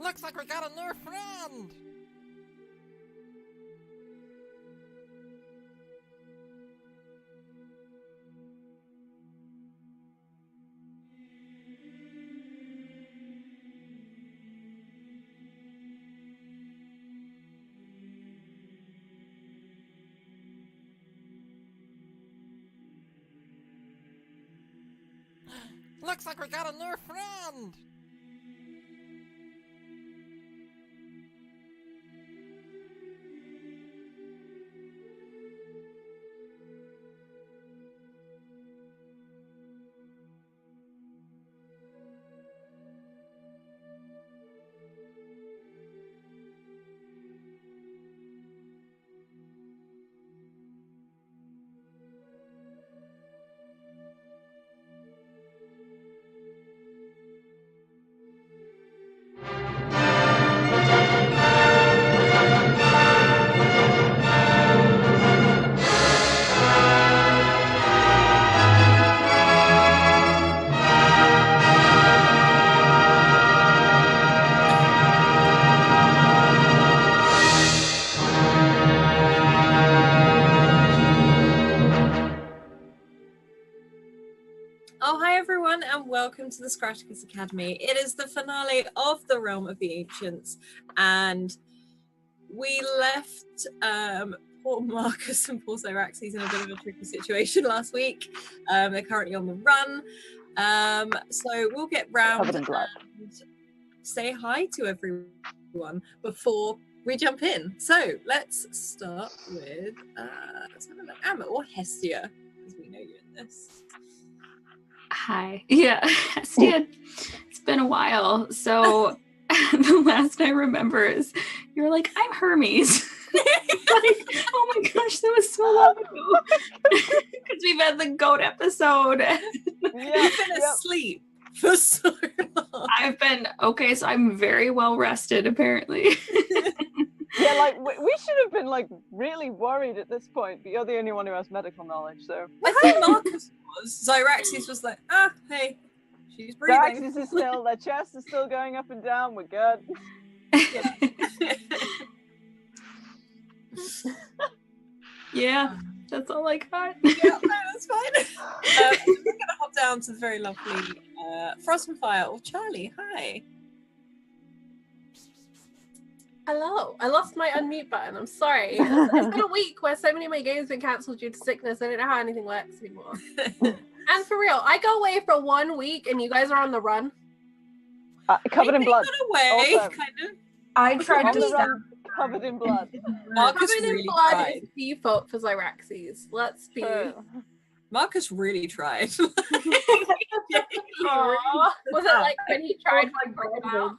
Looks like we got a new friend! Looks like we got a new friend! Oh, hi everyone, and welcome to the Scratticus Academy. It is the finale of the Realm of the Ancients, and we left poor Marcus and poor Cyraxes in a bit of a tricky situation last week. They're currently on the run, so we'll get round and say hi to everyone before we jump in. So let's start with Amma or Hestia, as we know you in this. Hi. Yeah, Hestia, it's been a while. So the last I remember is you were like, I'm Hermes. Like, oh my gosh, that was so long ago. Because we've had the goat episode. You've been asleep for so long. I've been, okay, so I'm very well rested, apparently. Yeah, like, we should have been, like, really worried at this point, but you're the only one who has medical knowledge, so... I think Marcus was. Zyraxes was like, hey, she's breathing. Zyraxes is still, their chest is still going up and down, we're good. Yeah, that's all I got. Yeah, no, that's fine. We're going to hop down to the very lovely Frost and Fire, or Charlie, hi. Hello, I lost my unmute button. I'm sorry. It's been a week where so many of my games have been cancelled due to sickness. I don't know how anything works anymore. And for real, I go away for 1 week and you guys are on the run. Covered in blood. Away, Also. kind of. I tried to stop. Covered in blood. Marcus Covered in really blood tried. is default for Zyraxes. Let's be... Marcus really tried. Aw. Was it like when he tried to break it out?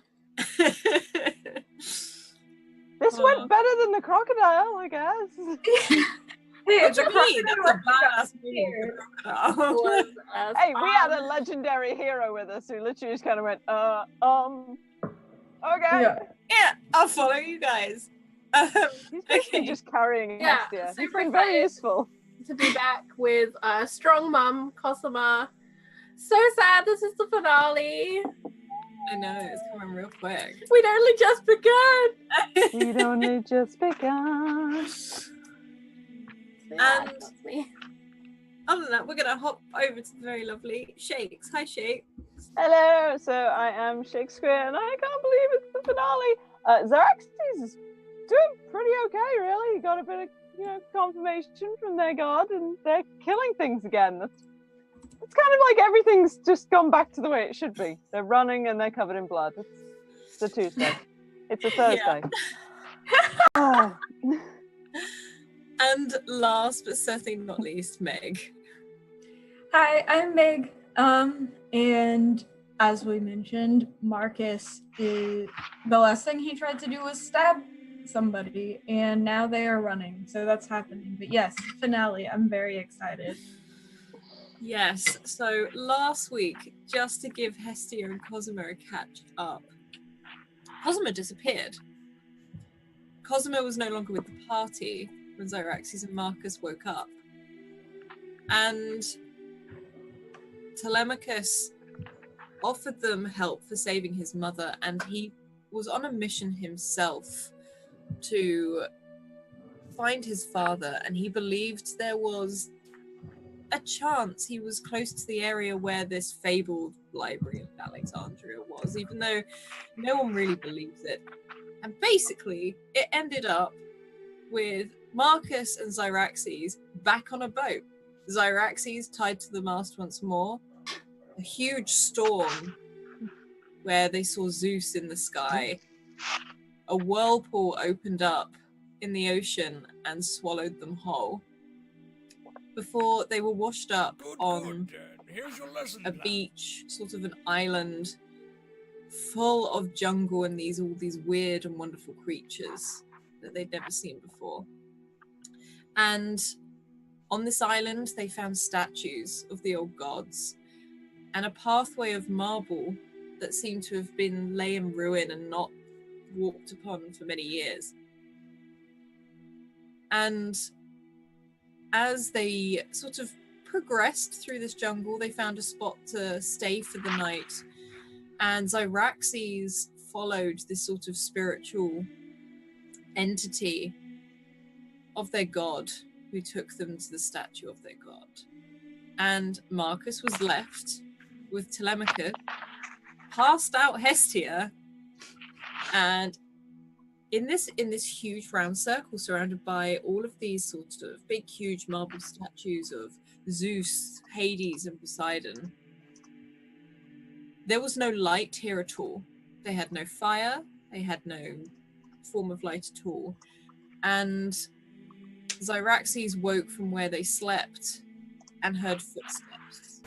This went better than the crocodile, I guess. What do you mean? That's a badass movie of the crocodile. Hey, we had a legendary hero with us who literally just kind of went, okay. Yeah, I'll follow you guys. He's basically just carrying Yeah, Hestia. He's super been very excited useful. to be back with strong mum, Cosima. So sad, this is the finale. I know, it's coming real quick. We'd only just begun. We'd only just begun. Yeah, And that's me. other than that, we're going to hop over to the very lovely Shakes. Hi, Shakes. Hello, so I am Shakespeare, and I can't believe it's the finale. Zyraxes is doing pretty okay, really. He got a bit of, confirmation from their god, and they're killing things again. It's kind of like everything's just gone back to the way it should be. They're running and they're covered in blood. It's a Tuesday. It's a Thursday. Oh. And last but certainly not least, Meg. Hi, I'm Meg. And as we mentioned, Marcus the last thing he tried to do was stab somebody, and now they are running. So that's happening. But yes, finale. I'm very excited. Yes, so last week, just to give Hestia and Cosima a catch up, Cosima disappeared. Cosima was no longer with the party when Zyraxes and Marcus woke up. And Telemachus offered them help for saving his mother, and he was on a mission himself to find his father, and he believed there was a chance he was close to the area where this fabled Library of Alexandria was, even though no one really believes it. And basically, it ended up with Marcus and Zyraxes back on a boat. Zyraxes tied to the mast once more. A huge storm where they saw Zeus in the sky. A whirlpool opened up in the ocean and swallowed them whole. Before they were washed up on Here's your lesson a plan. beach, sort of an island, full of jungle and all these weird and wonderful creatures that they'd never seen before. And on this island, they found statues of the old gods and a pathway of marble that seemed to have been lay in ruin and not walked upon for many years. And as they sort of progressed through this jungle, they found a spot to stay for the night. And Zyraxes followed this sort of spiritual entity of their god, who took them to the statue of their god. And Marcus was left with Telemachus, passed out Hestia, and in this huge round circle surrounded by all of these sorts of big, huge marble statues of Zeus, Hades, and Poseidon, there was no light here at all. They had no fire, they had no form of light at all. And Zyraxes woke from where they slept and heard footsteps.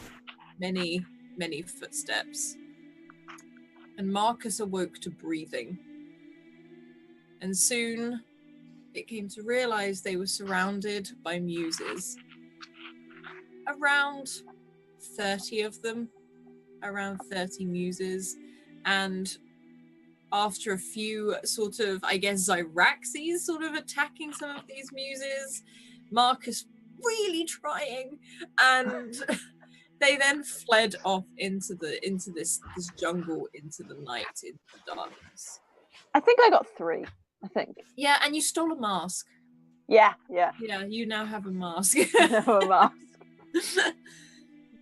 Many, many footsteps. And Marcus awoke to breathing. And soon it came to realize they were surrounded by muses. Around 30 of them, around 30 muses. And after a few sort of, I guess, Zyraxes sort of attacking some of these muses, Marcus really trying, and they then fled off into this jungle, into the night, into the darkness. I think I got 3. I think. Yeah, and you stole a mask. Yeah. Yeah, you now have a mask. Never a mask.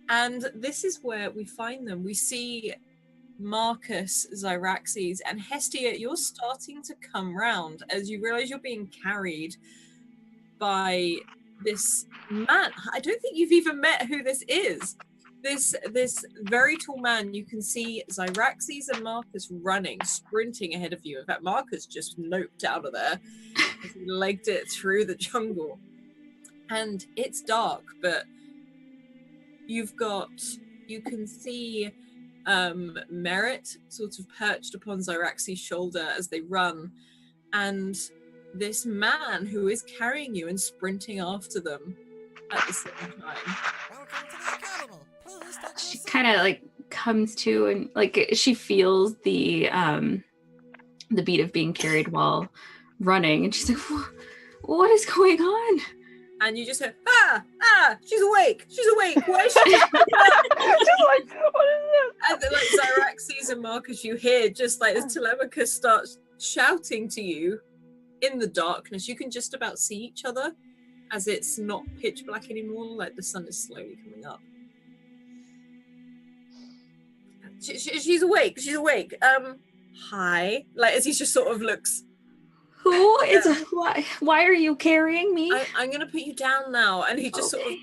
And this is where we find them. We see Marcus, Zyraxes, and Hestia. You're starting to come round as you realize you're being carried by this man. I don't think you've even met who this is. This very tall man. You can see Zyraxes and Marcus running, sprinting ahead of you. In fact, Marcus just noped out of there as he legged it through the jungle. And it's dark, but you can see Merit sort of perched upon Zyraxes' shoulder as they run, and this man who is carrying you and sprinting after them at the same time. Welcome to the academy. Please take She your kind of like comes to, and like she feels the beat of being carried while running, and she's like, "What is going on?" And you just hear, she's awake, why is she Just like, what is this? And then, like, Zyraxes and Marcus, you hear just like as Telemachus starts shouting to you in the darkness. You can just about see each other as it's not pitch black anymore, like the sun is slowly coming up. She's awake, hi, like as he just sort of looks. Who is? Why are you carrying me? I'm gonna put you down now, and he just sort of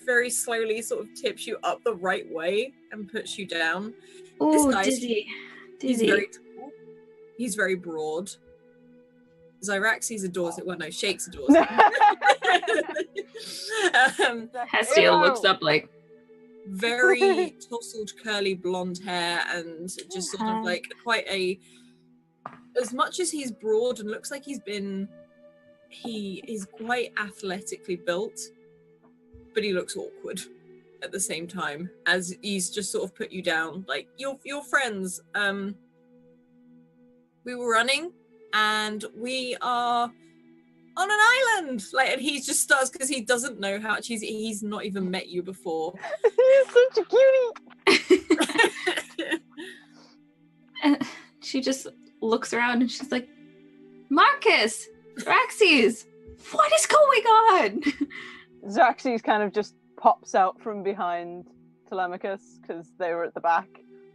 very slowly sort of tips you up the right way and puts you down. Oh, guy, dizzy. He's very tall. He's very broad. Zyraxes adores it. Well, no, Shakes adores it. Hestia looks up like, very tousled, curly blonde hair, and just sort of like quite a. As much as he's broad and looks like he is quite athletically built, but he looks awkward at the same time as he's just sort of put you down. Like, your friends, we were running and we are on an island. Like, and he just starts, because he doesn't know how he's not even met you before. He's such a cutie. she just looks around and she's like, Marcus, Raxes, what is going on? Xerxes kind of just pops out from behind Telemachus because they were at the back,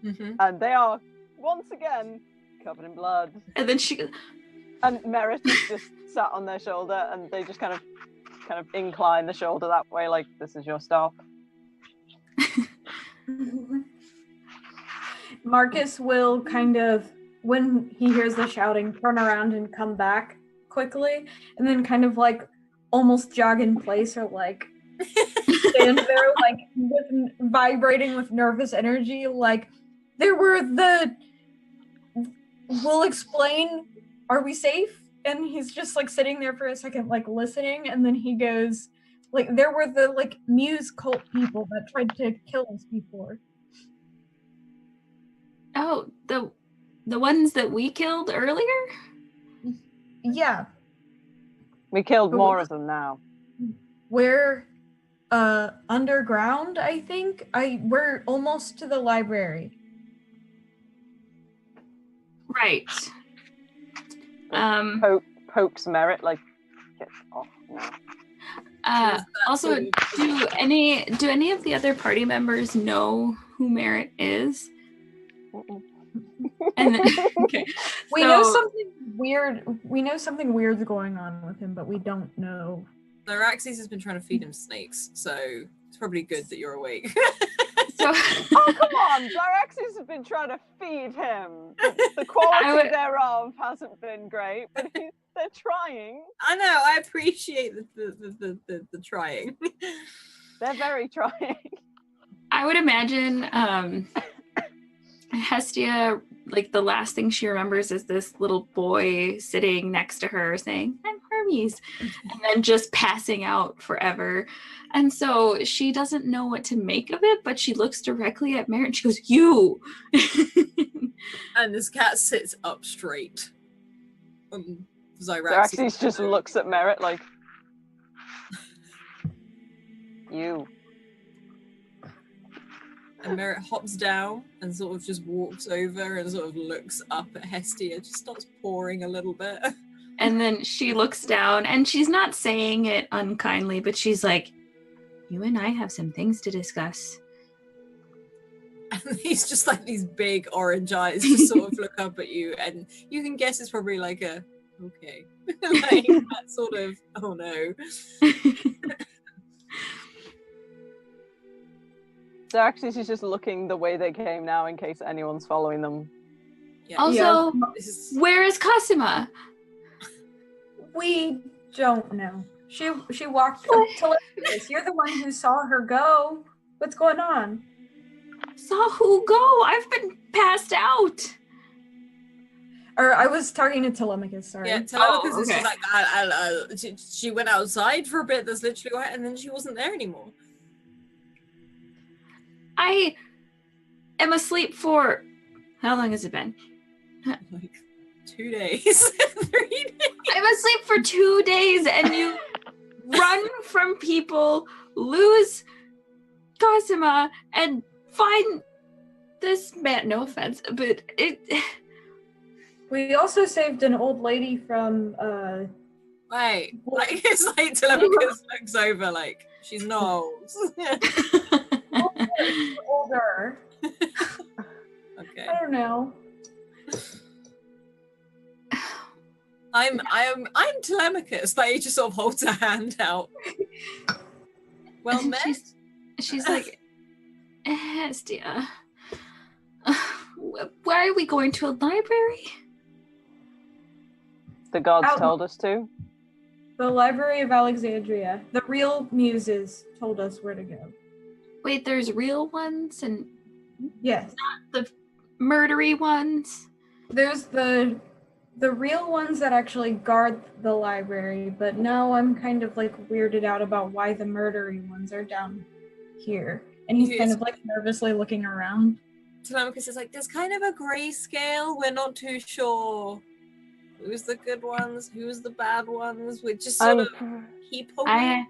and they are once again covered in blood. And then she goes, and Merit is just sat on their shoulder, and they just kind of incline the shoulder that way, like, this is your stop. Marcus will kind of, when he hears the shouting, turn around and come back quickly, and then kind of like almost jog in place or like stand there like vibrating with nervous energy, like there were we'll explain, are we safe? And he's just like sitting there for a second like listening, and then he goes like, there were the like Muse cult people that tried to kill us before. oh, the ones that we killed earlier? Yeah. We killed more of them now. We're underground, I think. We're almost to the library. Right. Pokes Merit, like, get off now. Also, do any of the other party members know who Merritt is? And then, okay, We know something weird. We know something weird's going on with him, but we don't know. Araxes has been trying to feed him snakes, so it's probably good that you're awake. So, Oh, come on! Xerxes has been trying to feed him. The quality thereof hasn't been great, but they're trying. I know, I appreciate the trying. They're very trying. I would imagine Hestia, like the last thing she remembers is this little boy sitting next to her saying, I'm Hermes, and then just passing out forever. And so she doesn't know what to make of it, but she looks directly at Merritt and she goes, you! And this cat sits up straight. Xerxes just looks at Merit like, you. And Merritt hops down and sort of just walks over and sort of looks up at Hestia, just starts pouring a little bit. And then she looks down and she's not saying it unkindly, but she's like, you and I have some things to discuss. And he's just like these big orange eyes just sort of look up at you, and you can guess it's probably like a, okay. Like that sort of, oh no. Xerxes is just looking the way they came now in case anyone's following them. Yeah. Also, This where is Cosima? We don't know. She walked up to us. You're the one who saw her go. What's going on? Saw who go? I've been passed out. Or I was talking to Telemachus, sorry. Yeah, Telemachus is okay. just like, she went outside for a bit, that's literally what, and then she wasn't there anymore. I am asleep for, how long has it been? Like 2 days, 3 days. I'm asleep for 2 days and you run from people, lose Cosima, and find this man. No offense, but it... We also saved an old lady from Wait, like it's like Telemachus looks over like, she's not old. older. Okay. I don't know. I'm Telemachus, but he just sort of holds a hand out. Well And met. She's like, Hestia, why are we going to a library? The gods told us to. The Library of Alexandria. The real muses told us where to go. Wait, there's real ones and Yes. the murdery ones? There's the real ones that actually guard the library, but now I'm kind of like weirded out about why the murdery ones are down here. And he's kind of like nervously looking around. Telemachus is like, there's kind of a grayscale. We're not too sure who's the good ones, who's the bad ones. We just sort of keep hoping. I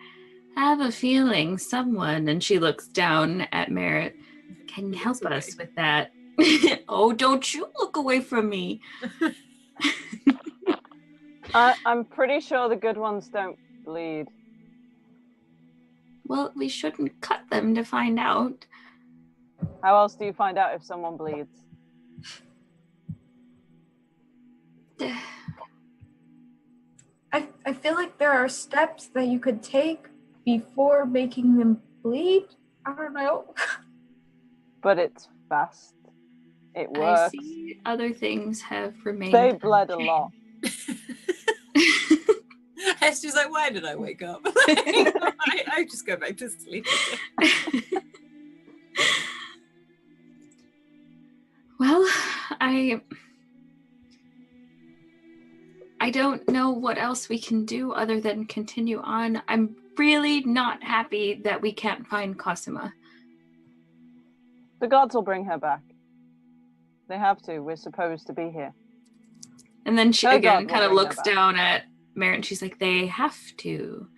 have a feeling someone, and she looks down at Merritt, can help us with that. Oh, don't you look away from me. I'm pretty sure the good ones don't bleed. Well, we shouldn't cut them to find out. How else do you find out if someone bleeds? I feel like there are steps that you could take before making them bleed. I don't know. But it's fast. It I works. see other things have remained. They bled a lot. Hester's like, why did I wake up? I just go back to sleep. Well, I don't know what else we can do other than continue on. I'm really not happy that we can't find Cosima. The gods will bring her back. They have to. We're supposed to be here. And then she Oh, again God, kind of we'll bring looks her back. down at Merritt and she's like, they have to.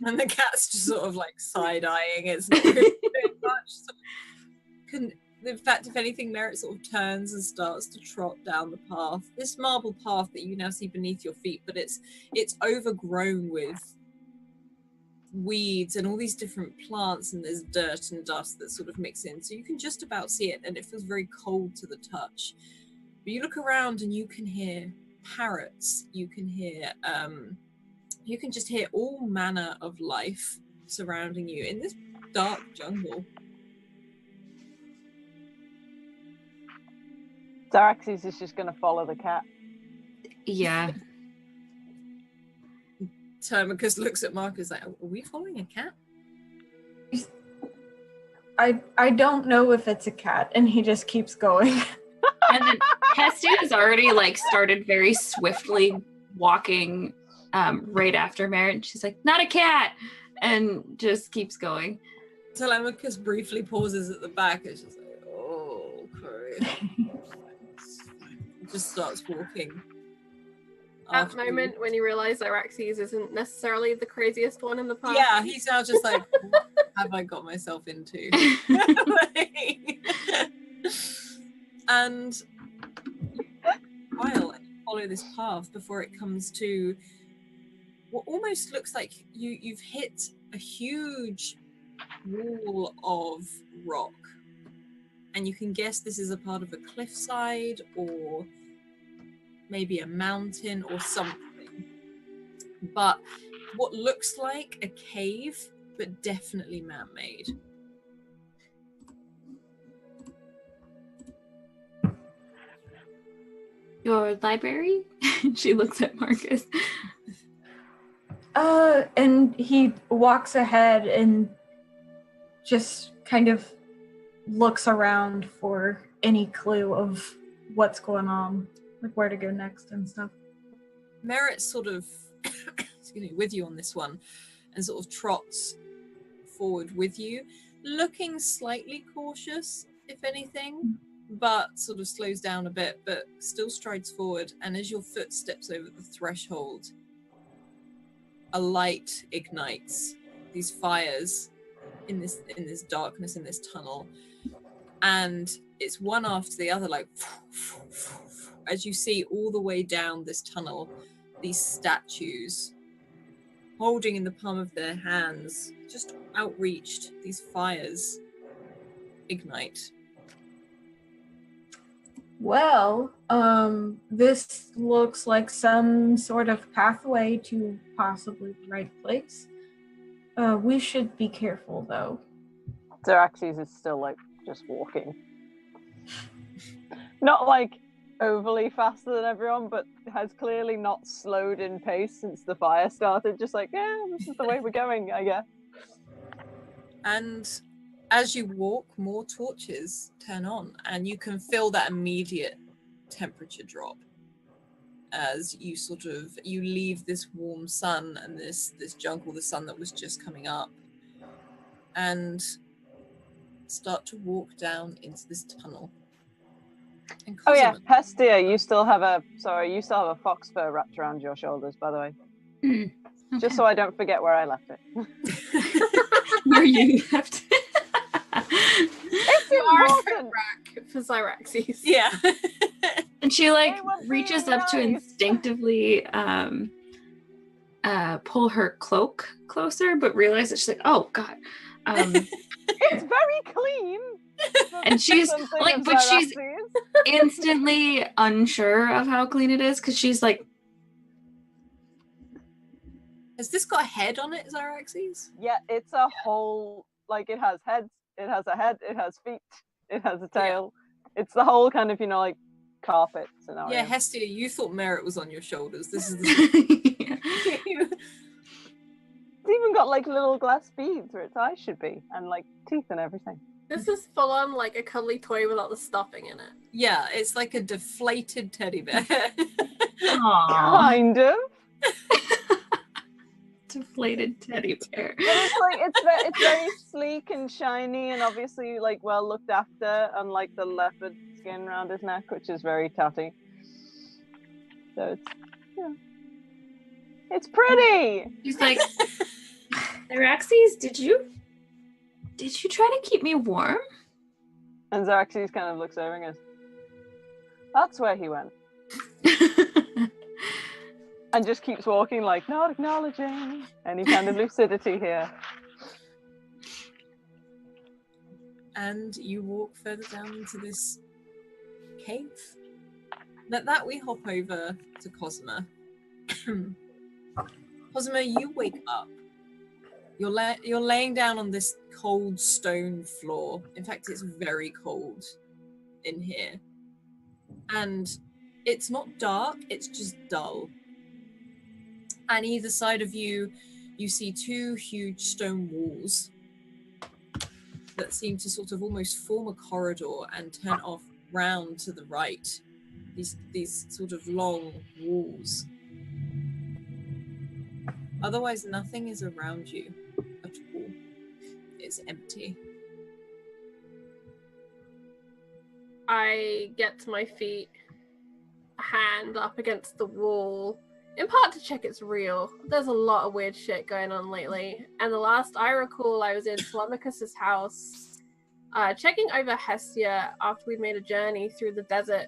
And the cat's just sort of like side-eyeing. It's not really doing much. In fact, if anything, Merritt sort of turns and starts to trot down the path. This marble path that you now see beneath your feet, but it's overgrown with weeds and all these different plants, and there's dirt and dust that sort of mix in. So you can just about see it, and it feels very cold to the touch. But you look around and you can hear parrots. You can hear, you can just hear all manner of life surrounding you in this dark jungle. Xaraxes is just going to follow the cat. Yeah. Termicus looks at Marcus like, are we following a cat? I don't know if it's a cat, and he just keeps going. And then Hestia has already like started very swiftly walking right after Merritt. She's like, not a cat, and just keeps going. Telemachus briefly pauses at the back. It's just like, oh, okay. Just starts walking. That after you. moment when you realise Araxes isn't necessarily the craziest one in the party. Yeah, he's now just like, what have I got myself into? And while you follow this path before it comes to what almost looks like you've hit a huge wall of rock, and you can guess this is a part of a cliffside or maybe a mountain or something, but what looks like a cave, but definitely man-made. Your library? She looks at Marcus. And he walks ahead and just kind of looks around for any clue of what's going on, like where to go next and stuff. Merritt's sort of excuse me, with you on this one, and sort of trots forward with you, looking slightly cautious, if anything, but sort of slows down a bit, but still strides forward. And as your foot steps over the threshold, a light ignites, these fires in this darkness, in this tunnel, and it's one after the other, like as you see all the way down this tunnel, these statues holding in the palm of their hands, just outreached, these fires ignite. Well, this looks like some sort of pathway to possibly the right place. We should be careful, though. Xaraxes is still like just walking. Not like overly faster than everyone, but has clearly not slowed in pace since the fire started. Just like, yeah, this is the way we're going, I guess. And as you walk, more torches turn on, and you can feel that immediate temperature drop as you you leave this warm sun and this jungle, the sun that was just coming up, and start to walk down into this tunnel. And Oh yeah, Cosima, Hestia, you still have a fox fur wrapped around your shoulders, by the way. Okay. Just so I don't forget where I left it. Where you left it. It's You are a important. rack for Zyraxes. Yeah. And she like They were reaches being up to nice. instinctively pull her cloak closer, but realizes she's like, oh god. It's very clean. for And she's something like, of but she's Zyraxes. instantly unsure of how clean it is because she's like, Has this got a head on it, Zyraxes? Yeah, it's a whole, like, it has heads, it has a head, it has feet, it has a tail. It's the whole kind of, like, carpet scenario. Yeah, Hestia, you thought Merit was on your shoulders. This is the It's even got, like, little glass beads where its eyes should be, and, like, teeth and everything. This is full on like a cuddly toy without the stuffing in it. Yeah, it's like a deflated teddy bear. aww, Kind of. deflated teddy bear. But it's like it's very sleek and shiny and obviously like well looked after, unlike the leopard skin around his neck, which is very tatty. So it's pretty. She's like, Zyraxes, did you try to keep me warm? And Xerxes kind of looks over and goes, "That's where he went," and just keeps walking, like not acknowledging any kind of lucidity here. And you walk further down into this cave. That we hop over to Cosima. Cosima, you wake up. You're laying down on this cold stone floor. In fact, it's very cold in here. And it's not dark, it's just dull. And either side of you, you see two huge stone walls that seem to sort of almost form a corridor and turn off round to the right. These sort of long walls. Otherwise, nothing is around you at all. It's empty. I get to my feet, hand up against the wall, in part to check it's real. There's a lot of weird shit going on lately. And the last I recall, I was in Telemachus's house, checking over Hestia after we'd made a journey through the desert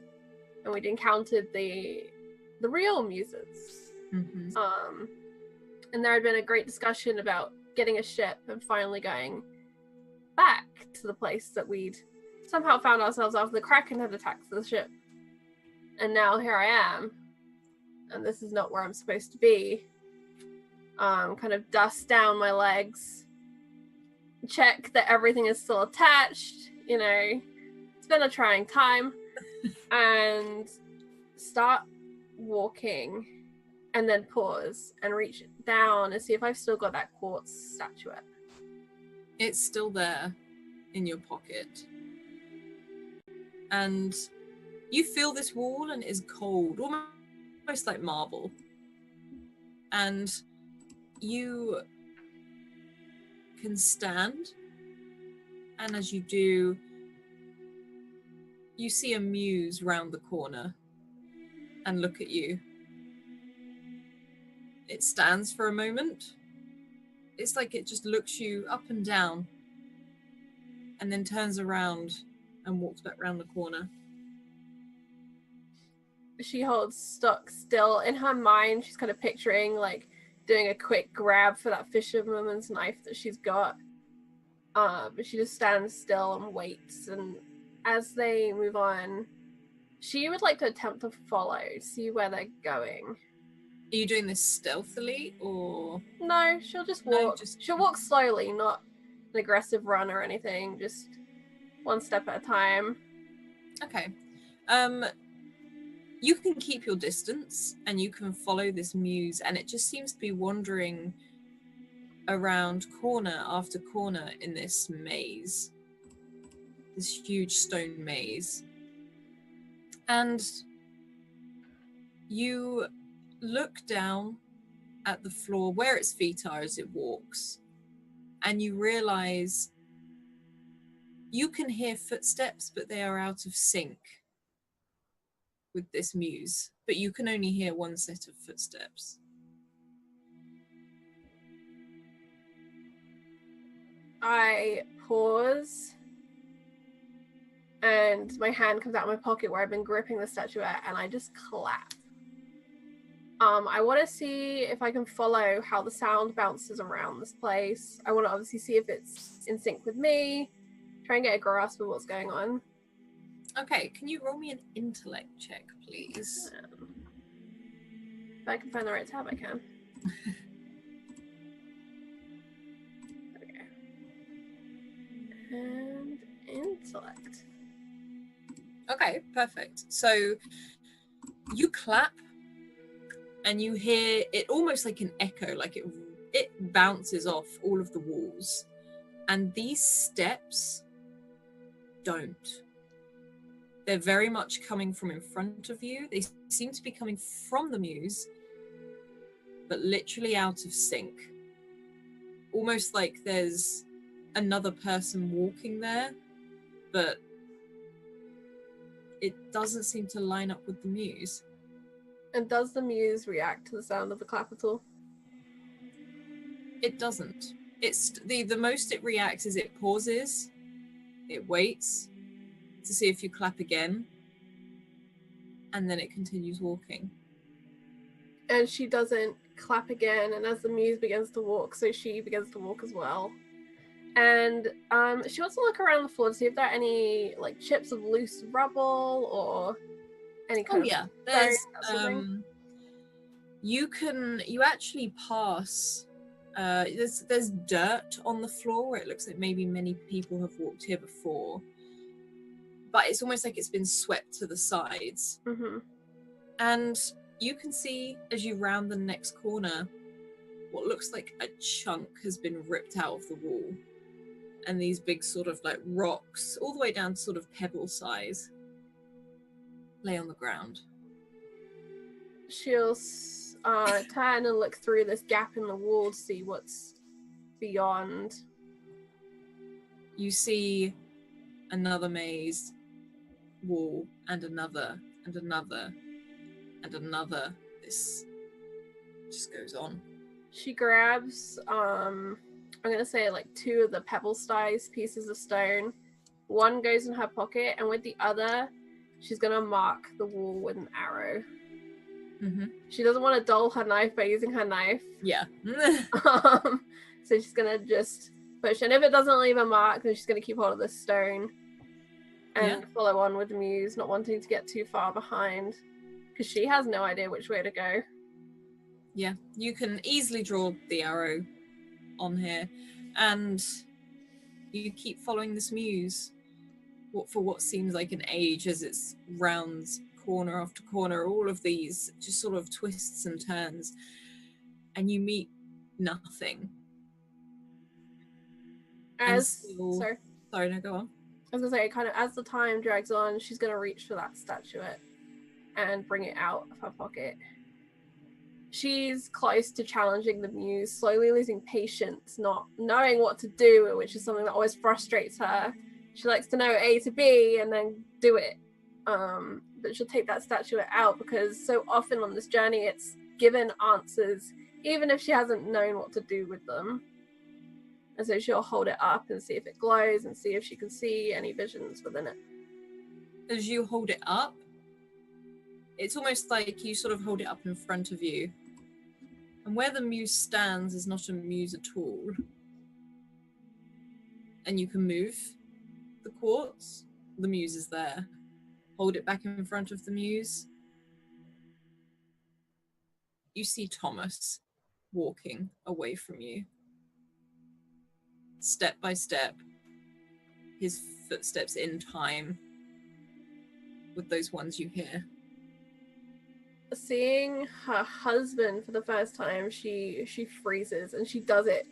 and we'd encountered the real muses. Mm-hmm. And there had been a great discussion about getting a ship and finally going back to the place that we'd somehow found ourselves after the Kraken had attacked the ship. And now here I am, and this is not where I'm supposed to be. Kind of dust down my legs, check that everything is still attached, it's been a trying time, and start walking, and then pause and reach down and see if I've still got that quartz statuette. It's still there in your pocket. And you feel this wall and it is cold, almost like marble. And you can stand, and as you do, you see a muse round the corner and look at you. It stands for a moment. It's like it just looks you up and down and then turns around and walks back round the corner. She holds stock still. In her mind, she's kind of picturing like doing a quick grab for that fisherwoman's knife that she's got. But she just stands still and waits. And as they move on, she would like to attempt to follow, see where they're going. Are you doing this stealthily or? No, she'll just walk. She'll walk slowly, not an aggressive run or anything. Just one step at a time. Okay. You can keep your distance and you can follow this muse, and it just seems to be wandering around corner after corner in this maze, this huge stone maze. And you look down at the floor where its feet are as it walks, and you realize you can hear footsteps, but they are out of sync with this muse, but you can only hear one set of footsteps. I pause and my hand comes out of my pocket where I've been gripping the statuette, and I just clap. I want to see if I can follow how the sound bounces around this place. I want to obviously see if it's in sync with me, try and get a grasp of what's going on. Okay, can you roll me an intellect check, please? If I can find the right tab, I can. Okay. And intellect. Okay, perfect. So you clap and you hear it almost like an echo, like it bounces off all of the walls. And these steps don't. They're very much coming from in front of you. They seem to be coming from the muse, but literally out of sync. Almost like there's another person walking there, but it doesn't seem to line up with the muse. And does the muse react to the sound of the clap at all? It doesn't. It's the most it reacts is it pauses, it waits to see if you clap again, and then it continues walking. And she doesn't clap again, and as the muse begins to walk, so she begins to walk as well. And she wants to look around the floor to see if there are any like chips of loose rubble or any kind of there's that sort of thing. you actually pass there's dirt on the floor where it looks like maybe many people have walked here before, but it's almost like it's been swept to the sides. Mm-hmm. And you can see as you round the next corner what looks like a chunk has been ripped out of the wall, and these big sort of like rocks all the way down to sort of pebble size lay on the ground. She'll turn and look through this gap in the wall to see what's beyond. You see another maze wall and another and another and another. This just goes on. She grabs I'm gonna say like 2 of the pebble-sized pieces of stone. One goes in her pocket, and with the other she's gonna mark the wall with an arrow. Mm-hmm. She doesn't want to dull her knife by using her knife. Yeah. So she's gonna just push, and if it doesn't leave a mark, then she's gonna keep hold of this stone and follow on with the muse, not wanting to get too far behind, because she has no idea which way to go. Yeah, you can easily draw the arrow on here, and you keep following this muse for what seems like an age as it's rounds corner after corner, all of these just sort of twists and turns, and you meet nothing. Sorry, no, go on. I was gonna say, kind of as the time drags on, she's gonna reach for that statuette and bring it out of her pocket. She's close to challenging the muse, slowly losing patience, not knowing what to do, which is something that always frustrates her. She likes to know A to B and then do it. But she'll take that statuette out because so often on this journey it's given answers, even if she hasn't known what to do with them. And so she'll hold it up and see if it glows and see if she can see any visions within it. As you hold it up, it's almost like you sort of hold it up in front of you. And where the muse stands is not a muse at all. And you can move the quartz. The muse is there. Hold it back in front of the muse. You see Thomas walking away from you. Step by step, his footsteps in time with those ones you hear. Seeing her husband for the first time, she freezes, and she does it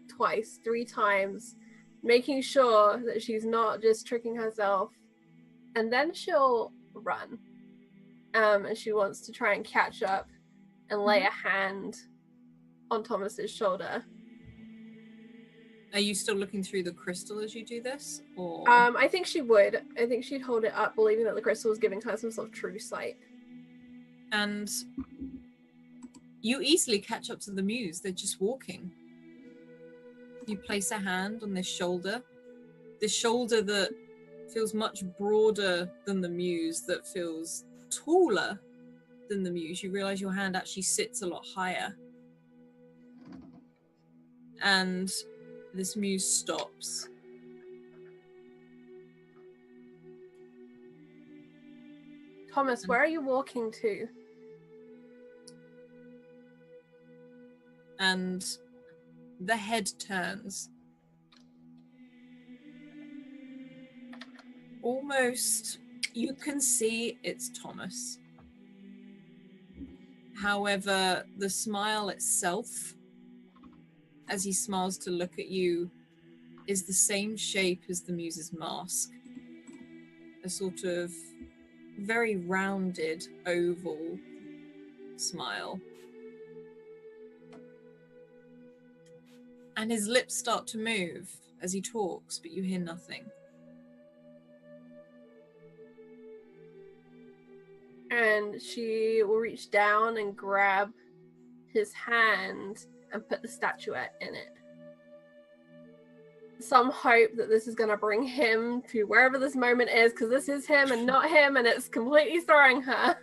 twice, 3 times, making sure that she's not just tricking herself. And then she'll run. And she wants to try and catch up and lay a hand on Thomas's shoulder. Are you still looking through the crystal as you do this? Or I think she would. I think she'd hold it up, believing that the crystal was giving her some sort of true sight. And you easily catch up to the muse. They're just walking. You place a hand on this shoulder that feels much broader than the muse, that feels taller than the muse. You realize your hand actually sits a lot higher. And this muse stops. Thomas, where are you walking to? And the head turns. Almost, you can see it's Thomas. However, the smile itself, as he smiles to look at you, is the same shape as the muse's mask. A sort of very rounded, oval smile. And his lips start to move as he talks, but you hear nothing. And she will reach down and grab his hand and put the statuette in it. Some hope that this is going to bring him to wherever this moment is, because this is him and not him, and it's completely throwing her.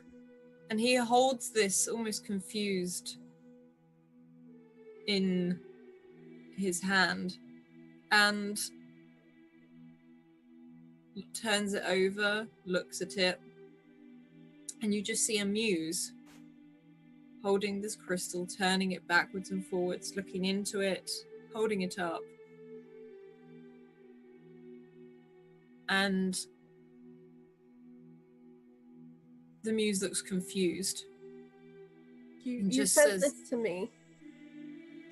And he holds this almost confused in his hand and turns it over, looks at it, and you just see a muse holding this crystal, turning it backwards and forwards, looking into it, holding it up. And the muse looks confused. You said this to me,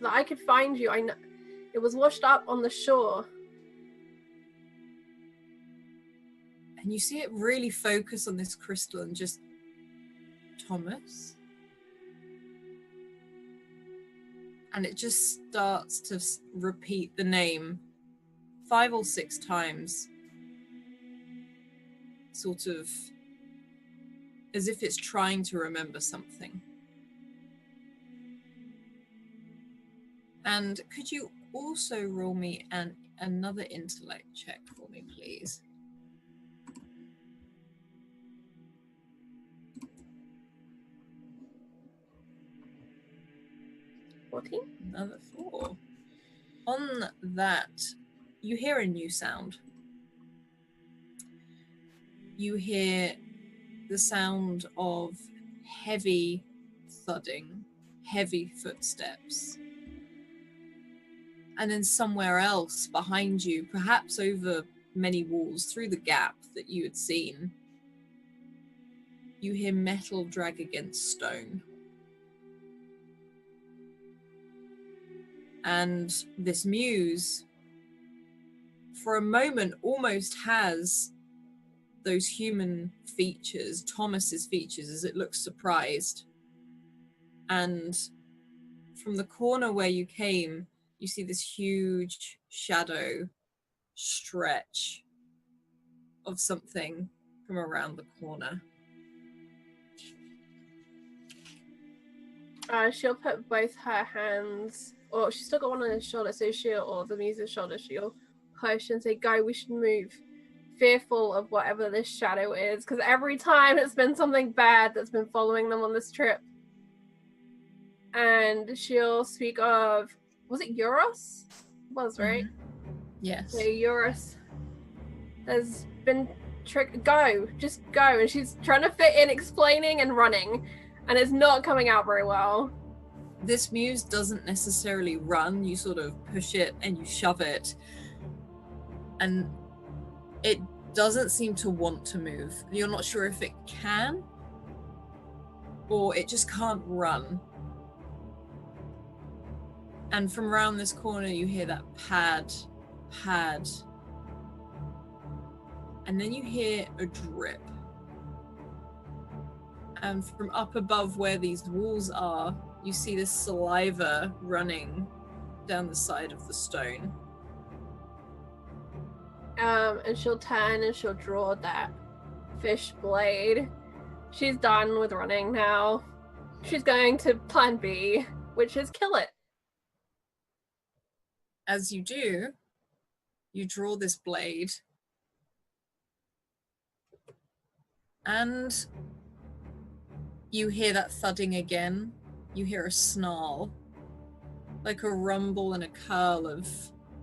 that I could find you. I know it was washed up on the shore. And you see it really focus on this crystal and just, Thomas? And it just starts to repeat the name 5 or 6 times, sort of as if it's trying to remember something. And could you also roll me another intellect check for me, please? Another 4. On that, you hear a new sound. You hear the sound of heavy thudding, heavy footsteps. And then somewhere else behind you, perhaps over many walls, through the gap that you had seen, you hear metal drag against stone. And this muse, for a moment, almost has those human features, Thomas's features, as it looks surprised. And from the corner where you came, you see this huge shadow stretch of something from around the corner. She'll put both her hands, or she's still got one on his shoulder, so or the muse's shoulder, she'll push and say, "Go, we should move." Fearful of whatever this shadow is, because every time it's been something bad that's been following them on this trip. And she'll speak of, was it Euros? It was, right? Mm-hmm. Yes. So Euros has been go, just go. And she's trying to fit in explaining and running, and it's not coming out very well. This muse doesn't necessarily run. You sort of push it and you shove it, and it doesn't seem to want to move. You're not sure if it can or it just can't run. And from around this corner you hear that pad, and then you hear a drip. And from up above where these walls are, you see this saliva running down the side of the stone. And she'll turn and she'll draw that fish blade. She's done with running now. She's going to plan B, which is kill it. As you do, you draw this blade, And you hear that thudding again. You hear a snarl, like a rumble and a curl of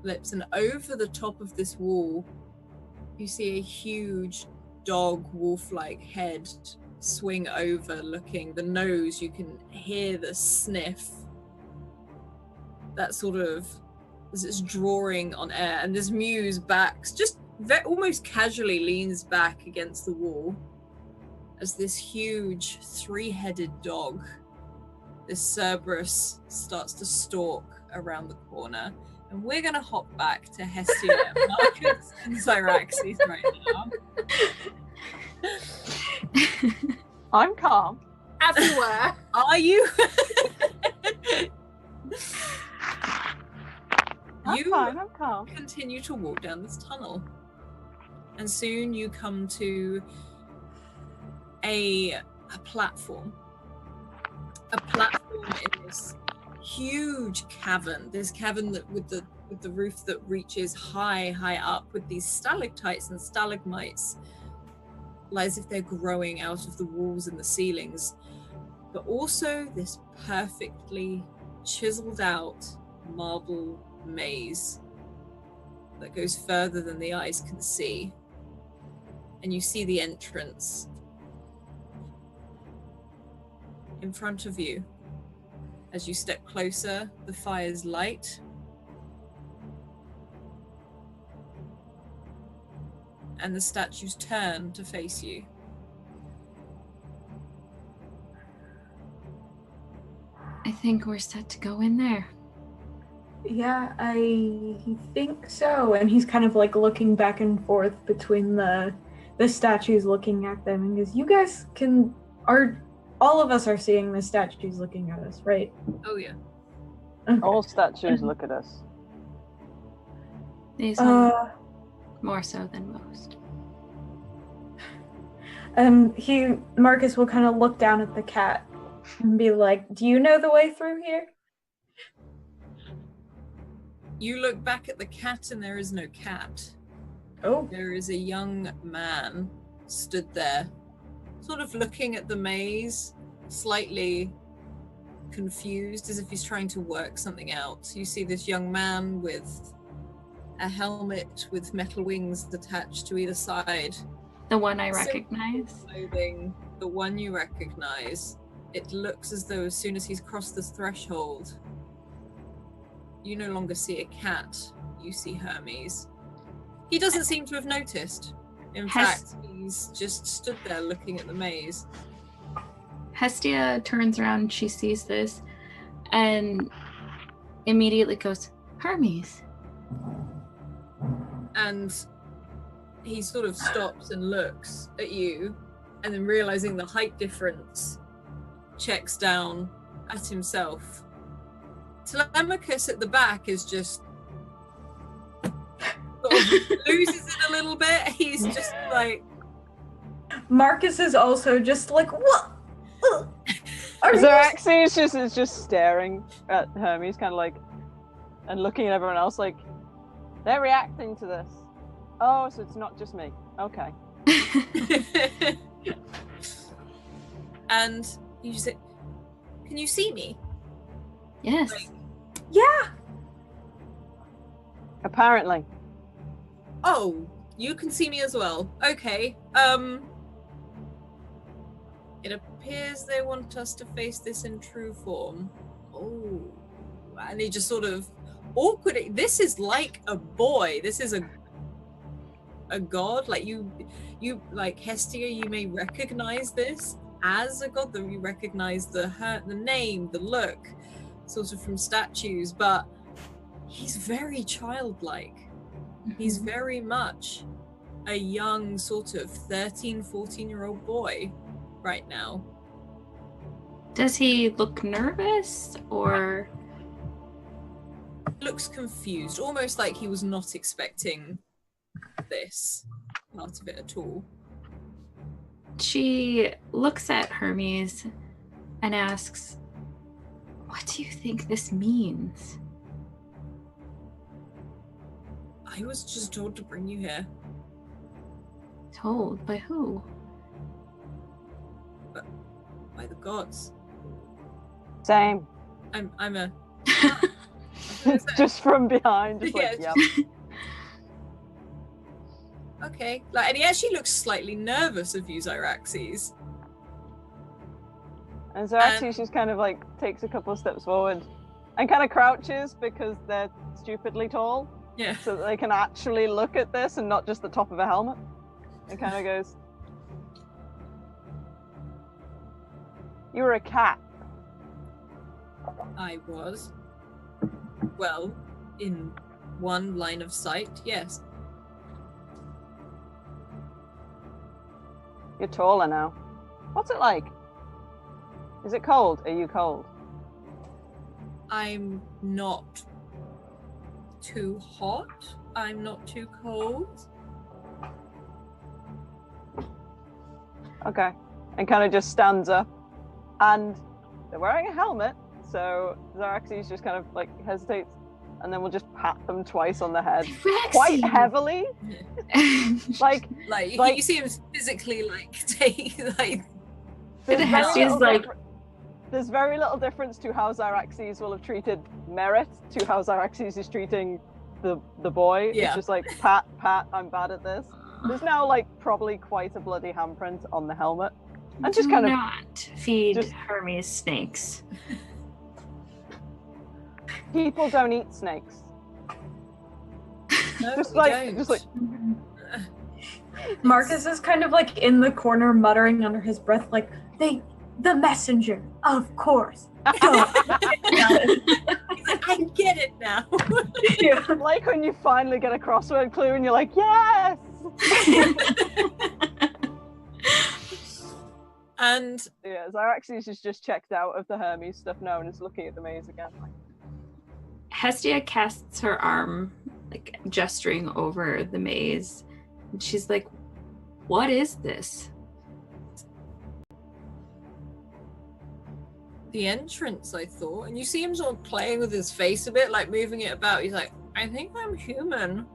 lips. And over the top of this wall, you see a huge dog wolf-like head swing over, looking. The nose, you can hear the sniff. That sort of, as it's drawing on air. And this Muse backs, just almost casually leans back against the wall as this huge three-headed dog, this Cerberus, starts to stalk around the corner. And we're going to hop back to Hestia, Marcus, and Zyraxes right now. I'm calm. As you were. Are you? I'm fine, I'm calm. Continue to walk down this tunnel. And soon you come to a platform. A platform in this huge cavern. This cavern that with the roof that reaches high up, with these stalactites and stalagmites, like as if they're growing out of the walls and the ceilings. But also this perfectly chiseled out marble maze that goes further than the eyes can see. And you see the entrance in front of you. As you step closer, the fire's light. And the statues turn to face you. I think we're set to go in there. Yeah, I think so. And he's kind of like looking back and forth between the statues, looking at them, and goes, "You guys all of us are seeing the statues looking at us, right?" Oh yeah. Okay. All statues look at us. These one more so than most. Marcus will kind of look down at the cat and be like, "Do you know the way through here?" You look back at the cat and there is no cat. Oh. There is a young man stood there, sort of looking at the maze, slightly confused, as if he's trying to work something out. You see this young man with a helmet with metal wings attached to either side. The one I recognize. Clothing, the one you recognize. It looks as though as soon as he's crossed this threshold, you no longer see a cat, you see Hermes. He doesn't seem to have noticed. In fact, he's just stood there looking at the maze. Hestia turns around, she sees this, and immediately goes, "Hermes." And he sort of stops and looks at you, and then realizing the height difference, checks down at himself. Telemachus at the back is just sort of loses it a little bit. He's just like... Marcus is also just like, "What? Xeraxes is just staring at Hermes, kind of like, and looking at everyone else like, they're reacting to this. Oh, so it's not just me. Okay. And you just say, "Can you see me?" Yes. Like, Yeah." Apparently. oh, you can see me as well. Okay. It appears they want us to face this in true form. Oh. And he just sort of awkward. This is like a boy. This is a god. Like you like Hestia, you may recognize this as a god, that you recognize the name, the look, sort of from statues, but he's very childlike. He's very much a young sort of 13, 14-year-old boy right now. Does he look nervous or? Looks confused, almost like he was not expecting this part of it at all. She looks at Hermes and asks, "What do you think this means?" I was just told to bring you here. Told by who? by the gods. Same. I'm a Just from behind, just like, Yeah. yep. okay. Like, and he actually looks slightly nervous of you, Zyraxes. And so actually she's kind of like takes a couple of steps forward and kind of crouches because they're stupidly tall. Yeah. So that they can actually look at this and not just the top of a helmet. And kind of goes, "You were a cat." I was. Well, in one line of sight, yes. You're taller now. What's it like? Is it cold? Are you cold? I'm not too hot. I'm not too cold. Okay. And kind of just stands up. And they're wearing a helmet, so Zyraxes just kind of like hesitates, and then we'll just pat them twice on the head. Quite heavily. like you see him physically take like there's very little difference to how Zyraxes will have treated Merit to how Zyraxes is treating the boy. Yeah. It's just like pat, I'm bad at this. There's now like probably quite a bloody handprint on the helmet. And just kind of not feed Hermes snakes. people don't eat snakes. no, Just we like don't. Marcus is kind of like in the corner muttering under his breath, like, the messenger, of course. I get it now. Yeah. Like when you finally get a crossword clue and you're like, yes! And Yeah, Zyraxes is just checked out of the Hermes stuff now and is looking at the maze again. Hestia casts her arm, like gesturing over the maze, and she's like, "What is this?" the entrance, I thought, and you see him sort of playing with his face a bit, like moving it about. He's like, I think I'm human.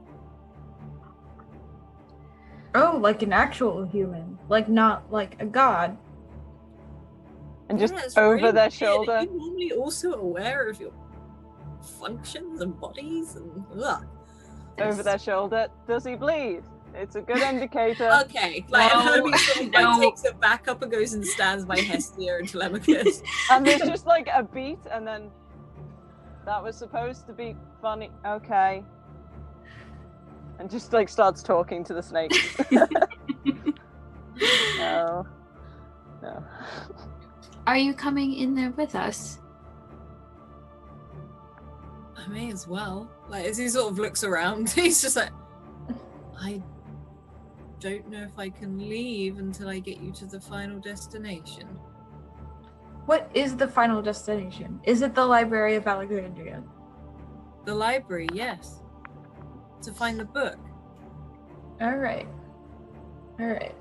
Oh, like an actual human, like not like a god. And just Yeah, it's over really their weird. shoulder. Are you normally also aware of your functions and bodies and ugh. Over their shoulder. Does he bleed? It's a good indicator. Okay, like No, Hermes sort of, like, no. takes it back up and goes and stands by Hestia and Telemachus. And there's just like a beat, and then that was supposed to be funny. Okay. And just like starts talking to the snake. No. No. Are you coming in there with us? I may as well. Like, as he sort of looks around, he's just like, I don't know if I can leave until I get you to the final destination. What is the final destination? Is it the Library of Alexandria? The library, yes. To find the book. All right. All right.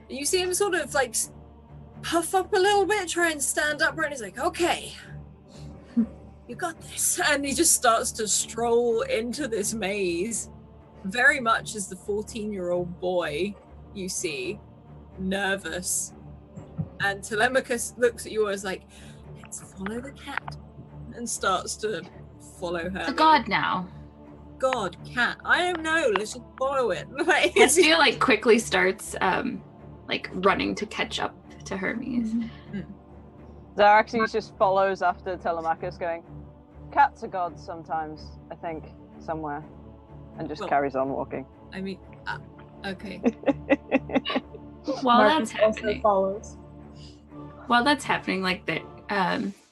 You see him sort of like puff up a little bit, try and stand upright, and he's like, okay, you got this. And he just starts to stroll into this maze, very much as the 14-year-old boy you see, nervous. And Telemachus looks at you as like, let's follow the cat, and starts to follow her. The god now. God, cat, I don't know, let's just follow it. Like, Hestia like quickly starts like running to catch up to Hermes. Zyraxes just follows after Telemachus going, cats are gods sometimes, I think, somewhere. And just Well, carries on walking. I mean, okay. While Marcus that's also happening, follows. like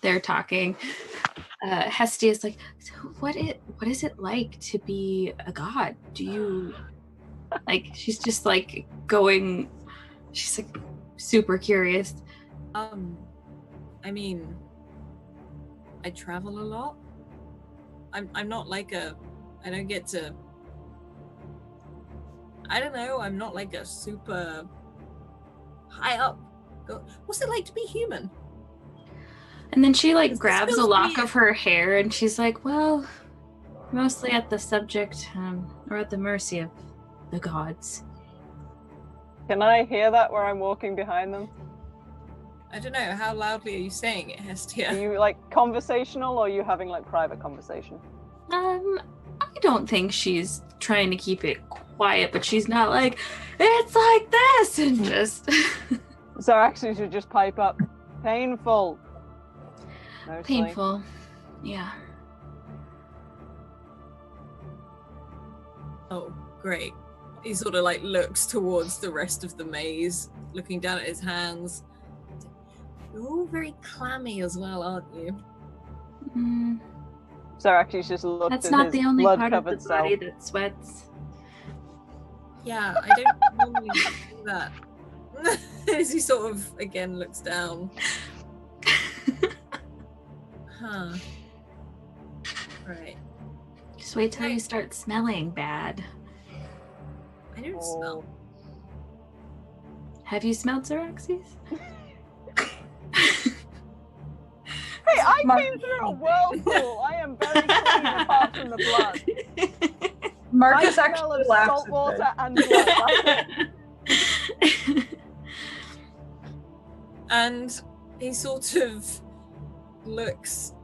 they're talking, Hestia's like, so what is it like to be a god? Do you like? She's just like going. She's like super curious. I mean, I travel a lot. I'm not like I don't get to, I don't know, I'm not like a super high up. What's it like to be human? And then she like This grabs a feels lock weird. of her hair and she's like, well, mostly at the subject or at the mercy of the gods. Can I hear that where I'm walking behind them? I don't know, how loudly are you saying it, Hestia? Are you like conversational or are you having like private conversation? I don't think she's trying to keep it quiet, but she's not like, it's like this, and just... So actually should just pipe up. Painful. Mostly. Painful. Yeah. Oh, great. He sort of like looks towards the rest of the maze, looking down at his hands. You're all very clammy as well, aren't you? Mm, So actually just looked that's at not his the only part of the blood-covered self. body that sweats. Yeah, I don't normally do that. As he sort of, again, looks down. Huh. Right. Just wait till you start smelling bad. I don't Oh. smell. Have you smelled Xeraxes? Hey, I came through a whirlpool. I am very clean apart from the blood. Marcus I smell actually of laughs salt at water this. and blood. And he sort of looks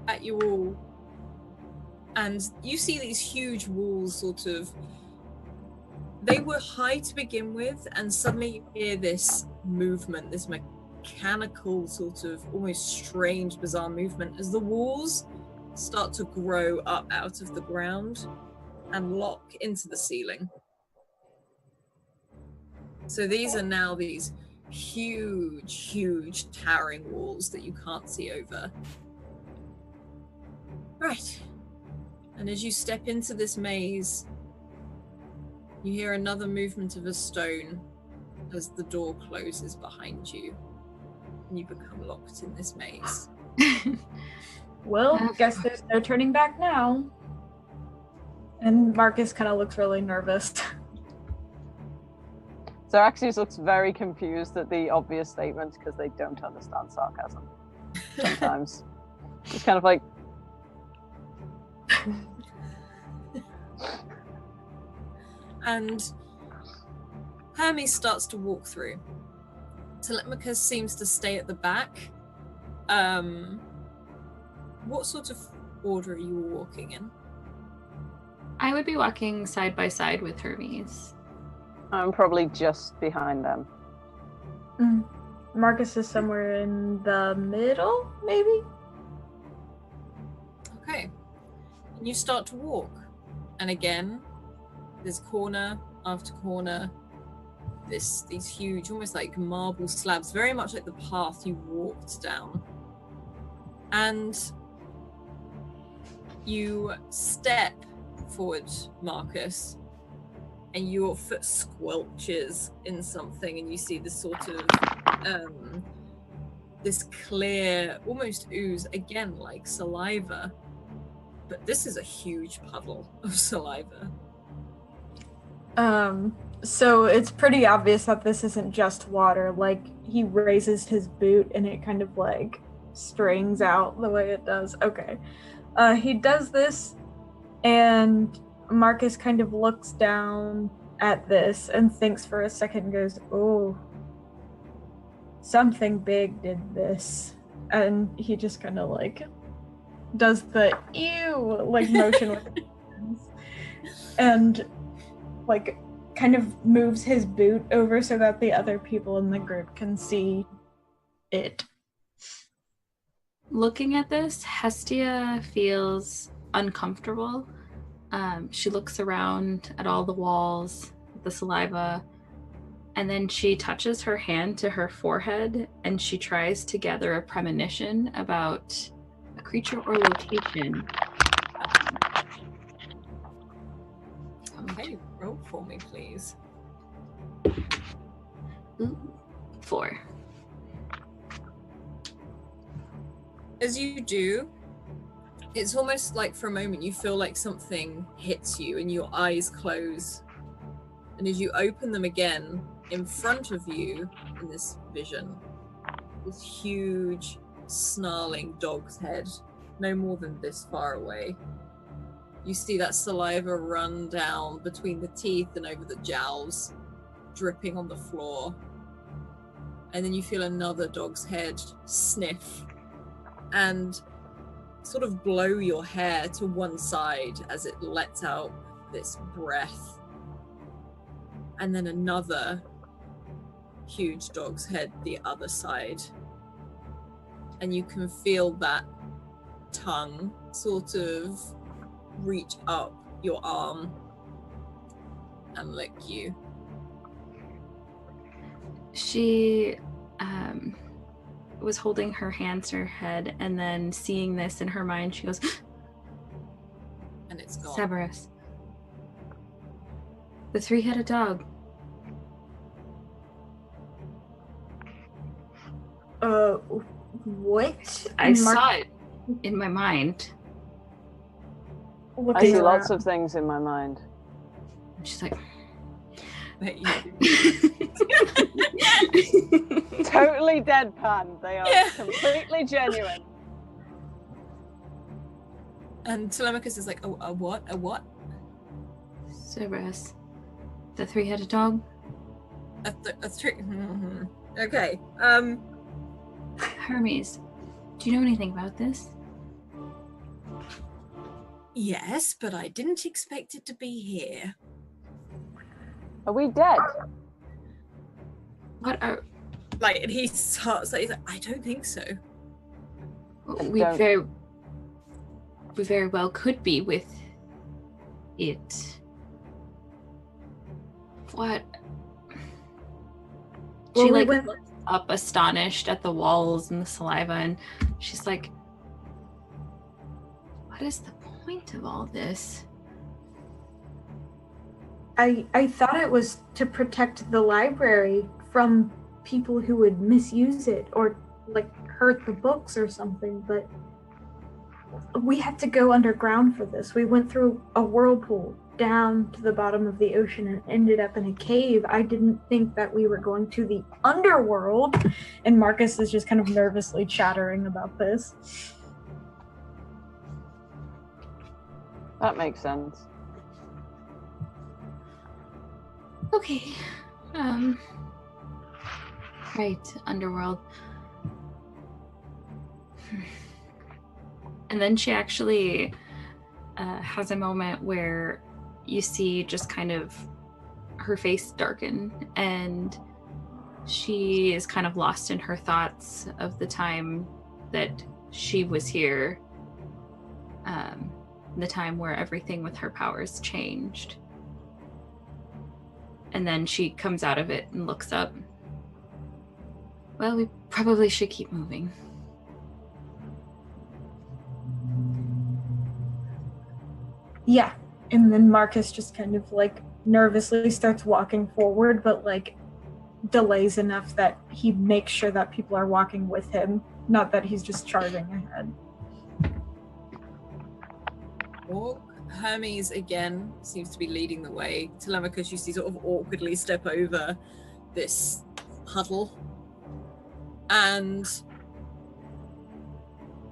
at you all, and you see these huge walls sort of, they were high to begin with, and suddenly you hear this movement, this mechanical sort of almost strange, bizarre movement as the walls start to grow up out of the ground and lock into the ceiling. So these are now these huge towering walls that you can't see over. Right. And as you step into this maze, you hear another movement of a stone as the door closes behind you, and you become locked in this maze. Well, guess there's no turning back now. And Marcus kind of looks really nervous. So Axios looks very confused at the obvious statements because they don't understand sarcasm. Sometimes. It's kind of like... And Hermes starts to walk through. Telemachus seems to stay at the back. What sort of order are you all walking in? I would be walking side by side with Hermes. I'm probably just behind them. Marcus is somewhere in the middle, maybe? Okay. And you start to walk. And again, there's corner after corner. These huge, almost like marble slabs, very much like the path you walked down. And you step forward, Marcus, and your foot squelches in something, and you see this sort of this clear, almost ooze, again like saliva, but this is a huge puddle of saliva. So it's pretty obvious that this isn't just water. Like, he raises his boot and it kind of like strings out the way it does. Okay. He does this, and Marcus kind of looks down at this and thinks for a second and goes, oh, something big did this. And he just kind of like does the ew like motion with his hands and like kind of moves his boot over so that the other people in the group can see it. Looking at this, Hestia feels uncomfortable. She looks around at all the walls, the saliva, and then she touches her hand to her forehead and she tries to gather a premonition about a creature or location. Okay, roll for me, please. Ooh, 4. As you do, it's almost like for a moment you feel like something hits you and your eyes close. And as you open them again, in front of you in this vision, this huge, snarling dog's head, no more than this far away. You see that saliva run down between the teeth and over the jowls. dripping on the floor. And then you feel another dog's head sniff and sort of blow your hair to one side as it lets out this breath. And then another huge dog's head the other side. And you can feel that tongue sort of reach up your arm and lick you. She was holding her hands to her head, and then seeing this in her mind, she goes, and it's gone. Cerberus. The three-headed dog. What? I saw it in my mind. I see lots of things in my mind. And she's like, Totally deadpan. They are completely genuine. And Telemachus is like, a what? A what? Cerberus. The three-headed dog? A three... Okay. Hermes, do you know anything about this? Yes, but I didn't expect it to be here. Are we dead? What are... Like, and he starts, like, he's like, I don't think so. We very well could be with it. What? Well, She we like went- looks up astonished at the walls and the saliva, and she's like, what is the point of all this? I thought it was to protect the library from people who would misuse it or like hurt the books or something, but we had to go underground for this. We went through a whirlpool down to the bottom of the ocean and ended up in a cave. I didn't think that we were going to the underworld. And Marcus is just kind of nervously chattering about this. That makes sense. Okay. Right, underworld. And then she actually has a moment where you see just kind of her face darken, and she is kind of lost in her thoughts of the time that she was here, the time where everything with her powers changed. And then she comes out of it and looks up. Well, we probably should keep moving. Yeah. And then Marcus just kind of like nervously starts walking forward, but like delays enough that he makes sure that people are walking with him, not that he's just charging ahead. Walk. Hermes again seems to be leading the way. Telemachus, you see, sort of awkwardly step over this huddle. And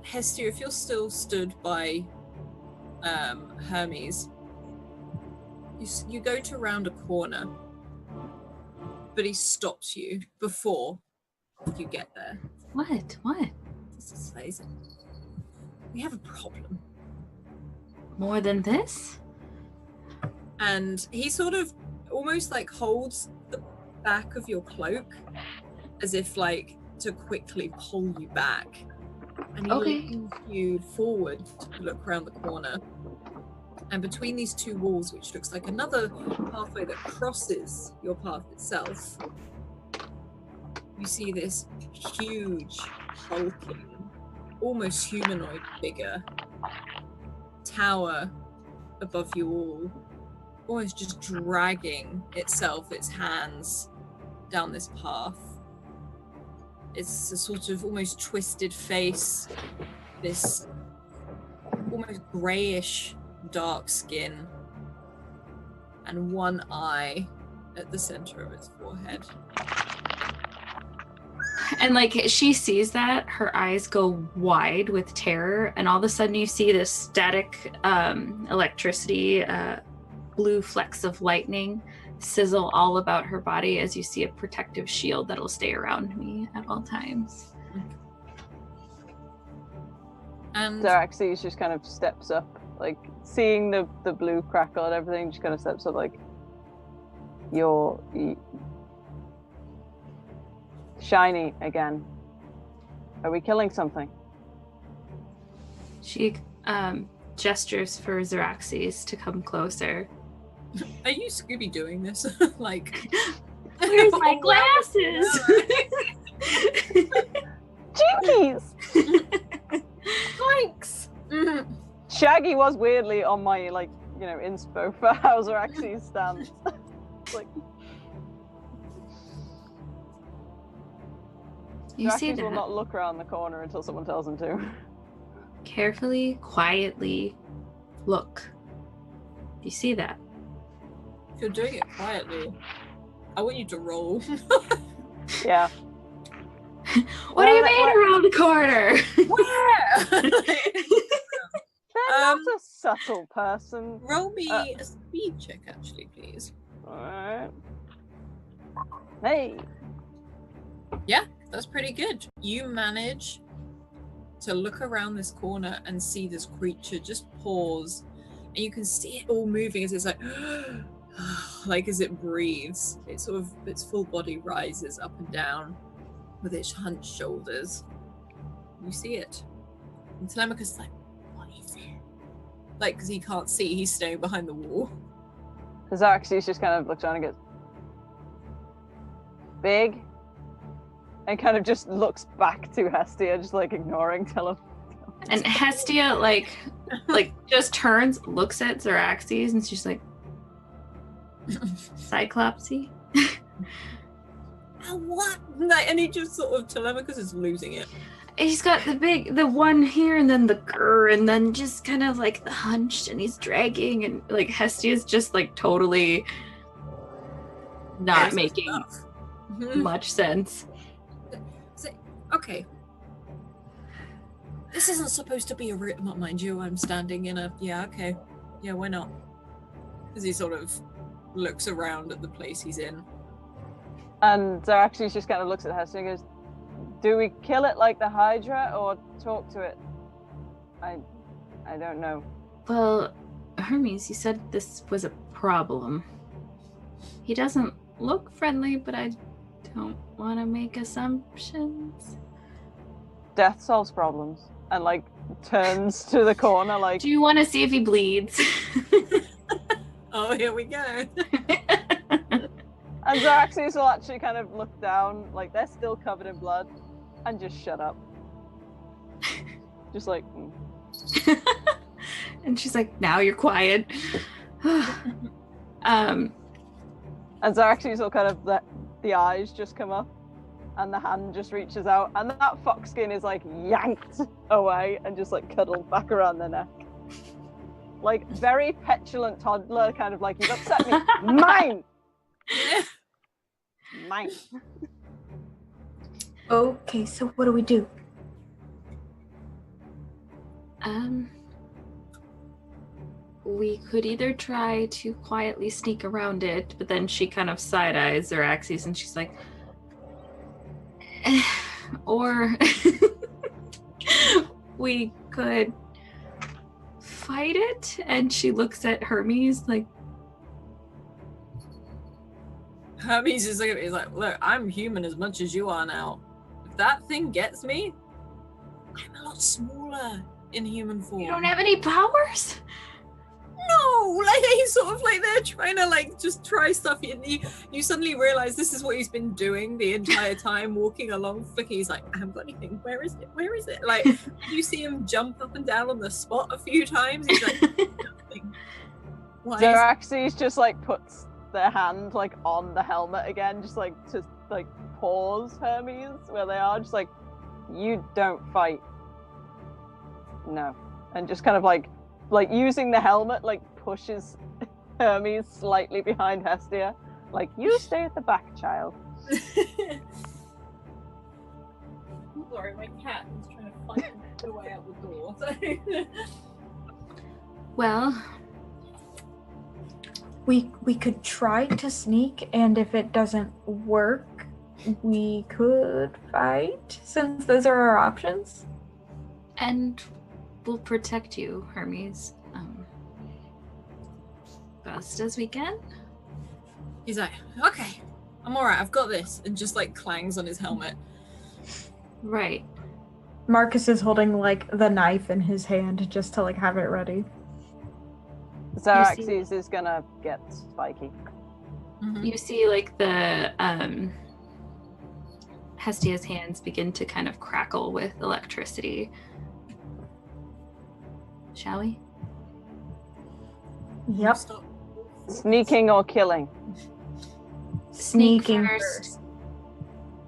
Hestia, if you're still stood by Hermes, you go to round a corner, but he stops you before you get there. What? This is amazing. We have a problem. More than this? And he sort of almost like holds the back of your cloak as if like to quickly pull you back. And he leans you forward to look around the corner. And between these two walls, which looks like another pathway that crosses your path itself, you see this huge, hulking, almost humanoid figure tower above you all, almost just dragging itself, its hands, down this path. It's a sort of almost twisted face, this almost greyish dark skin, and one eye at the center of its forehead. And like she sees that, her eyes go wide with terror, and all of a sudden you see this static electricity blue flecks of lightning sizzle all about her body as you see a protective shield that'll stay around me at all times. And Xeraxes just kind of steps up, like seeing the blue crackle and everything, just kind of steps up like, you're shiny again. Are we killing something? She gestures for Xeraxes to come closer. are you Scooby doing this? Like, Where's my glasses? Jinkies! Thanks. Shaggy was weirdly on my, like, you know, inspo for how Xeraxes stands. Like, You see Xeraxes will that? not look around the corner until someone tells him to. Carefully, quietly look. You see that? If you're doing it quietly, I want you to roll. Yeah. What do you mean around the corner? Where? They're not a subtle person. Roll me a speed check, actually, please. Alright. Hey! That's pretty good. You manage to look around this corner and see this creature just pause, and you can see it all moving as it's like as it breathes. It sort of, its full body rises up and down with its hunched shoulders. You see it. And Telemachus is like, what is it? Like, because he can't see, he's staying behind the wall. Xeraxes just kind of looks around and goes, big? And kind of just looks back to Hestia, just like ignoring And Hestia like just turns, looks at Xeraxes, and she's like, Cyclopsy? What? And he just sort of, Telemachus is losing it. He's got the one here, and then the grr, and then just kind of like the hunched, and he's dragging, and like Hestia's just like totally not making much sense. Okay. This isn't supposed to be a mind you, I'm standing in a, yeah, okay. Yeah, why not? As he sort of looks around at the place he's in. And Xeraxes just kind of looks at Hestia and goes, do we kill it like the Hydra or talk to it? I don't know. Well, Hermes, you said this was a problem. He doesn't look friendly, but I don't want to make assumptions. Death solves problems. And like turns to the corner like, Do you want to see if he bleeds? Oh, here we go. and Xeraxes will actually kind of look down, like they're still covered in blood, and just shut up. Just like, And she's like, now you're quiet. And Xeraxes will kind of let the eyes just come up, and the hand just reaches out, and that fox skin is like yanked away and just like cuddled back around their neck. Like very petulant toddler, kind of like, you've upset me. Mine! Mine. Okay, so what do we do? We could either try to quietly sneak around it, but then she kind of side-eyes Xeraxes and she's like, or we could fight it. And she looks at Hermes like, Hermes is like, he's like, look, I'm human as much as you are now. If that thing gets me, I'm a lot smaller in human form. you don't have any powers? No, like he's sort of like they're trying to like just try stuff, and you suddenly realize this is what he's been doing the entire time, walking along. Flicky, he's like, I haven't got anything. Where is it? Where is it? Like you see him jump up and down on the spot a few times. He's like, nothing. Xeraxes just like puts their hand like on the helmet again, just like to like pause Hermes where they are, just like, you don't fight. No. And just kind of like using the helmet like pushes Hermes slightly behind Hestia. Like, you stay at the back, child. Sorry, my cat is trying to find the way out the door. Well, We could try to sneak, and if it doesn't work, we could fight, since those are our options. And we'll protect you, Hermes. Best as we can. He's like, okay, I'm alright, I've got this. And just like clangs on his helmet. Right. Marcus is holding like the knife in his hand just to like have it ready. Xeraxes is gonna get spiky. Mhm. You see like the Hestia's hands begin to kind of crackle with electricity. Shall we? Yep. Stop. Sneaking or killing? Sneak Sneaking first.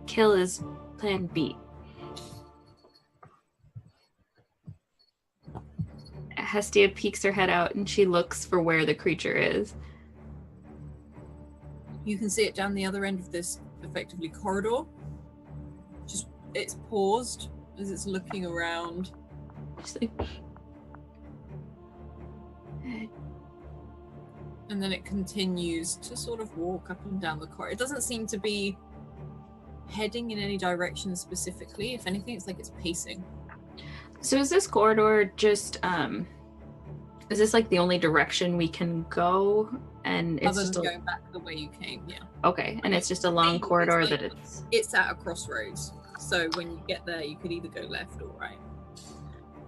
Kill is plan B. Hestia peeks her head out and she looks for where the creature is. You can see it down the other end of this effectively corridor. Just it's paused as it's looking around. Just like, And then it continues to sort of walk up and down the corridor. It doesn't seem to be heading in any direction specifically. If anything, it's like it's pacing. so is this corridor just is this like the only direction we can go? And it's Other just than a, going back the way you came, yeah. okay, and it's just a long It's corridor like- that it's It's at a crossroads. So when you get there, you could either go left or right.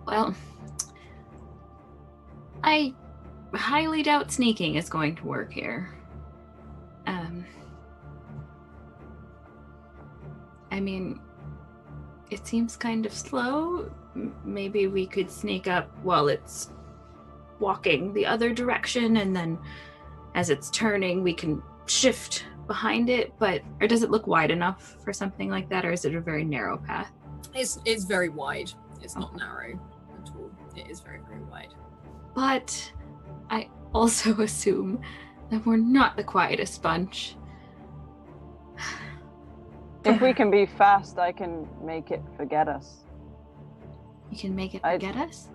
well. I highly doubt sneaking is going to work here. I mean, it seems kind of slow. Maybe we could sneak up while it's walking the other direction, and then as it's turning, we can shift behind it. But or does it look wide enough for something like that, or is it a very narrow path? It's very wide. It's not narrow at all. It is very, very wide. But I also assume that we're not the quietest bunch. If we can be fast, I can make it forget us. You can make it I- forget us?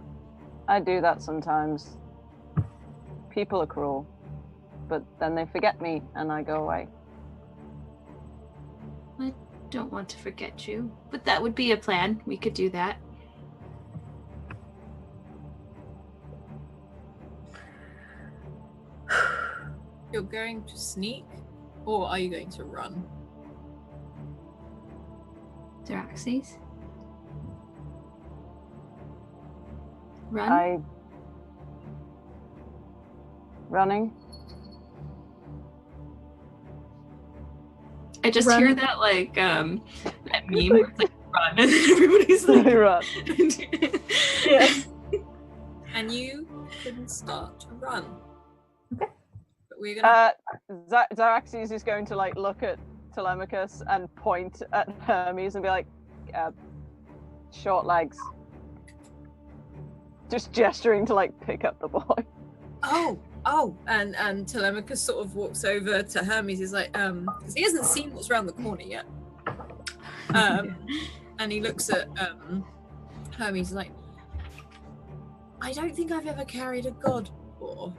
I do that sometimes. People are cruel, but then they forget me and I go away. I don't want to forget you, but that would be a plan. We could do that. You're going to sneak, or are you going to run? Xeraxes? Run? Running. I just Run. hear that like that meme where it's like run and then everybody's like Run. Yes. And you can start to run. Okay. But we're gonna Xeraxes is going to like look at Telemachus and point at Hermes and be like, short legs. Just gesturing to like pick up the boy. oh, and Telemachus sort of walks over to Hermes. He's like, 'cause he hasn't seen what's around the corner yet. And he looks at Hermes like, I don't think I've ever carried a god before.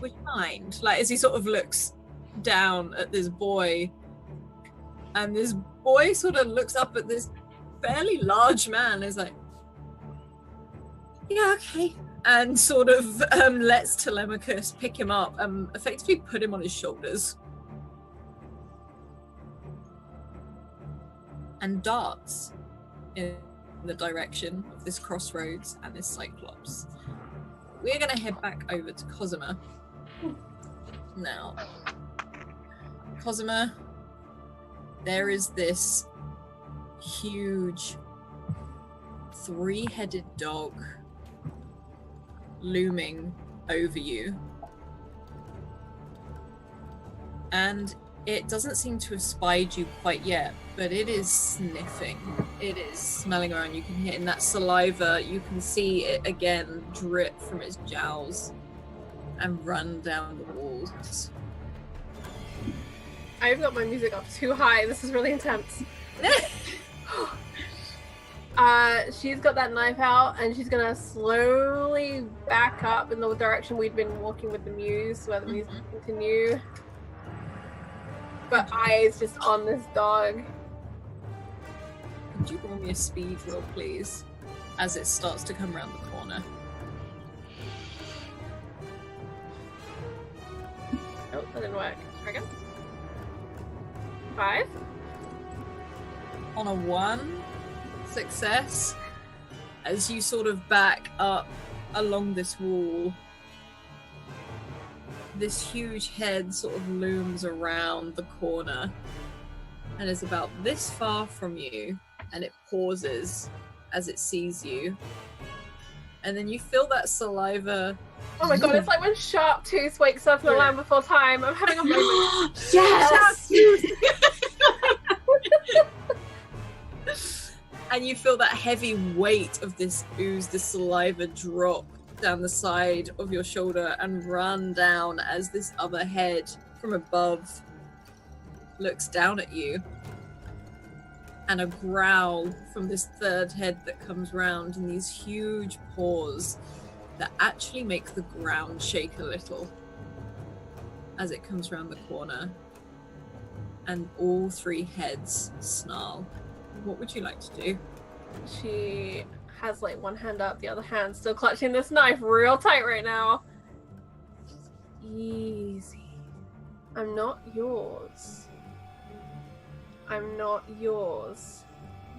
Would you mind? Like as he sort of looks down at this boy, and this boy sort of looks up at this fairly large man and is like, yeah, okay. And sort of lets Telemachus pick him up and effectively put him on his shoulders. And darts in the direction of this crossroads and this Cyclops. We're going to head back over to Cosima. Now, Cosima, there is this huge 3-headed dog looming over you. And it doesn't seem to have spied you quite yet, but it is sniffing. It is smelling around. You can hear in that saliva, you can see it again drip from its jowls and run down the walls. I've got my music up too high. This is really intense. She's got that knife out, and she's gonna slowly back up in the direction we'd been walking with the muse, where the muse will continue. But eyes just on this dog. Could you roll me a speed roll, please, as it starts to come around the corner? Oh, that didn't work. Try again. 5. On a 1, success. As you sort of back up along this wall, this huge head sort of looms around the corner and is about this far from you, and it pauses as it sees you. And then you feel that saliva. Oh my god, it's like when Sharptooth wakes up in the land before time. I'm having a moment. Yes! And you feel that heavy weight of this ooze, this saliva drop down the side of your shoulder and run down as this other head from above looks down at you. And a growl from this third head that comes round, and these huge paws that actually make the ground shake a little as it comes round the corner. And all 3 heads snarl. What would you like to do? She has like one hand up, the other hand still clutching this knife real tight right now. Just easy. I'm not yours. I'm not yours.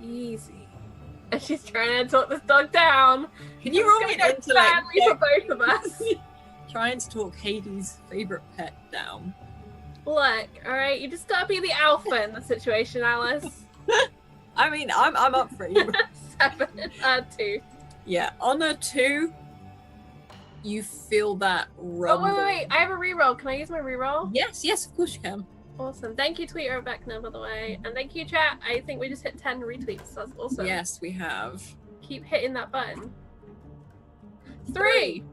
Easy. And she's trying to talk this dog down. Can you roll me an intellect badly for both of us. Trying to talk Hades' favourite pet down. Look, alright, you just gotta be the alpha in the situation, Alice. I mean, I'm up for it. 7, 2. Yeah, on a 2, you feel that rumble. Oh, wait, I have a reroll. Can I use my reroll? Yes, of course you can. Awesome. Thank you, Tweeter Beckner, by the way. And thank you, chat. I think we just hit 10 retweets. That's awesome. Yes, we have. Keep hitting that button. 3!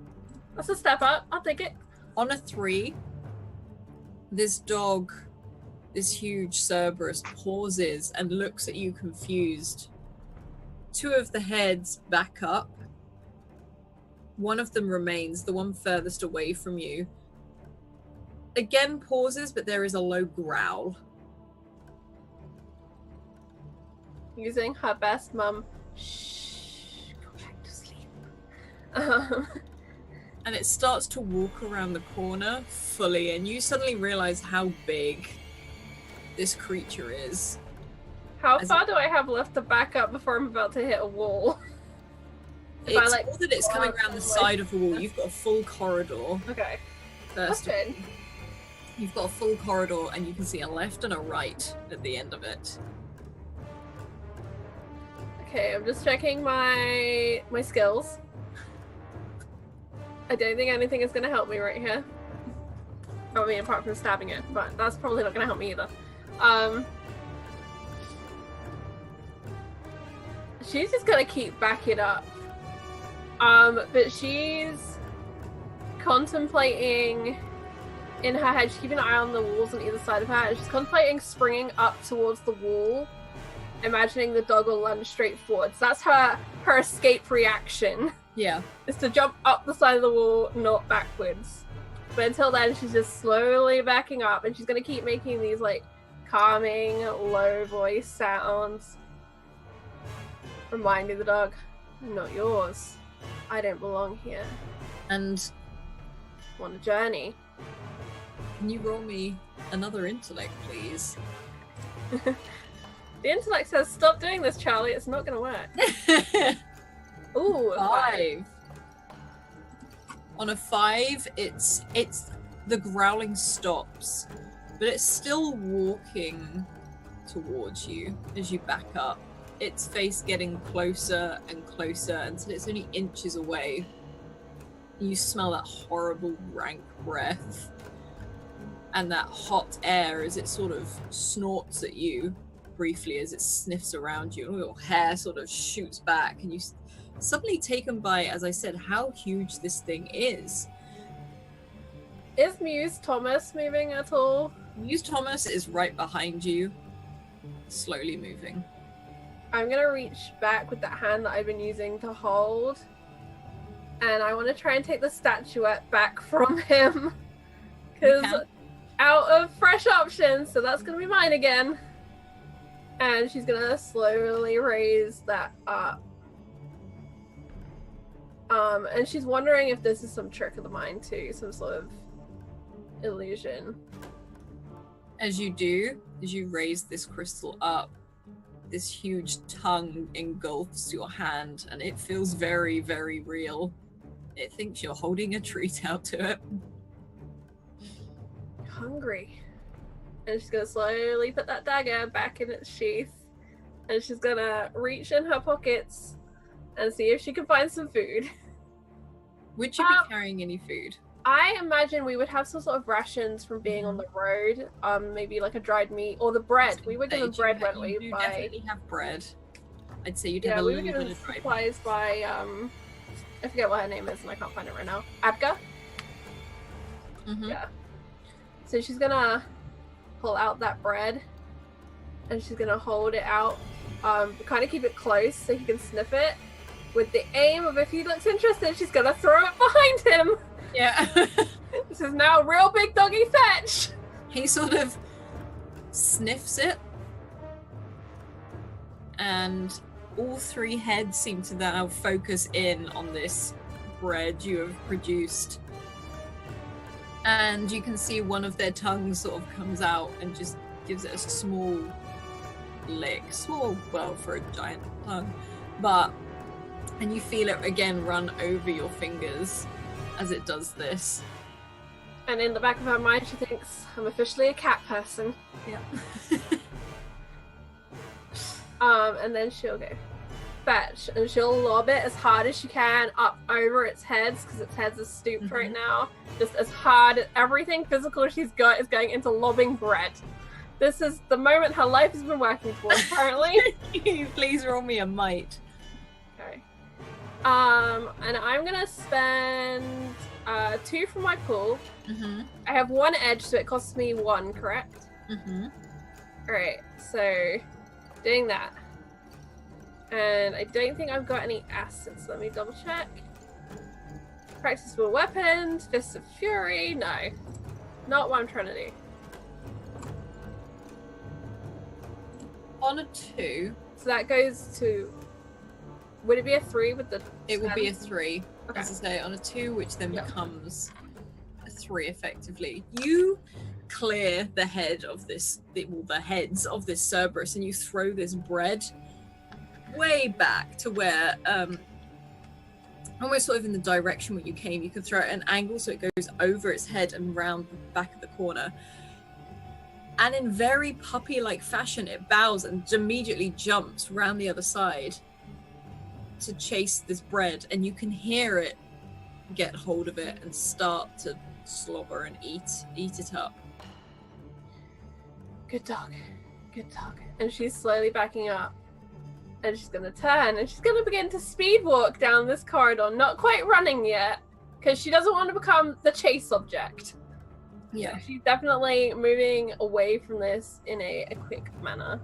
That's a step up. I'll take it. On a 3, this dog, this huge Cerberus, pauses and looks at you confused. 2 of the heads back up. One of them remains, the one furthest away from you. Again pauses, but there is a low growl. Using her best mum. Shh. Go back to sleep. And it starts to walk around the corner fully, and you suddenly realize how big this creature is. How far do I have left to back up before I'm about to hit a wall? It's more that it's coming around the side of the wall. You've got a full corridor. Okay. First of Okay. all. You've got a full corridor, and you can see a left and a right at the end of it. Okay, I'm just checking my skills. I don't think anything is going to help me right here. I mean, apart from stabbing it, but that's probably not going to help me either. She's just going to keep backing up. But she's contemplating in her head. She's keeping an eye on the walls on either side of her, and she's contemplating springing up towards the wall, imagining the dog will lunge straight forwards. That's her escape reaction. Yeah. Is to jump up the side of the wall, not backwards. But until then, she's just slowly backing up, and she's going to keep making these, like, calming, low voice sounds. Reminding the dog, I'm not yours. I don't belong here. And On a journey. can you roll me another intellect, please? The intellect says, stop doing this, Charlie. It's not going to work. Ooh, 5. On a 5, it's the growling stops, but it's still walking towards you as you back up. Its face getting closer and closer until it's only inches away. You smell that horrible rank breath and that hot air as it sort of snorts at you briefly as it sniffs around you, and all your hair sort of shoots back, and you suddenly taken by, as I said, how huge this thing is. Is Muse Thomas moving at all? Muse Thomas is right behind you, slowly moving. I'm gonna reach back with that hand that I've been using to hold, and I want to try and take the statuette back from him, because out of fresh options, so that's gonna be mine again. And she's gonna slowly raise that up. And she's wondering if this is some trick of the mind too, some sort of illusion. As you raise this crystal up, this huge tongue engulfs your hand, and it feels very, very real. It thinks you're holding a treat out to it. Hungry. And she's gonna slowly put that dagger back in its sheath, and she's gonna reach in her pockets and see if she can find some food. Would you be carrying any food? I imagine we would have some sort of rations from being on the road. Maybe like a dried meat or the bread. We were given bread, weren't we? You definitely have bread. I'd say you'd have a little bit of dried supplies by I forget what her name is, and I can't find it right now. Abga. Yeah. So she's gonna pull out that bread, and she's gonna hold it out, kind of keep it close so he can sniff it, with the aim of, if he looks interested, she's gonna throw it behind him. Yeah. This is now real big doggy fetch. He sort of sniffs it, and all three heads seem to now focus in on this bread you have produced. And you can see one of their tongues sort of comes out and just gives it a small lick. Small, well, for a giant tongue. And you feel it again run over your fingers as it does this. And in the back of her mind, she thinks, I'm officially a cat person. Yeah. And then she'll go fetch, and she'll lob it as hard as she can up over its heads, because its heads are stooped right now. Just as hard, everything physical she's got is going into lobbing bread. This is the moment her life has been working for, apparently. Please roll me a might. Okay. And I'm gonna spend 2 from my pool. I have 1 edge, so it costs me 1, correct? Alright, so doing that. And I don't think I've got any assets. Let me double check. Practice with weapons, Fists of Fury. No, not what I'm trying to do. On a 2. So that goes to. Would it be a 3 with the? It will be a 3. Okay. As I say, on a 2, which then becomes a 3 effectively. You clear the head of this, the heads of this Cerberus, and you throw this bread way back to where, almost sort of in the direction where you came. You can throw it at an angle so it goes over its head and round the back of the corner. And in very puppy-like fashion, it bows and immediately jumps round the other side to chase this bread, and you can hear it get hold of it and start to slobber and eat it up. Good dog. Good dog. And she's slowly backing up. And she's gonna turn and she's gonna begin to speed walk down this corridor, not quite running yet, because she doesn't want to become the chase object. Yeah. So she's definitely moving away from this in a quick manner.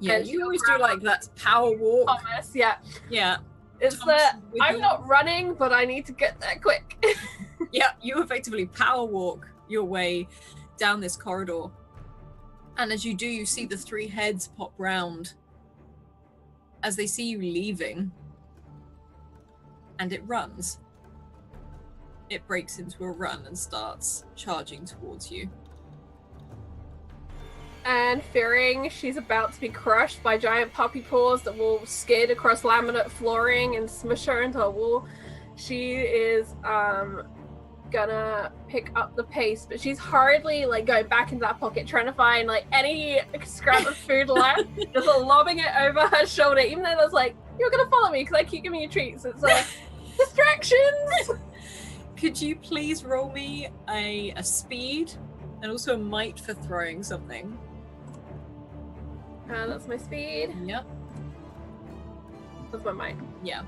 Yeah, And you always do like that power walk. Thomas, yeah. Yeah. It's that I'm not running, but I need to get there quick. Yeah, you effectively power walk your way down this corridor. And as you do, you see the 3 heads pop round as they see you leaving. And it runs. It breaks into a run and starts charging towards you. And fearing she's about to be crushed by giant puppy paws that will skid across laminate flooring and smush her into a wall, she is gonna pick up the pace, but she's hurriedly like going back into that pocket, trying to find like any scrap of food left, just lobbing it over her shoulder, even though there's like, you're gonna follow me because I keep giving you treats. It's like distractions. Could you please roll me a speed and also a might for throwing something? That's my speed. Yep. That's my might. Yeah.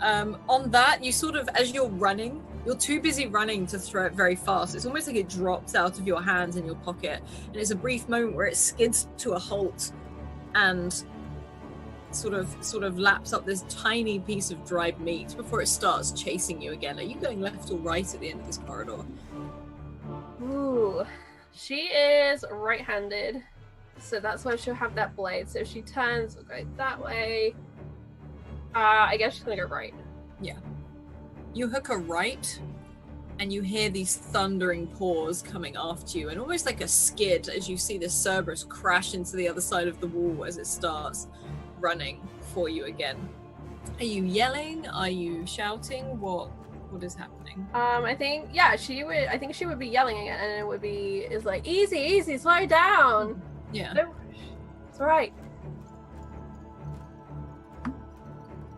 On that, you sort of, as you're running, you're too busy running to throw it very fast. It's almost like it drops out of your hands in your pocket. And it's a brief moment where it skids to a halt and sort of laps up this tiny piece of dried meat before it starts chasing you again. Are you going left or right at the end of this corridor? Ooh, she is right-handed, so that's why she'll have that blade. So if she turns, we'll go that way. I guess she's gonna go right. Yeah. You hook her right, and you hear these thundering paws coming after you, and almost like a skid as you see this Cerberus crash into the other side of the wall as it starts running for you again. Are you yelling? Are you shouting? What is happening? I think she would be yelling again, and it would be like easy, slow down. Yeah. No, it's all right.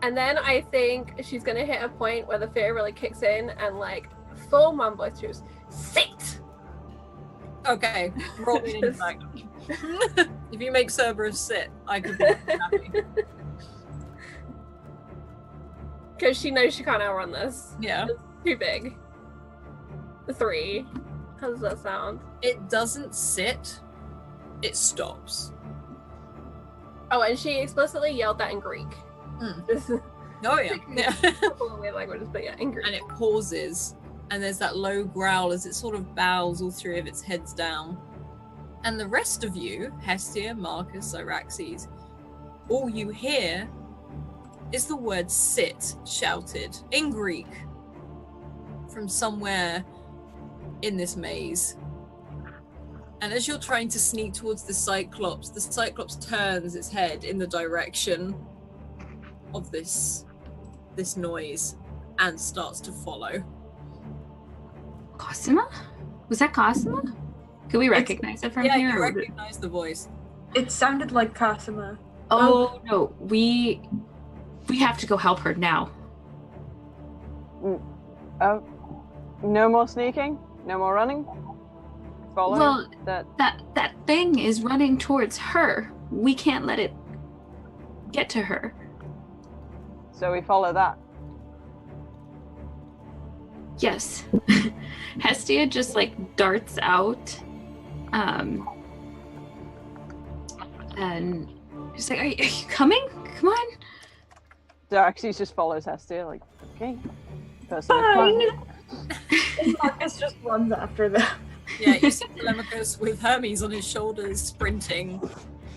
And then I think she's gonna hit a point where the fear really kicks in, and like full mum voice choose sit. Okay, roll me an impact. If you make Cerberus sit, I could be happy. Because she knows she can't outrun this. Yeah. It's too big. 3. How does that sound? It doesn't sit, it stops. Oh, and she explicitly yelled that in Greek. This is Oh yeah. Yeah. weird languages, but yeah, in Greek. And it pauses, and there's that low growl as it sort of bows all 3 of its heads down. And the rest of you, Hestia, Marcus, Iraxes, all you hear is the word sit shouted in Greek from somewhere in this maze. And as you're trying to sneak towards the Cyclops turns its head in the direction of this noise and starts to follow. Cosima? Was that Cosima? Could we recognize it from Yeah, here? you or would it- recognize the voice. It sounded like Cosima. Oh no, we have to go help her now. Oh, no more sneaking? No more running? Following? Well, that that thing is running towards her. We can't let it get to her. So we follow that. Yes. Hestia just like darts out. And she's like, are you coming? Come on. Darxes just follows Hestia, like, okay. Fine. And Marcus just runs after them. Yeah, you see Telemachus with Hermes on his shoulders sprinting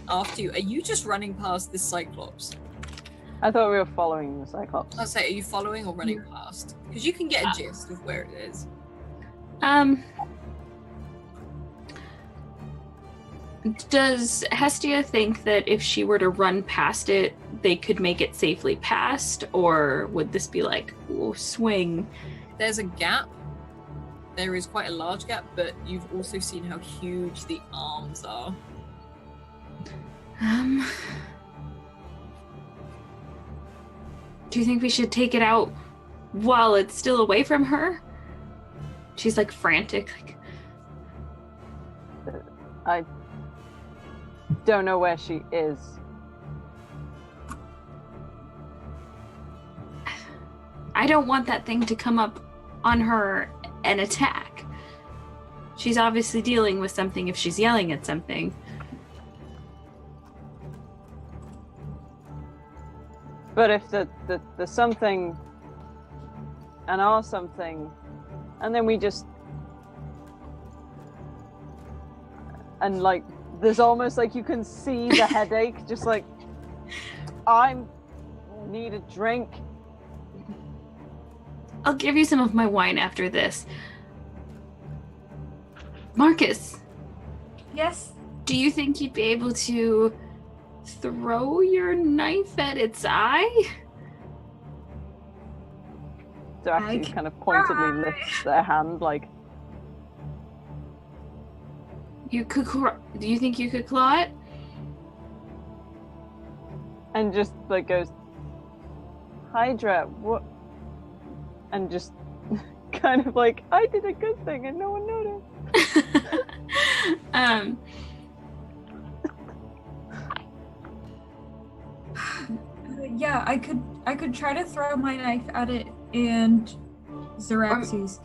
after you. Are you just running past this Cyclops? I thought we were following the Cyclops. I'll say, are you following or running past? Because you can get a gist of where it is. Does Hestia think that if she were to run past it, they could make it safely past? Or would this be like, ooh, swing? There's a gap. There is quite a large gap, but you've also seen how huge the arms are. Do you think we should take it out while it's still away from her? She's like frantic. Like, I don't know where she is. I don't want that thing to come up on her and attack. She's obviously dealing with something if she's yelling at something. But if the something and our something, and then we just, and like, there's almost like you can see the headache, just like, I need a drink. I'll give you some of my wine after this. Marcus, Yes. do you think you'd be able to throw your knife at its eye? So actually can kind of pointedly try. lifts their hand, like, You could. Do you think you could claw it? and just like goes, Hydra, what? And just kind of like, I did a good thing and no one noticed. Yeah, I could try to throw my knife at it and Xeraxes.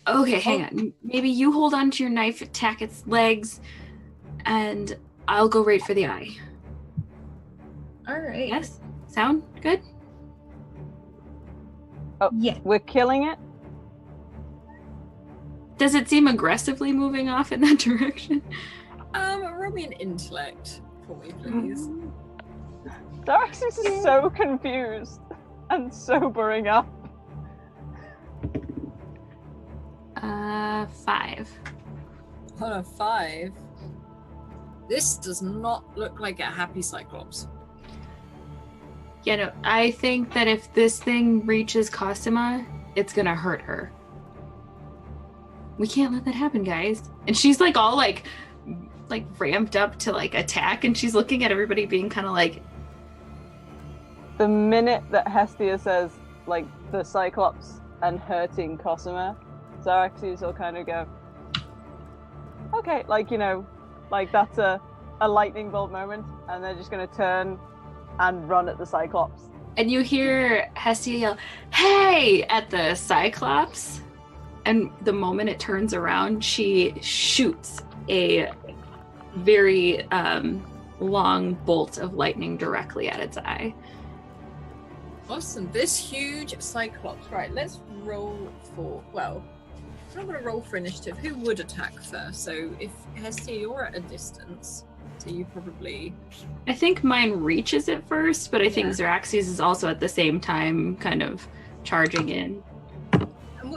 Okay, hang on. Maybe you hold on to your knife, attack its legs, and I'll go right for the eye. All right. Yes? Sound good? Yeah. We're killing it. Does it seem aggressively moving off in that direction? Roll me an intellect for me, please. Xaraxis is so confused and sobering up. 5. On a 5. This does not look like a happy Cyclops. You know, I think that if this thing reaches Cosima, it's gonna hurt her. We can't let that happen, guys. And she's like all like ramped up to like attack, and she's looking at everybody being kind of like. The minute that Hestia says like the Cyclops and hurting Cosima, Xaraxis will kind of go, okay, like, you know, like that's a lightning bolt moment, and they're just going to turn and run at the Cyclops. And you hear Hestia yell, "Hey!" at the Cyclops. And the moment it turns around, she shoots a very long bolt of lightning directly at its eye. Awesome. This huge Cyclops. Right, let's roll for, well, I'm not going to roll for initiative. Who would attack first? So if Hestia, you're at a distance, so you probably... I think mine reaches it first, but I think Xaraxis is also at the same time kind of charging in.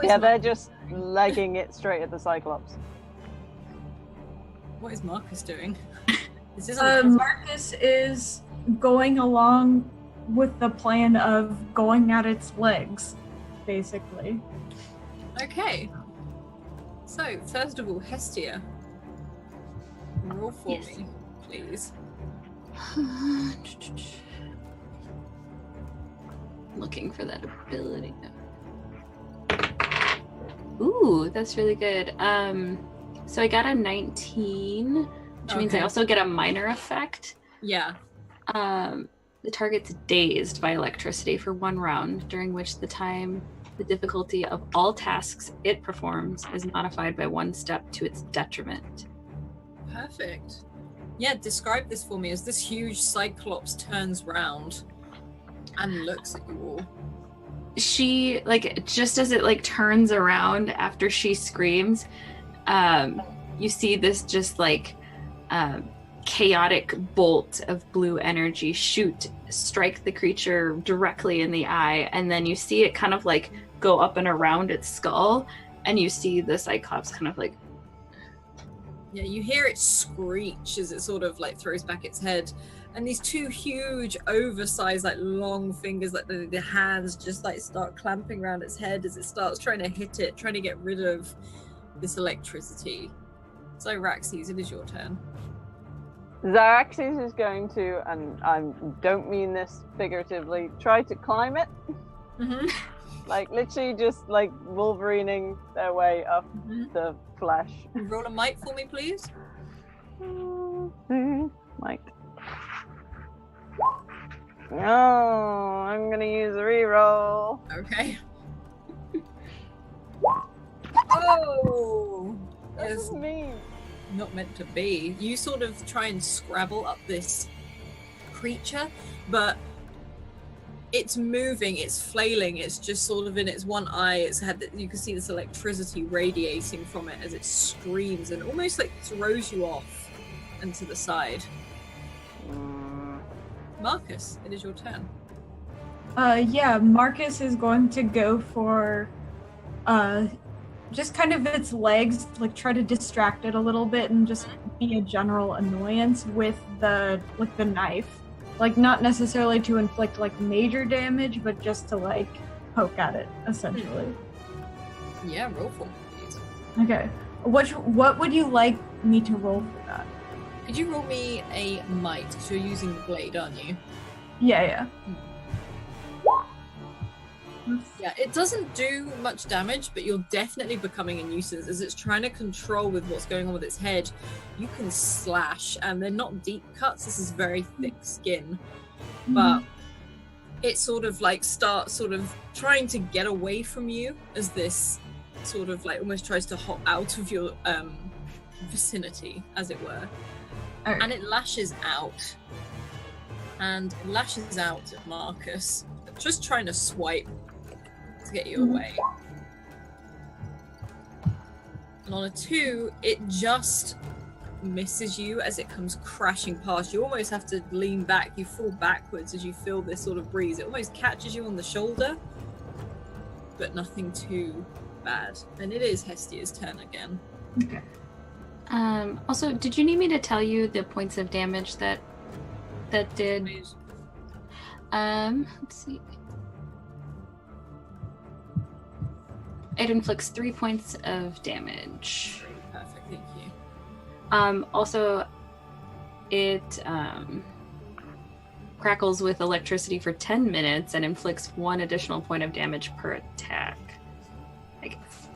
Yeah, they're just legging it straight at the Cyclops. What is Marcus doing? Marcus is going along with the plan of going at its legs, basically. Okay. So, first of all, Hestia, roll for me, please. Looking for that ability. Ooh, that's really good. So I got a 19, which means I also get a minor effect. Yeah. The target's dazed by electricity for 1 round, during which the difficulty of all tasks it performs is modified by 1 step to its detriment. Perfect. Yeah, describe this for me as this huge Cyclops turns round and looks at you all. She, like, just as it, like, turns around after she screams, you see this just, like, chaotic bolt of blue energy strike the creature directly in the eye, and then you see it kind of, like, go up and around its skull, and you see the Cyclops kind of, like... Yeah, you hear it screech as it sort of, like, throws back its head. And these 2 huge, oversized, like, long fingers, like the hands just, like, start clamping around its head as it starts trying to hit it, trying to get rid of this electricity. So, Raxes, it is your turn. Xaraxis is going to, and I don't mean this figuratively, try to climb it. Mm-hmm. Like, literally just, like, Wolverining their way up the flesh. Roll a might for me, please. Might. Oh, I'm gonna use a reroll. Okay. Oh! This It's is mean. not meant to be. You sort of try and scrabble up this creature, but it's moving, it's flailing, it's just sort of in its one eye, you can see this electricity radiating from it as it screams and almost like throws you off and to the side. Marcus, it is your turn. Yeah, Marcus is going to go for just kind of its legs, like try to distract it a little bit and just be a general annoyance with the knife. Like, not necessarily to inflict like major damage, but just to like poke at it, essentially. Yeah, roll for me, please. Okay. What would you like me to roll for that? Could you roll me a might? Because you're using the blade, aren't you? Yeah. Yeah, it doesn't do much damage, but you're definitely becoming a nuisance as it's trying to control with what's going on with its head. You can slash, and they're not deep cuts. This is very thick skin, but it sort of like starts sort of trying to get away from you as this sort of like almost tries to hop out of your vicinity, as it were. Right. And it lashes out. and lashes out at Marcus, just trying to swipe to get you away. And on a 2, it just misses you as it comes crashing past. You almost have to lean back. You fall backwards as you feel this sort of breeze. It almost catches you on the shoulder, but nothing too bad. And it is Hestia's turn again. Okay. Also, did you need me to tell you the points of damage that did? Please. Let's see. It inflicts 3 points of damage. Perfect, thank you. Also, it crackles with electricity for 10 minutes and inflicts 1 additional point of damage per attack, I guess.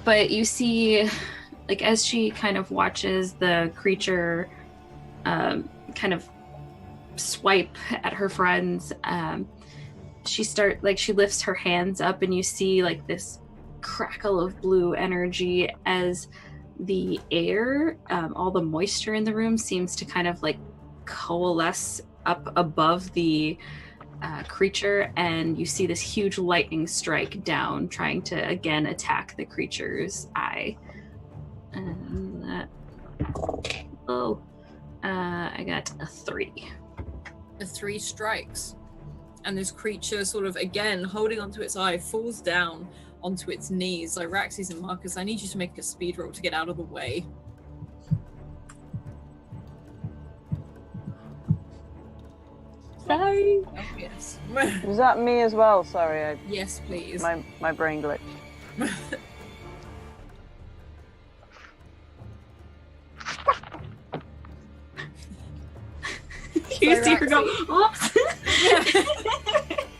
But you see, like, as she kind of watches the creature kind of swipe at her friends, she lifts her hands up, and you see like this crackle of blue energy as the air, all the moisture in the room seems to kind of like coalesce up above the creature, and you see this huge lightning strike down, trying to again attack the creature's eye. And that, I got a 3. The 3 strikes, and this creature sort of again holding onto its eye falls down onto its knees. Like, Raxes and Marcus, I need you to make a speed roll to get out of the way. Sorry. Oh, yes. Was that me as well? Sorry, Yes, please. my brain glitched. You see her go, oops.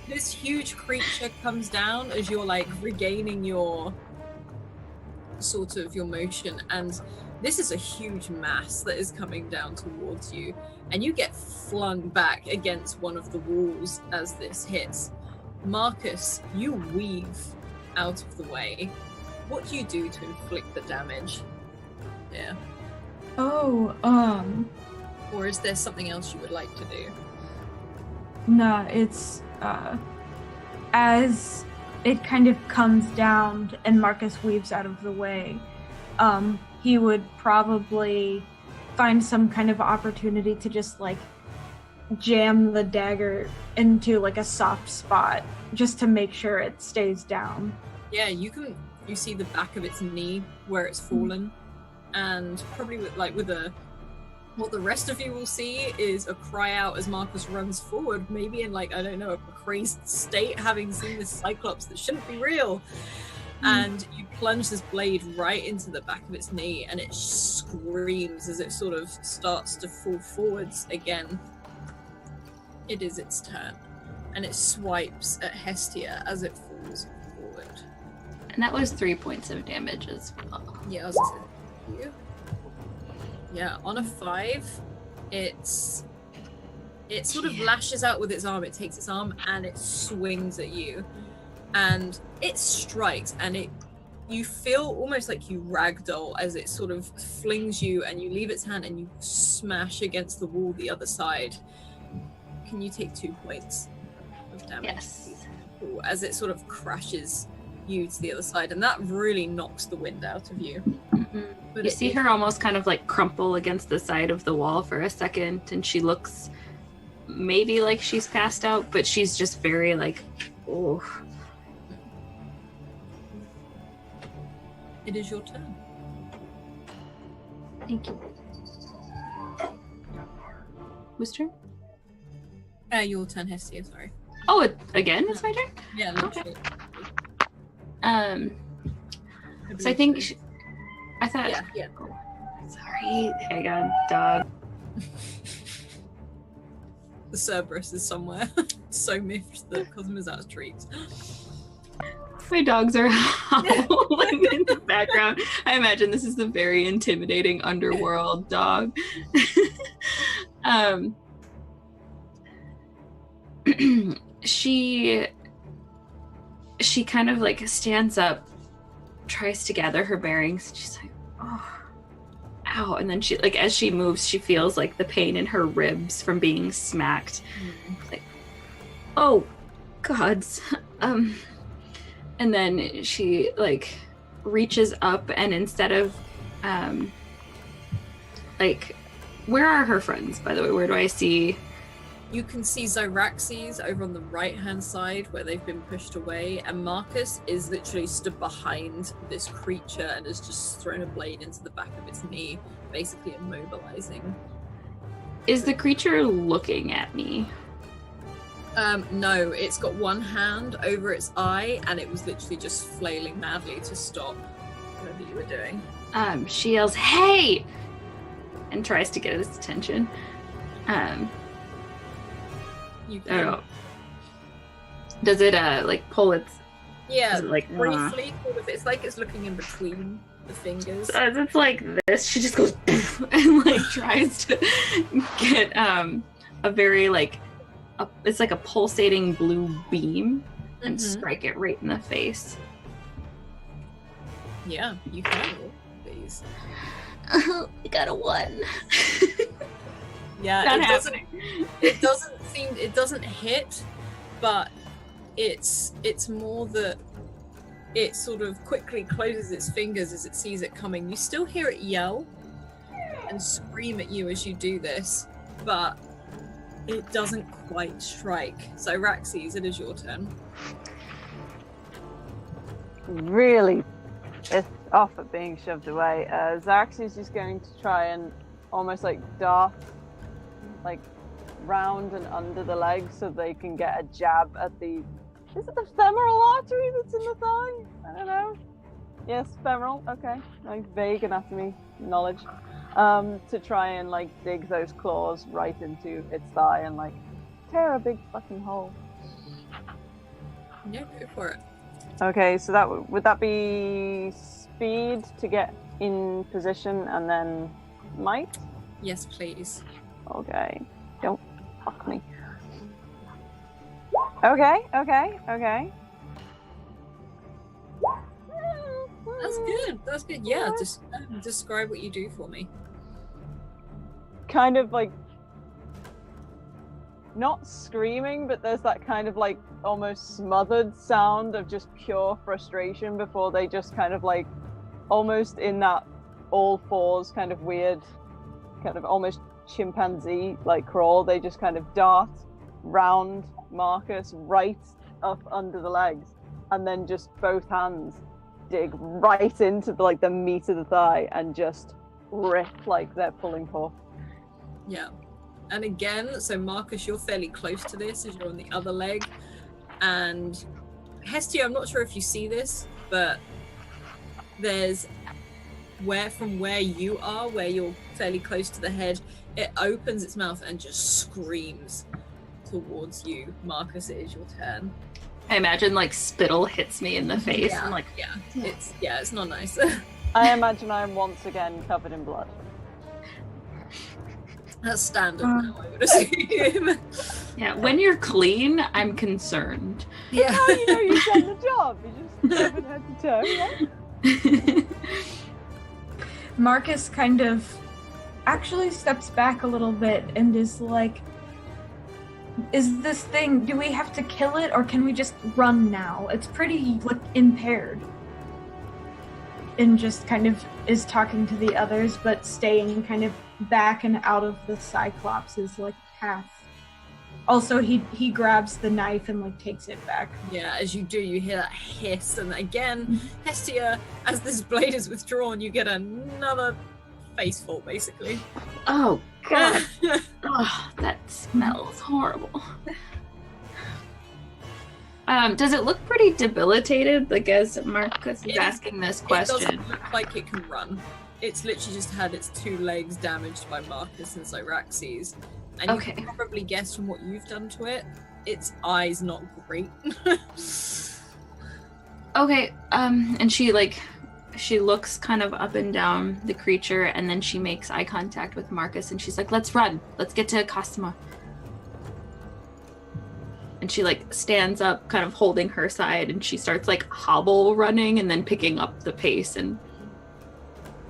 This huge creature comes down as you're like regaining your sort of your motion, and this is a huge mass that is coming down towards you, and you get flung back against one of the walls as this hits. Marcus, you weave out of the way. What do you do to inflict the damage? Yeah. Oh, Or is there something else you would like to do? no, it's, as it kind of comes down and Marcus weaves out of the way, he would probably find some kind of opportunity to just, like, jam the dagger into, like, a soft spot, just to make sure it stays down. Yeah, you see the back of its knee where it's fallen, and probably what the rest of you will see is a cry out as Marcus runs forward, maybe in, like, I don't know, a crazed state, having seen this cyclops that shouldn't be real. And you plunge this blade right into the back of its knee, and it screams as it sort of starts to fall forwards again. It is its turn, and it swipes at Hestia as it falls forward. And that was 3 points of damage as well. Yeah, I was gonna say, you. Yeah, on a 5, it sort of lashes out with its arm. It takes its arm and it swings at you, and it strikes, and you feel almost like you ragdoll as it sort of flings you, and you leave its hand and you smash against the wall the other side. Can you take 2 points of damage? Yes. As it sort of crashes you to the other side, and that really knocks the wind out of you. Mm-hmm. But You see her almost kind of like crumple against the side of the wall for a second, and she looks maybe like she's passed out, but she's just very like, oh. It is your turn. Thank you. Whose turn? Your turn, Hestia, sorry. Oh, again? It's my turn? Yeah, literally. So I think I thought. Yeah. Sorry, hang on, dog. The Cerberus is somewhere. So miffed that Cosmo's out of treats. My dogs are howling in the background. I imagine this is the very intimidating underworld dog. She kind of like stands up, tries to gather her bearings. She's like, oh, ow. And then she, like, as she moves, she feels like the pain in her ribs from being smacked. Like, oh, gods. And then she, like, reaches up and instead of, like, where are her friends, by the way? Where do I see? You can see Zyraxes over on the right-hand side where they've been pushed away, and Marcus is literally stood behind this creature and has just thrown a blade into the back of its knee, basically immobilizing. Is the creature looking at me? No, it's got one hand over its eye, and it was literally just flailing madly to stop whatever you were doing. She yells, "Hey!" and tries to get its attention. You I can, don't know. Does it like pull its? yeah, Is it like briefly. Sort of, it's like it's looking in between the fingers. As it's like this, she just goes and like tries to get a very like it's like a pulsating blue beam and strike it right in the face. Yeah, you can roll these. I got a 1. Yeah, Not it happening. it doesn't hit, but it's more that it sort of quickly closes its fingers as it sees it coming. You still hear it yell and scream at you as you do this, but it doesn't quite strike. So Raxes, it is your turn. Really pissed off at being shoved away. Zax is just going to try and almost like dart like round and under the legs so they can get a jab at the, is it the femoral artery that's in the thigh? I don't know. Yes, femoral, okay. Like vague anatomy knowledge. To try and like dig those claws right into its thigh and like tear a big fucking hole. Yeah, go for it. Okay, so that would that be speed to get in position and then might? Yes, please. Okay, don't fuck me. Okay. That's good. Yeah, just describe what you do for me. Kind of like not screaming, but there's that kind of like almost smothered sound of just pure frustration before they just kind of like almost in that all fours kind of weird kind of almost chimpanzee like crawl, they just kind of dart round Marcus right up under the legs and then just both hands dig right into the, like the meat of the thigh and just rip like they're pulling pork. Yeah. And again, so Marcus, you're fairly close to this as you're on the other leg. And Hestia, I'm not sure if you see this, but there's from where you are, where you're fairly close to the head, it opens its mouth and just screams towards you. Marcus, it is your turn. I imagine like spittle hits me in the face. Yeah, I'm like, it's not nice. I imagine I am once again covered in blood. That's standard now, I would assume. yeah, when you're clean, I'm concerned. Yeah. How you know you've done the job? You just covered head to toe, yeah? Marcus kind of actually steps back a little bit and is like, is this thing, do we have to kill it or can we just run now? It's pretty like impaired. And just kind of is talking to the others, but staying kind of back and out of the Cyclops' like path. Also, he grabs the knife and like takes it back. Yeah, as you do, you hear that hiss, and again, Hestia, as this blade is withdrawn, you get another faceful, basically. Oh god. Oh, that smells horrible. Does it look pretty debilitated? Like as Marcus is asking this question. It doesn't look like it can run. It's literally just had its 2 legs damaged by Marcus and Zyraxes. And you can probably guess from what you've done to it, its eyes not great. Okay, and she looks kind of up and down the creature, and then she makes eye contact with Marcus, and she's like, "Let's run. Let's get to Costima." And she like stands up, kind of holding her side, and she starts like hobble running, and then picking up the pace. And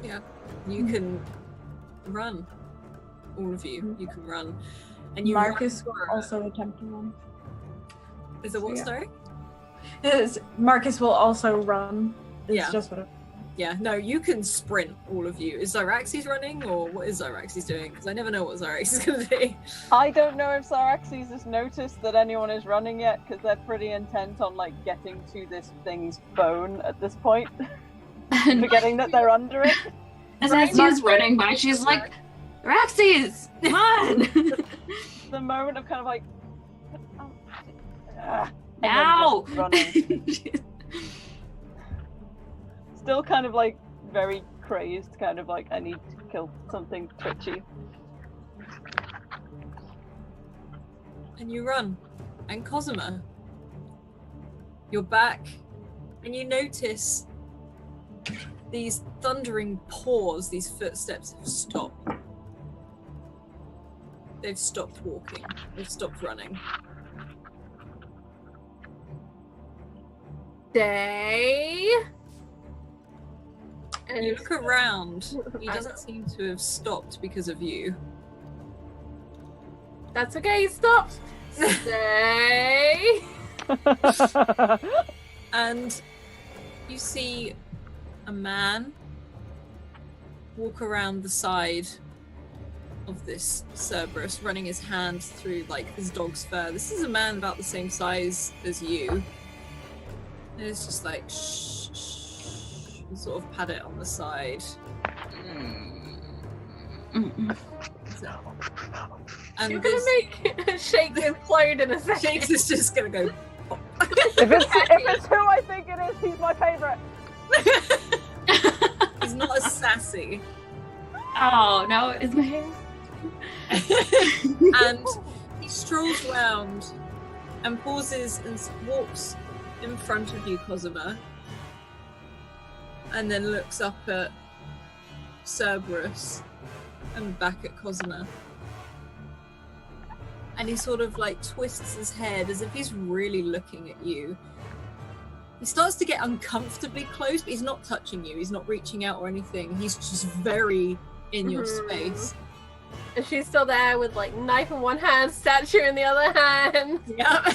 yeah, you can run. All of you, you can run. And you Marcus run will for- also attempt to run. Is there what, Yeah. sorry? Marcus will also run. It's Yeah. just what Yeah, no, you can sprint, all of you. Is Zyraxes running, or what is Zyraxes doing? Because I never know what Zyraxes is going to do. I don't know if Zyraxes has noticed that anyone is running yet, because they're pretty intent on like getting to this thing's bone at this point, And forgetting that they're under it. as Estia's running by, she's like, Raxes, come on! The moment of kind of like, and then Now! just running. Still kind of like very crazed, kind of like I need to kill something twitchy. And you run. And Cosima, you're back, and you notice these thundering paws, these footsteps have stopped. They've stopped walking. They've stopped running. Day. And You look around. He doesn't seem to have stopped because of you. that's okay, stop. Day. And you see a man walk around the side of this Cerberus, running his hand through like his dog's fur. This is a man about the same size as you. And it's just like shh, shh, and sort of pat it on the side. Mm-mm. And You're gonna this make Shake implode in a second. Shakes is just gonna go. pop. if it's who I think it is, he's my favourite. He's not as sassy. Oh, no, is my hair? And he strolls round and pauses and walks in front of you, Cosima, and then looks up at Cerberus and back at Cosima. And he sort of like twists his head as if he's really looking at you. He starts to get uncomfortably close, but he's not touching you. He's not reaching out or anything. He's just very in your space. And she's still there with like knife in one hand, statue in the other hand. Yeah.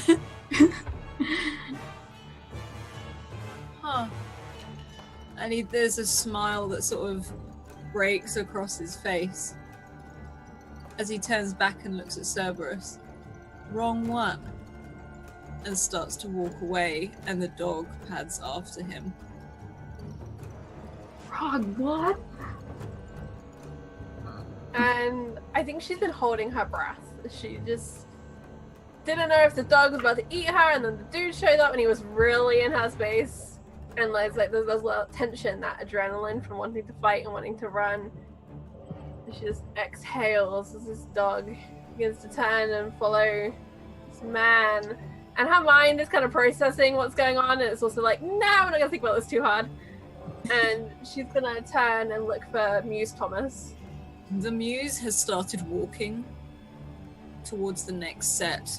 Huh. And there's a smile that sort of breaks across his face as he turns back and looks at Cerberus. Wrong one. And starts to walk away, and the dog pads after him. Frog, what? And I think she's been holding her breath. She just didn't know if the dog was about to eat her, and then the dude showed up and he was really in her space. And there's a lot of tension, that adrenaline from wanting to fight and wanting to run. And she just exhales as this dog begins to turn and follow this man. And her mind is kind of processing what's going on, and it's also like, no, I'm not gonna think about this too hard. And she's gonna turn and look for Muse Thomas. The muse has started walking towards the next set,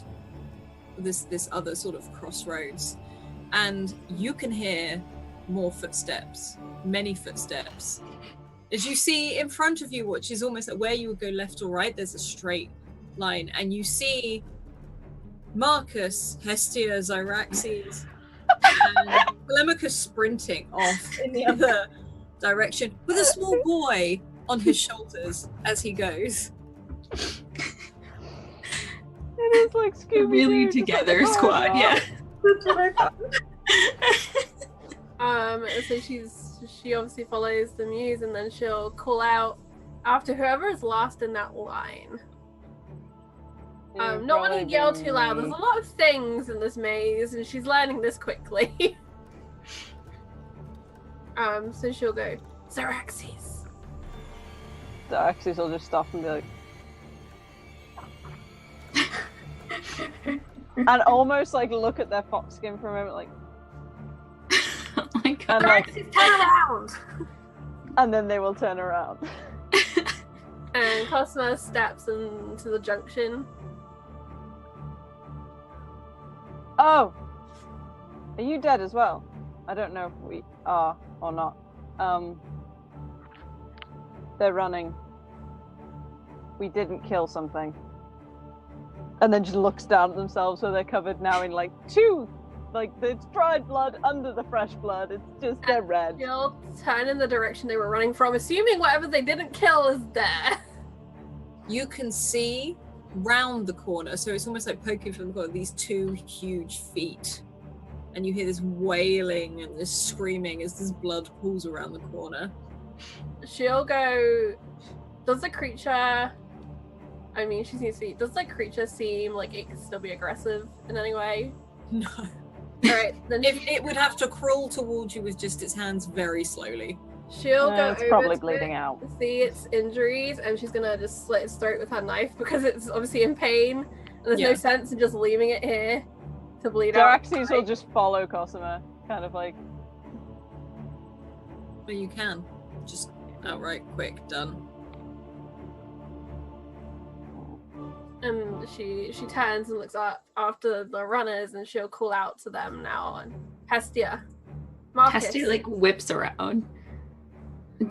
this other sort of crossroads, and you can hear more footsteps, many footsteps. As you see in front of you, which is almost like where you would go left or right, there's a straight line, and you see Marcus, Hestia, Zyraxes, and Telemachus sprinting off in the other direction with a small boy on his shoulders as he goes. It is like We're Scooby-Doo. really just like, together, oh, squad, no. yeah. That's what I thought. So she obviously follows the muse, and then she'll call out after whoever is last in that line. It'll Not probably want to yell be too loud. There's me. a lot of things in this maze, and she's learning this quickly. So she'll go, Zyraxes. The Axis will just stop and be like, and almost like look at their fox skin for a moment, like, Oh my god. and like, Zyraxes, turn around! and then they will turn around. And Cosma steps into the junction. Oh, are you dead as well? I don't know if we are or not. They're running. we didn't kill something. And then just looks down at themselves where they're covered now in like it's dried blood under the fresh blood. It's just they're red. She'll turn in the direction they were running from, assuming whatever they didn't kill is there. You can see round the corner, so it's almost like poking from the corner, these two huge feet. And you hear this wailing and this screaming as this blood pools around the corner. She'll go, does the creature, I mean, she seems to be, does the creature seem like it could still be aggressive in any way? No. Alright, then It would have to crawl towards you with just its hands very slowly. she'll go It's over probably to bleeding it, out. see its injuries, and she's gonna just slit its throat with her knife because it's obviously in pain, and there's no Yeah. sense in just leaving it here to bleed out. Xeraxes will just follow Cosima, kind of like. But you can. Just outright quick, done. And she turns and looks up after the runners, and she'll call out to them now. And Hestia, Marcus, Hestia like whips around,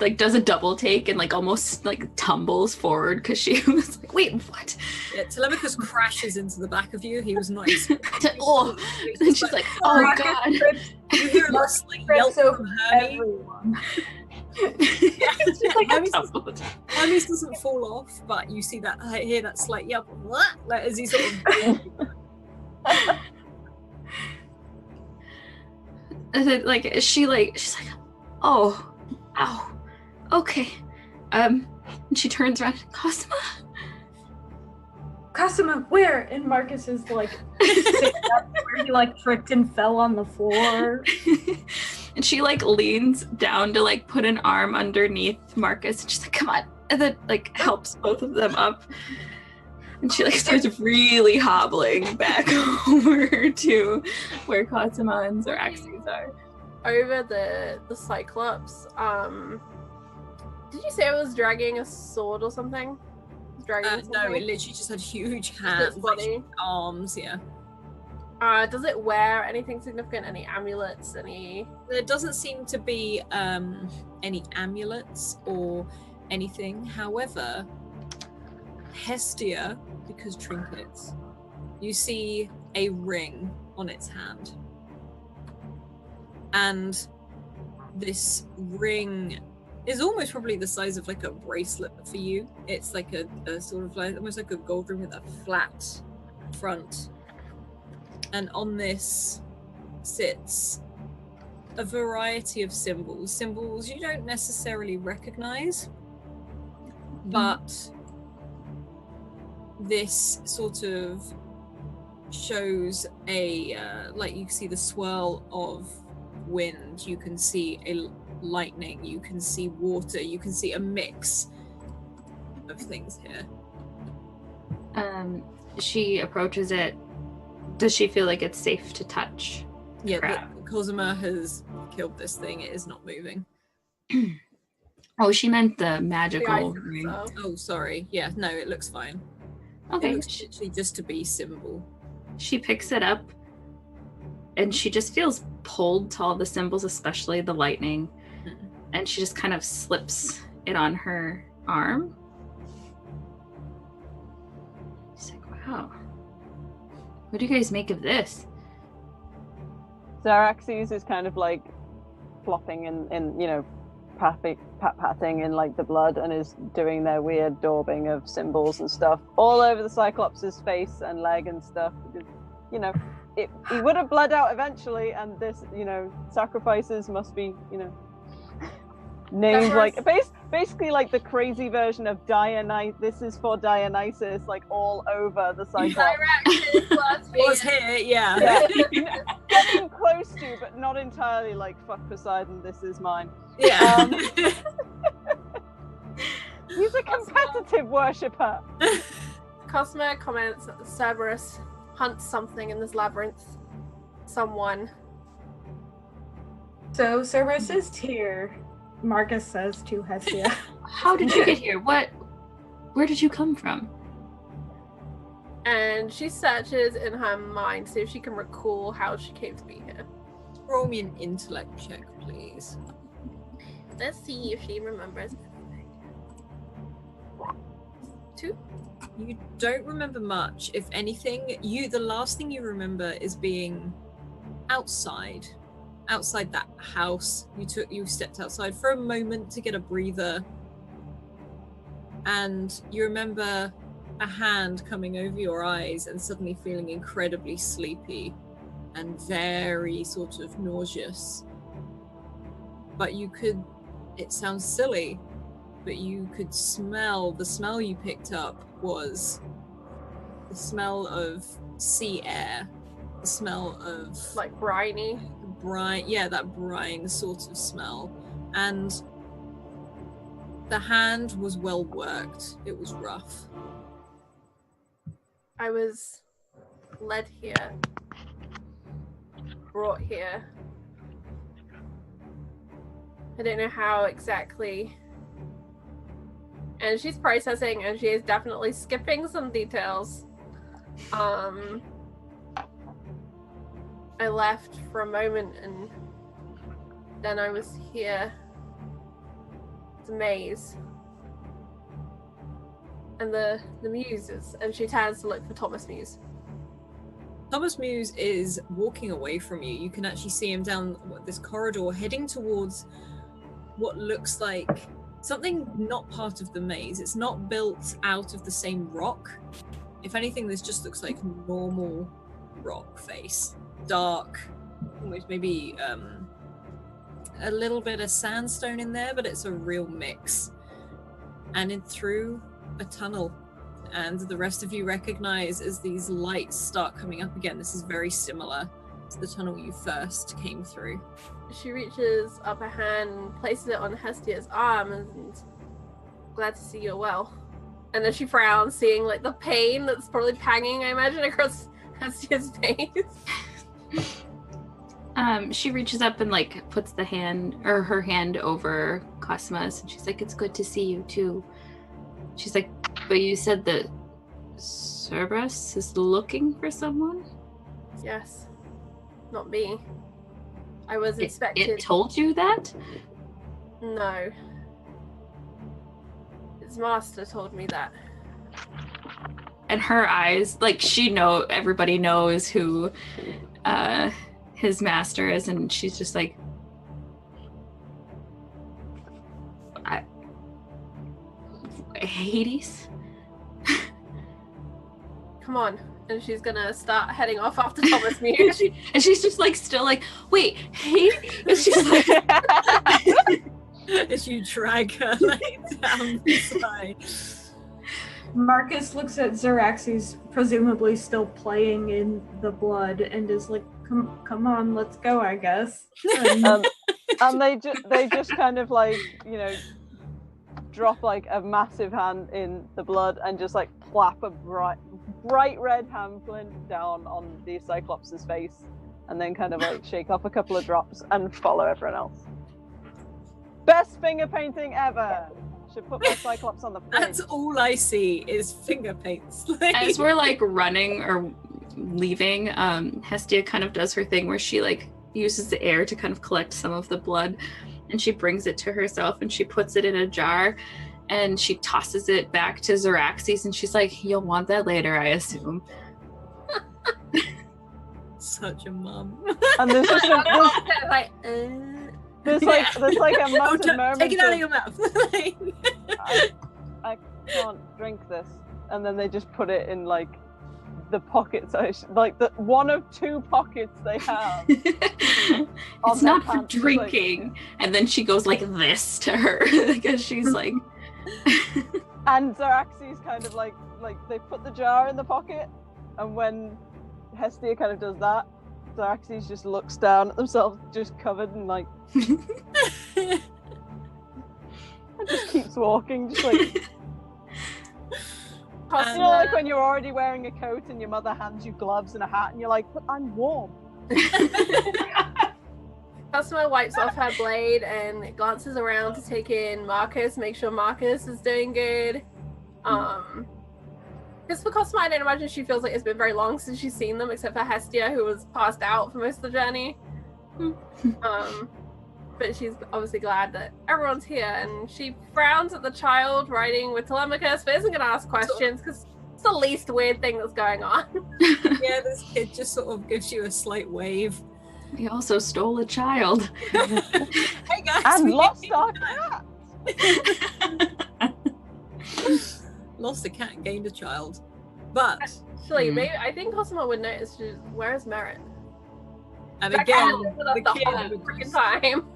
like does a double take and like almost like tumbles forward because she was like, "Wait, what?" Yeah, Telemachus crashes into the back of you. He was not expecting. Oh, and she's like, "Oh god!" You hear a slight yelp Trips from Hermes. everyone. She's like, Hermes "I doesn't- tumbled." Hermes doesn't fall off, but you see that, hear that slight yelp, what? Like, as he sort of. And then, like she's like, "Oh, ow, okay." And she turns around, Cosima. Cosima, where? And Marcus is like sitting up where he like tripped and fell on the floor. And she like leans down to like put an arm underneath Marcus, and she's like, "Come on," and then like helps both of them up. And she like starts really hobbling back over to where Cosima and Xeraxes are. over the Cyclops. Did you say it was dragging a sword or something? It was dragging No, something? it literally just had huge Just hands, its body. arms, yeah. Does it wear anything significant? Any amulets? Any? There doesn't seem to be any amulets or anything. However, Hestia, because trinkets, you see a ring on its hand. And this ring is almost probably the size of like a bracelet for you. It's like a sort of like almost like a gold ring with a flat front. And on this sits a variety of symbols you don't necessarily recognize, but this sort of shows a like you can see the swirl of wind, you can see a lightning, you can see water, you can see a mix of things here. She approaches it. Does she feel like it's safe to touch? Yeah, Crap. Cosima has killed this thing. It is not moving. Oh, she meant the The magical items, ring. so. Oh, sorry. Yeah, no, it looks fine. It Okay. looks literally just to be symbol. She picks it up and she just feels pulled to all the symbols, especially the lightning. Mhm. And she just kind of slips it on her arm. She's like, wow. What do you guys make of this? Xeraxes is kind of like flopping in you know, patting in like the blood and is doing their weird daubing of symbols and stuff all over the Cyclops' face and leg and stuff. Because, you know, he would have bled out eventually, and this, you know, sacrifices must be, you know, named like basically like the crazy version of Dionysus. This is for Dionysus, like all over the Cyclops. Was here, yeah. Yeah. Getting close to, but not entirely like fuck Poseidon, this is mine. Yeah. He's a competitive worshipper. Cosima comments that Cerberus hunts something in this labyrinth. Someone. So Cerberus is here, Marcus says to Hestia. How did you get here? Where did you come from? And she searches in her mind, see if she can recall how she came to be here. Roll me an intellect check, please. Let's see if she remembers. 2. You don't remember much. If anything, the last thing you remember is being outside that house. You stepped outside for a moment to get a breather, and you remember a hand coming over your eyes and suddenly feeling incredibly sleepy and very sort of nauseous. But it sounds silly, but you could smell, the smell you picked up was the smell of sea air, the smell of Like briny. brine, that brine sort of smell. And the hand was well worked. It was rough. I was led here, brought here. I don't know how exactly. And she's processing, and she is definitely skipping some details. I left for a moment, and then I was here. It's a maze. And the muses, and she turns to look for Thomas Muse. Thomas Muse is walking away from you. You can actually see him down this corridor, heading towards what looks like something not part of the maze. It's not built out of the same rock. If anything, this just looks like normal rock face. Dark, almost maybe a little bit of sandstone in there, but it's a real mix. And through a tunnel, and the rest of you recognize as these lights start coming up again. This is very similar to the tunnel you first came through. She reaches up a hand and places it on Hestia's arm, and glad to see you're well. And then she frowns, seeing like the pain that's probably panging, I imagine, across Hestia's face. She reaches up and like puts her hand over Cosmo's, and she's like, "It's good to see you too." She's like, "But you said that Cerberus is looking for someone?" Yes, not me. I was expected. It told you that? No. His master told me that. And her eyes, like everybody knows who his master is, and she's just like, Hades? Come on. And she's gonna start heading off after Thomas Muse. and she's just like, still like, wait, Hades? And she's like, as you drag her like down the side. Marcus looks at Xeraxes, presumably still playing in the blood, and is like, come on, let's go, I guess. And they just kind of like, drop like a massive hand in the blood and just like plap a bright red handprint down on the Cyclops' face, and then kind of like shake off a couple of drops and follow everyone else. Best finger painting ever! Should put my Cyclops on the fridge. That's all I see is finger paints. As we're like running or leaving, Hestia kind of does her thing where she like uses the air to kind of collect some of the blood, and she brings it to herself and she puts it in a jar and she tosses it back to Xeraxes, and she's like, "You'll want that later, I assume." Such a mum. And there's just there's like a massive moment. Take it out of your mouth. I can't drink this, and then they just put it in like the pockets, like the one of two pockets they have. It's not for drinking. Like... And then she goes like this to her because she's like. And Xeraxes kind of like they put the jar in the pocket, and when Hestia kind of does that, Xeraxes just looks down at themselves, just covered in like. And just keeps walking, just like. Like when you're already wearing a coat and your mother hands you gloves and a hat, and you're like, "But I'm warm." Cosmo wipes off her blade and glances around to take in Marcus, make sure Marcus is doing good. Because for Cosmo, I don't imagine she feels like it's been very long since she's seen them, except for Hestia, who was passed out for most of the journey. but she's obviously glad that everyone's here, and she frowns at the child riding with Telemachus, but isn't going to ask questions because it's the least weird thing that's going on. Yeah, this kid just sort of gives you a slight wave. He also stole a child. Hey guys, And we lost our cat. lost a cat and gained a child. But Actually, maybe I think Cosimo would notice. Where's Merit? and That again, cat was with us the the kid whole would freaking just- time.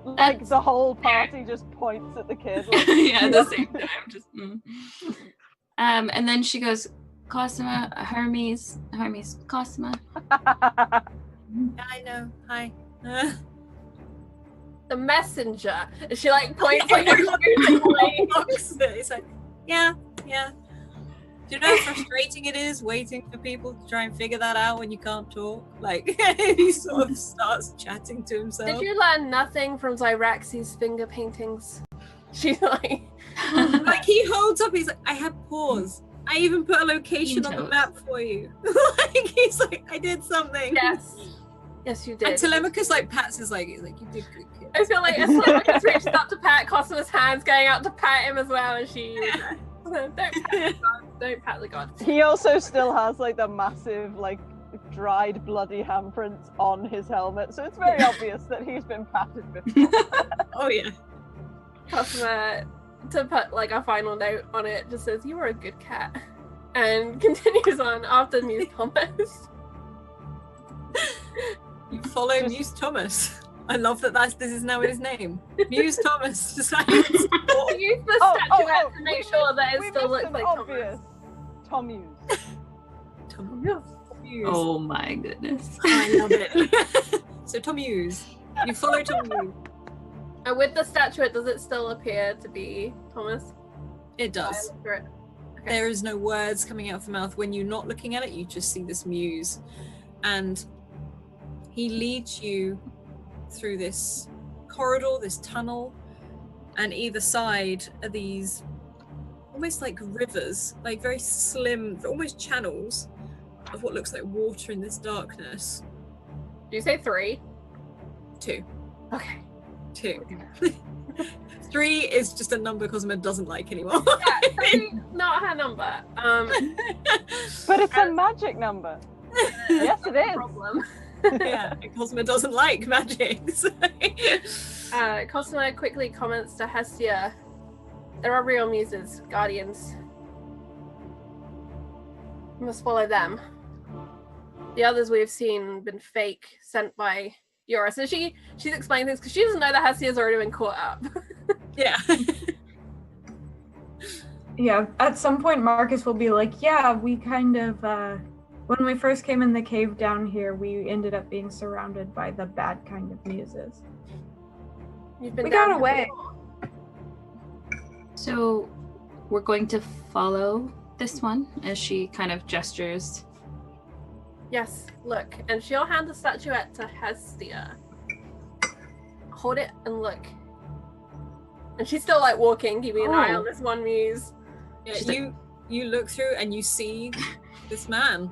Like the whole party just points at the kid. Like, Yeah, at the same time. Just, and then she goes, Cosima, Hermes, Cosima. Yeah, I know. Hi. The messenger. And she like points like away. It's like, yeah. Do you know how frustrating it is waiting for people to try and figure that out when you can't talk? Like, he sort of starts chatting to himself. Did you learn nothing from Zyraxi's finger paintings? She's like, Like, he holds up, he's like, I had paws. I even put a location on the Toes. map for you. Like, he's like, I did something. yes, you did. And Telemachus, like, pats his leg. He's like, you did good, kid. I feel like as Telemachus reaches up to pat Cosima's hands, going out to pat him as well, and she don't pat the god. Don't pat the god. he also still has like the massive, like dried, bloody handprints on his helmet, so it's very obvious that he's been patted before. Oh, yeah. Cosima, to put like a final note on it, just says, "You are a good cat," and continues on after Muse Thomas. You follow Muse Thomas. I love that this is now his name. Muse Thomas. Decided Use the statuette to make sure that it we still missed looks an like obvious Tom Hughes. Muse. Oh my goodness. I love it. So Tom Hughes. You follow Tom Hughes. And with the statuette, does it still appear to be Thomas? It does. Okay. There is no words coming out of the mouth. When you're not looking at it, you just see this muse. And he leads you through this corridor, this tunnel, and either side are these almost like rivers, like very slim, almost channels of what looks like water in this darkness. Do you say 3? 2. Okay. 2. 3 is just a number Cosima doesn't like anymore. Yeah, 3, not her number. But it's a magic number. Yes, it is. Problem. Yeah, Cosima doesn't like magic. So. Cosima quickly comments to Hestia, "There are real muses, guardians. You must follow them. The others we have seen have been fake, sent by Yura." So she's explaining things because she doesn't know that Hestia's already been caught up. Yeah. Yeah, at some point Marcus will be like, yeah, we kind of, when we first came in the cave down here, we ended up being surrounded by the bad kind of muses. You've been We down got here away. before. So we're going to follow this one as she kind of gestures. Yes, look. And she'll hand the statuette to Hestia. Hold it and look. And she's still like walking, keeping an eye on this one muse. Yeah, She's like- you look through and you see this man.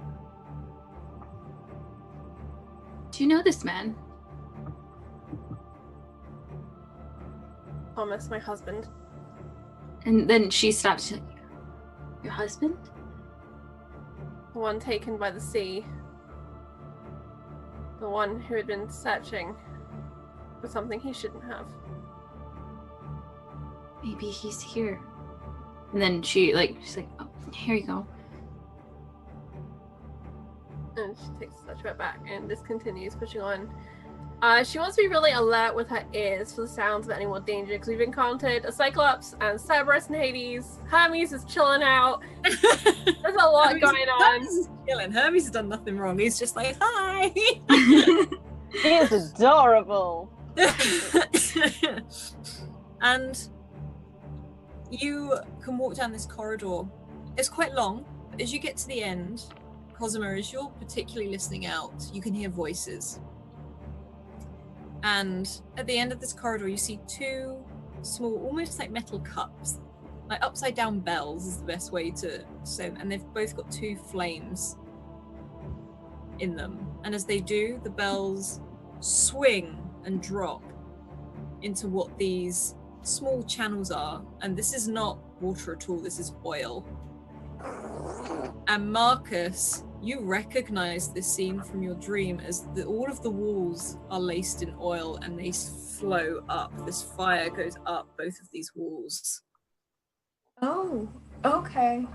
Do you know this man? Thomas, my husband. And then she stops. She's like, your husband? The one taken by the sea. The one who had been searching for something he shouldn't have. Maybe he's here. And then she's like, oh, here you go. And she takes the statuette back and this continues pushing on. She wants to be really alert with her ears for the sounds of any more danger because we've encountered a Cyclops and Cerberus and Hades. Hermes is chilling out. There's a lot going on. Hermes is chilling. Hermes has done nothing wrong. He's just like, hi. He is adorable. And you can walk down this corridor. It's quite long, but as you get to the end, Cosima, as you're particularly listening out, you can hear voices. And at the end of this corridor, you see 2 small, almost like metal cups, like upside down bells is the best way to say them. And they've both got 2 flames in them. And as they do, the bells swing and drop into what these small channels are, and this is not water at all, this is oil. And Marcus, you recognize this scene from your dream as all of the walls are laced in oil and they flow up. This fire goes up both of these walls. Oh, okay.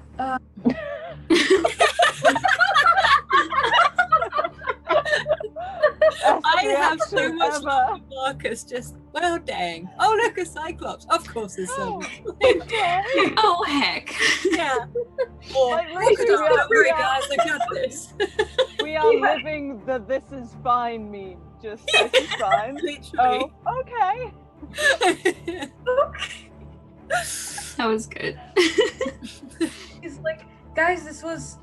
I have so much love for Marcus, just, well, dang. Oh, look, a Cyclops. Of course there's some. Oh, heck. Yeah. Or, Like, look at literally, us, don't worry, we are- guys, I got this. We are living the "this is fine" meme. Just this is fine. Literally. Oh, okay. That was good. He's like, guys, this was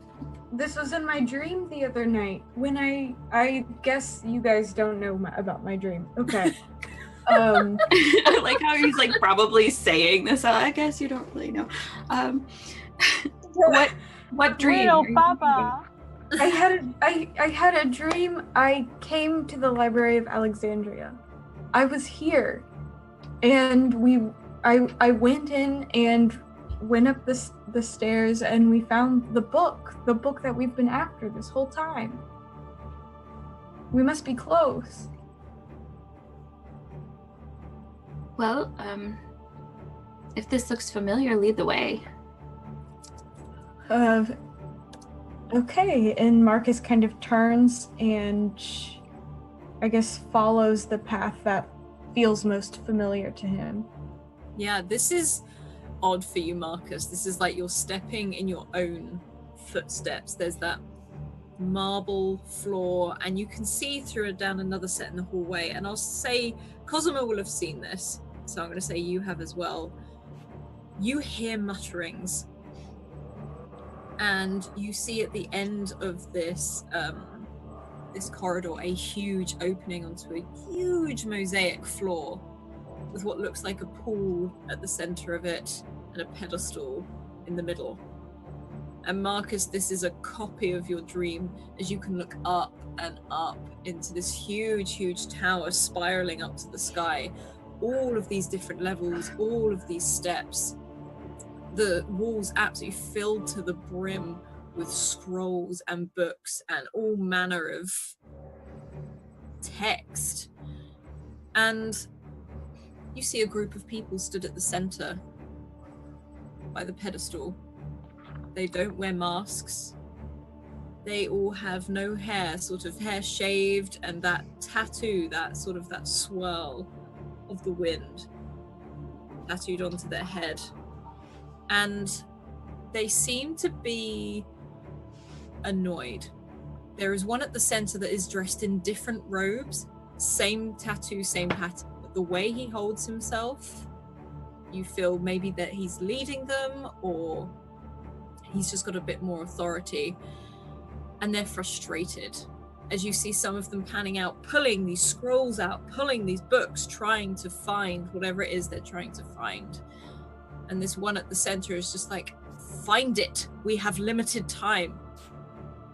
in my dream the other night. When I guess you guys don't know about my dream. Okay. I like how he's like probably saying this. I guess you don't really know. What dream? Real are you Papa. I had a dream. I came to the Library of Alexandria. I was here, and I went in and went up the stairs, and we found the book that we've been after this whole time. We must be close. Well, if this looks familiar, lead the way. Okay, and Marcus kind of turns and I guess follows the path that feels most familiar to him. Yeah, this is odd for you, Marcus. This is like you're stepping in your own footsteps. There's that marble floor, and you can see through it down another set in the hallway. And I'll say Cosimo will have seen this, so I'm going to say you have as well. You hear mutterings, and you see at the end of this this corridor a huge opening onto a huge mosaic floor with what looks like a pool at the center of it and a pedestal in the middle. And Marcus, this is a copy of your dream, as you can look up and up into this huge tower spiraling up to the sky. All of these different levels, all of these steps. The walls absolutely filled to the brim with scrolls and books and all manner of text. And you see a group of people stood at the center by the pedestal. They don't wear masks. They all have no hair, sort of hair shaved, and that tattoo, that sort of that swirl of the wind tattooed onto their head. And they seem to be annoyed. There is one at the center that is dressed in different robes, same tattoo, same pattern, but the way he holds himself, you feel maybe that he's leading them, or he's just got a bit more authority. And they're frustrated as you see some of them panning out, pulling these scrolls out, pulling these books, trying to find whatever it is they're trying to find. And this one at the center is just like, find it, we have limited time.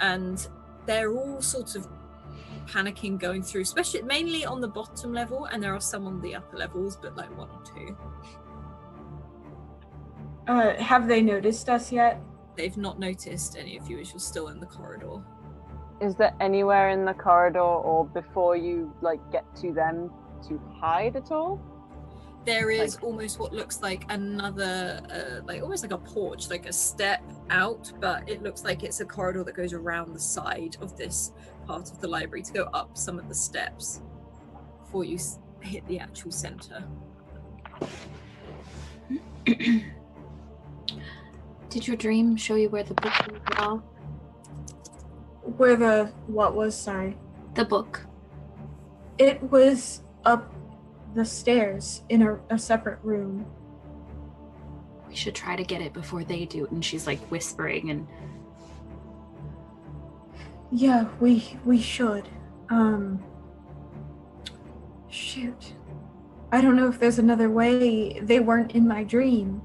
And they're all sort of panicking, going through, especially mainly on the bottom level, and there are some on the upper levels, but like 1 or 2. Have they noticed us yet? They've not noticed any of you as you're still in the corridor. Is there anywhere in the corridor or before you like get to them to hide at all? There is almost what looks like another, like almost like a porch, like a step out, but it looks like it's a corridor that goes around the side of this part of the library to go up some of the steps before you hit the actual center. Did your dream show you where the book was at all? Where the what was? Sorry. The book. It was up the stairs in a separate room. We should try to get it before they do. And she's like whispering and Yeah, we should. Shoot. I don't know if there's another way. They weren't in my dream.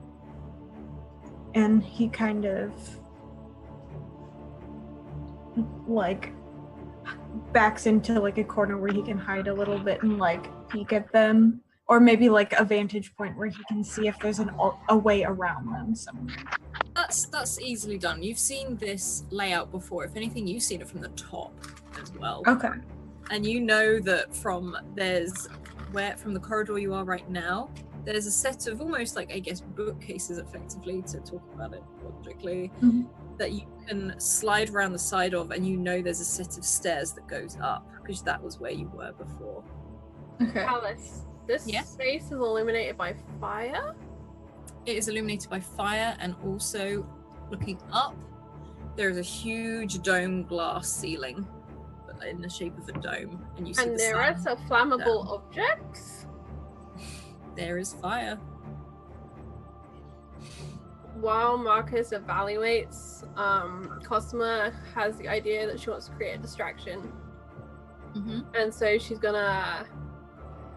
And he kind of like backs into like a corner where he can hide a little bit and like peek at them. or maybe like a vantage point where he can see if there's a way around them somewhere. That's easily done. You've seen this layout before. If anything, you've seen it from the top as well. Okay. And you know that from the corridor you are right now, there's a set of almost like, I guess, bookcases, effectively, to talk about it logically, that you can slide around the side of, and you know there's a set of stairs that goes up, because that was where you were before. Okay. Alice, this space is illuminated by fire? It is illuminated by fire, and also, looking up, there is a huge dome glass ceiling in the shape of a dome, and you see And the there sun are some flammable down. objects? There is fire. While Marcus evaluates, Cosima has the idea that she wants to create a distraction. And so she's gonna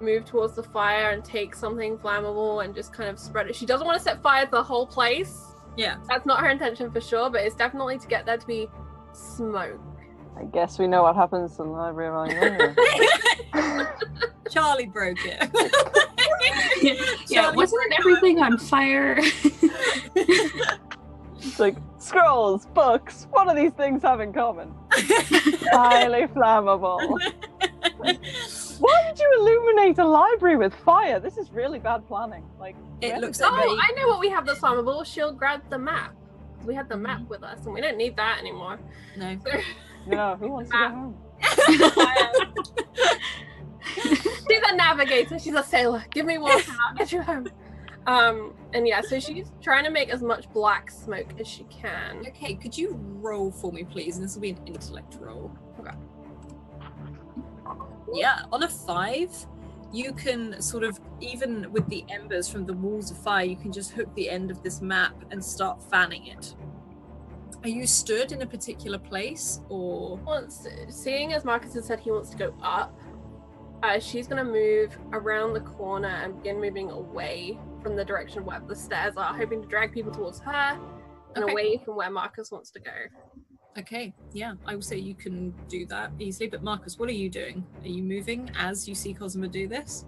move towards the fire and take something flammable and just kind of spread it. She doesn't want to set fire to the whole place. Yeah. That's not her intention for sure, but it's definitely to get there to be smoke. I guess we know what happens to the Library of Alexandria. Charlie broke it. Yeah, wasn't everything on fire? It's like, scrolls, books, what do these things have in common? Highly flammable. Why did you illuminate a library with fire? This is really bad planning. Like, It looks Oh, like I know what we have that's flammable. She'll grab the map. We had the map with us, and we don't need that anymore. no. no, who wants to go home? She's a navigator. She's a sailor. Give me water, and I'll get you home. And yeah, so she's trying to make as much black smoke as she can. Okay, could you roll for me, please? And this will be an intellect roll. Okay. Yeah, on a 5, you can sort of, even with the embers from the walls of fire, you can just hook the end of this map and start fanning it. Are you stood in a particular place, or? Seeing as Marcus has said he wants to go up, she's going to move around the corner and begin moving away from the direction where the stairs are, hoping to drag people towards her and away from where Marcus wants to go. Okay, yeah, I will say you can do that easily, but Marcus, what are you doing? Are you moving as you see Cosima do this?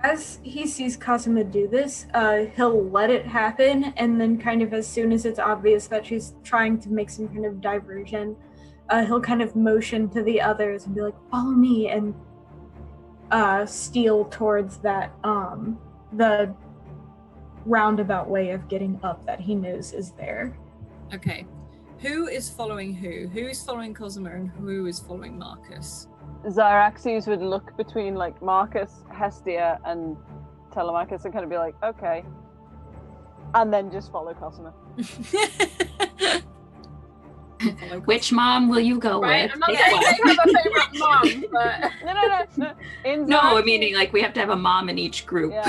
As he sees Cosima do this, he'll let it happen, and then kind of as soon as it's obvious that she's trying to make some kind of diversion, he'll kind of motion to the others and be like, follow me, and steal towards that, the roundabout way of getting up that he knows is there. Okay. Who is following who? Who is following Cosima and who is following Marcus? Zyraxes would look between like Marcus, Hestia, and Telemachus and kind of be like, okay. And then just follow Cosima. Which mom will you go Right? with? I'm not Pick saying one. I have a favorite mom, but No. In No, Zyraxes- meaning like we have to have a mom in each group. Yeah.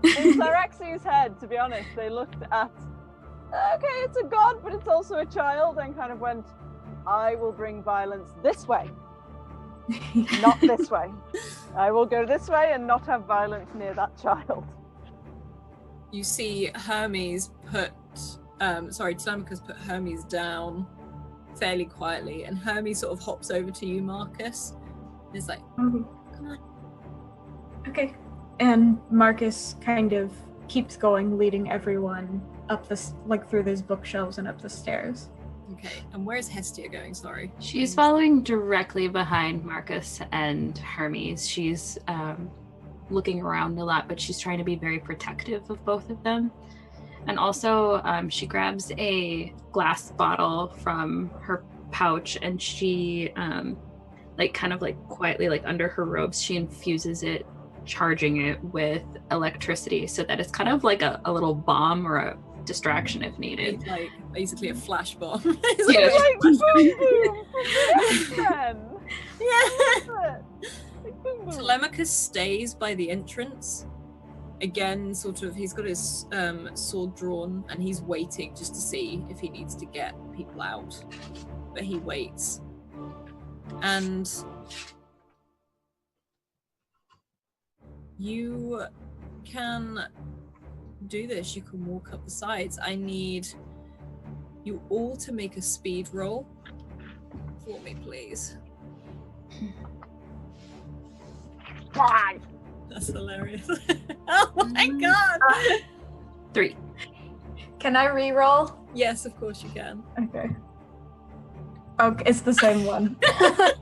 In Zyraxes' head, to be honest, they looked at, okay, it's a god, but it's also a child, and kind of went, I will bring violence this way, not this way. I will go this way and not have violence near that child. You see Hermes Telemachus put Hermes down fairly quietly, and Hermes sort of hops over to you, Marcus. And is like, come on. Okay. And Marcus kind of keeps going, leading everyone up through those bookshelves and up the stairs. Okay, and where's Hestia going? Sorry. She's following directly behind Marcus and Hermes. She's looking around a lot, but she's trying to be very protective of both of them. And also, she grabs a glass bottle from her pouch, and she, quietly, under her robes, she infuses it, charging it with electricity, so that it's kind of like a little bomb or a distraction if needed. It's like basically a flash bomb. Yeah. Like, boom, boom, from the Yeah. Like, boom, boom. Telemachus stays by the entrance. Again, sort of, he's got his sword drawn, and he's waiting just to see if he needs to get people out. But he waits. And you can do this. You can walk up the sides. I need you all to make a speed roll for me, please. 5. That's hilarious. Oh my god! 3. Can I re-roll? Yes, of course you can. Okay. Okay, it's the same one. Well,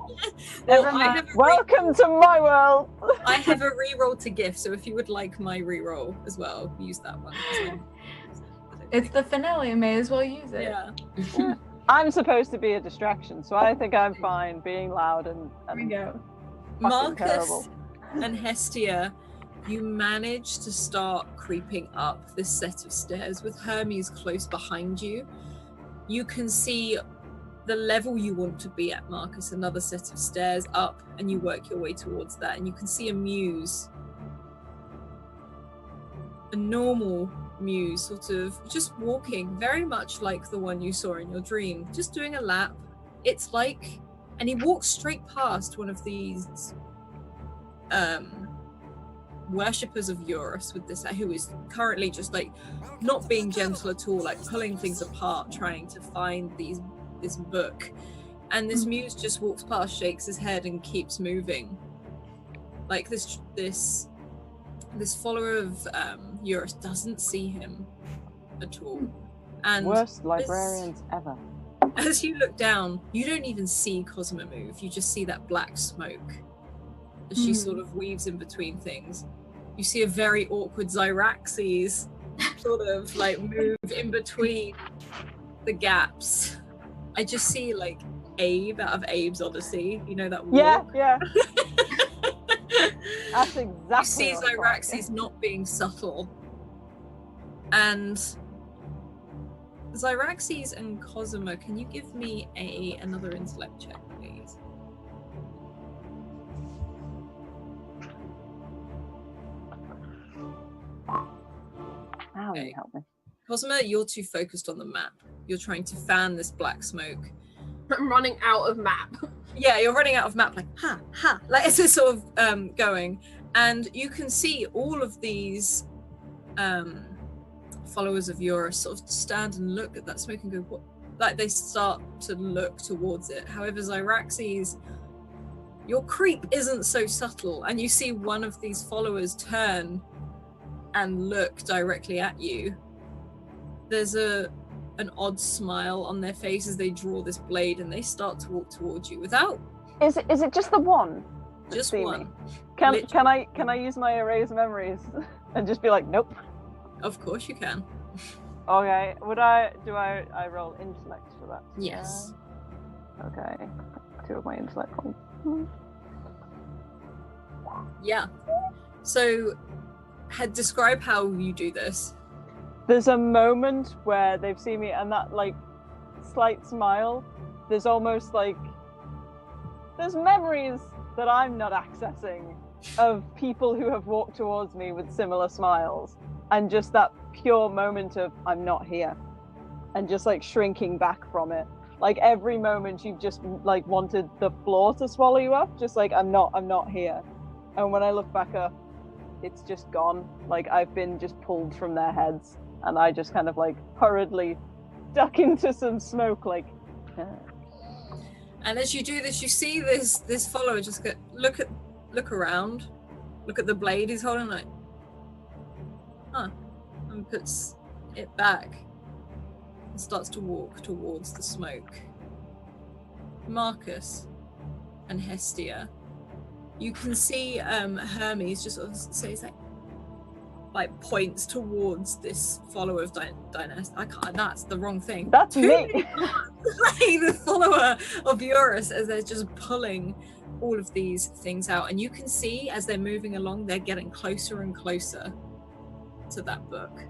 Never I mind. have a Welcome to my world. I have a reroll to gift, so if you would like my reroll as well, use that one. 'cause then- It's the finale. May as well use it. Yeah. I'm supposed to be a distraction, so I think I'm fine being loud and There we go. fucking Marcus terrible. and Hestia, you manage to start creeping up this set of stairs with Hermes close behind you. You can see the level you want to be at, Marcus, another set of stairs up, and you work your way towards that, and you can see a muse. A normal muse, sort of just walking, very much like the one you saw in your dream, just doing a lap. It's like, and he walks straight past one of these worshippers of Eurus with this, who is currently just like not being gentle at all, like pulling things apart, trying to find this book. And this muse just walks past, shakes his head, and keeps moving. Like this follower of Eurus doesn't see him at all. And Worst librarians ever. as you look down, you don't even see Cosima move. You just see that black smoke as she sort of weaves in between things. You see a very awkward Zyraxes sort of like move in between the gaps. I just see like Abe out of Abe's Odyssey. You know that walk? Yeah. That's exactly. You see what I thought. Zyraxes not being subtle. And Zyraxes and Cosima, can you give me another intellect check, please? Ow, Okay. you help me. Cosima, you're too focused on the map. You're trying to fan this black smoke. I'm running out of map. Yeah, you're running out of map, like, ha, like it's just sort of going. And you can see all of these followers of Eurus sort of stand and look at that smoke and go, what? Like they start to look towards it. However, Zyraxes, your creep isn't so subtle, and you see one of these followers turn and look directly at you. There's an odd smile on their face as they draw this blade, and they start to walk towards you without Is it just the one? that's just see me? one. Can I use my erase memories and just be like, nope. Of course you can. Okay. I roll intellect for that? Yes. Okay. 2 of my intellect rolls. Yeah. So, describe how you do this. There's a moment where they've seen me, and that like slight smile. There's almost like there's memories that I'm not accessing of people who have walked towards me with similar smiles, and just that pure moment of I'm not here, and just like shrinking back from it. Like every moment you've just like wanted the floor to swallow you up, just like I'm not here. And when I look back up, it's just gone. Like I've been just pulled from their heads, and I just kind of like hurriedly duck into some smoke, like. And as you do this, you see this follower just go, look around, look at the blade he's holding, like, and puts it back and starts to walk towards the smoke. Marcus and Hestia, you can see Hermes just sort of says like points towards this follower of Dionysus. I can't. That's the wrong thing. That's me. Like the follower of Eurus, as they're just pulling all of these things out, and you can see as they're moving along, they're getting closer and closer to that book.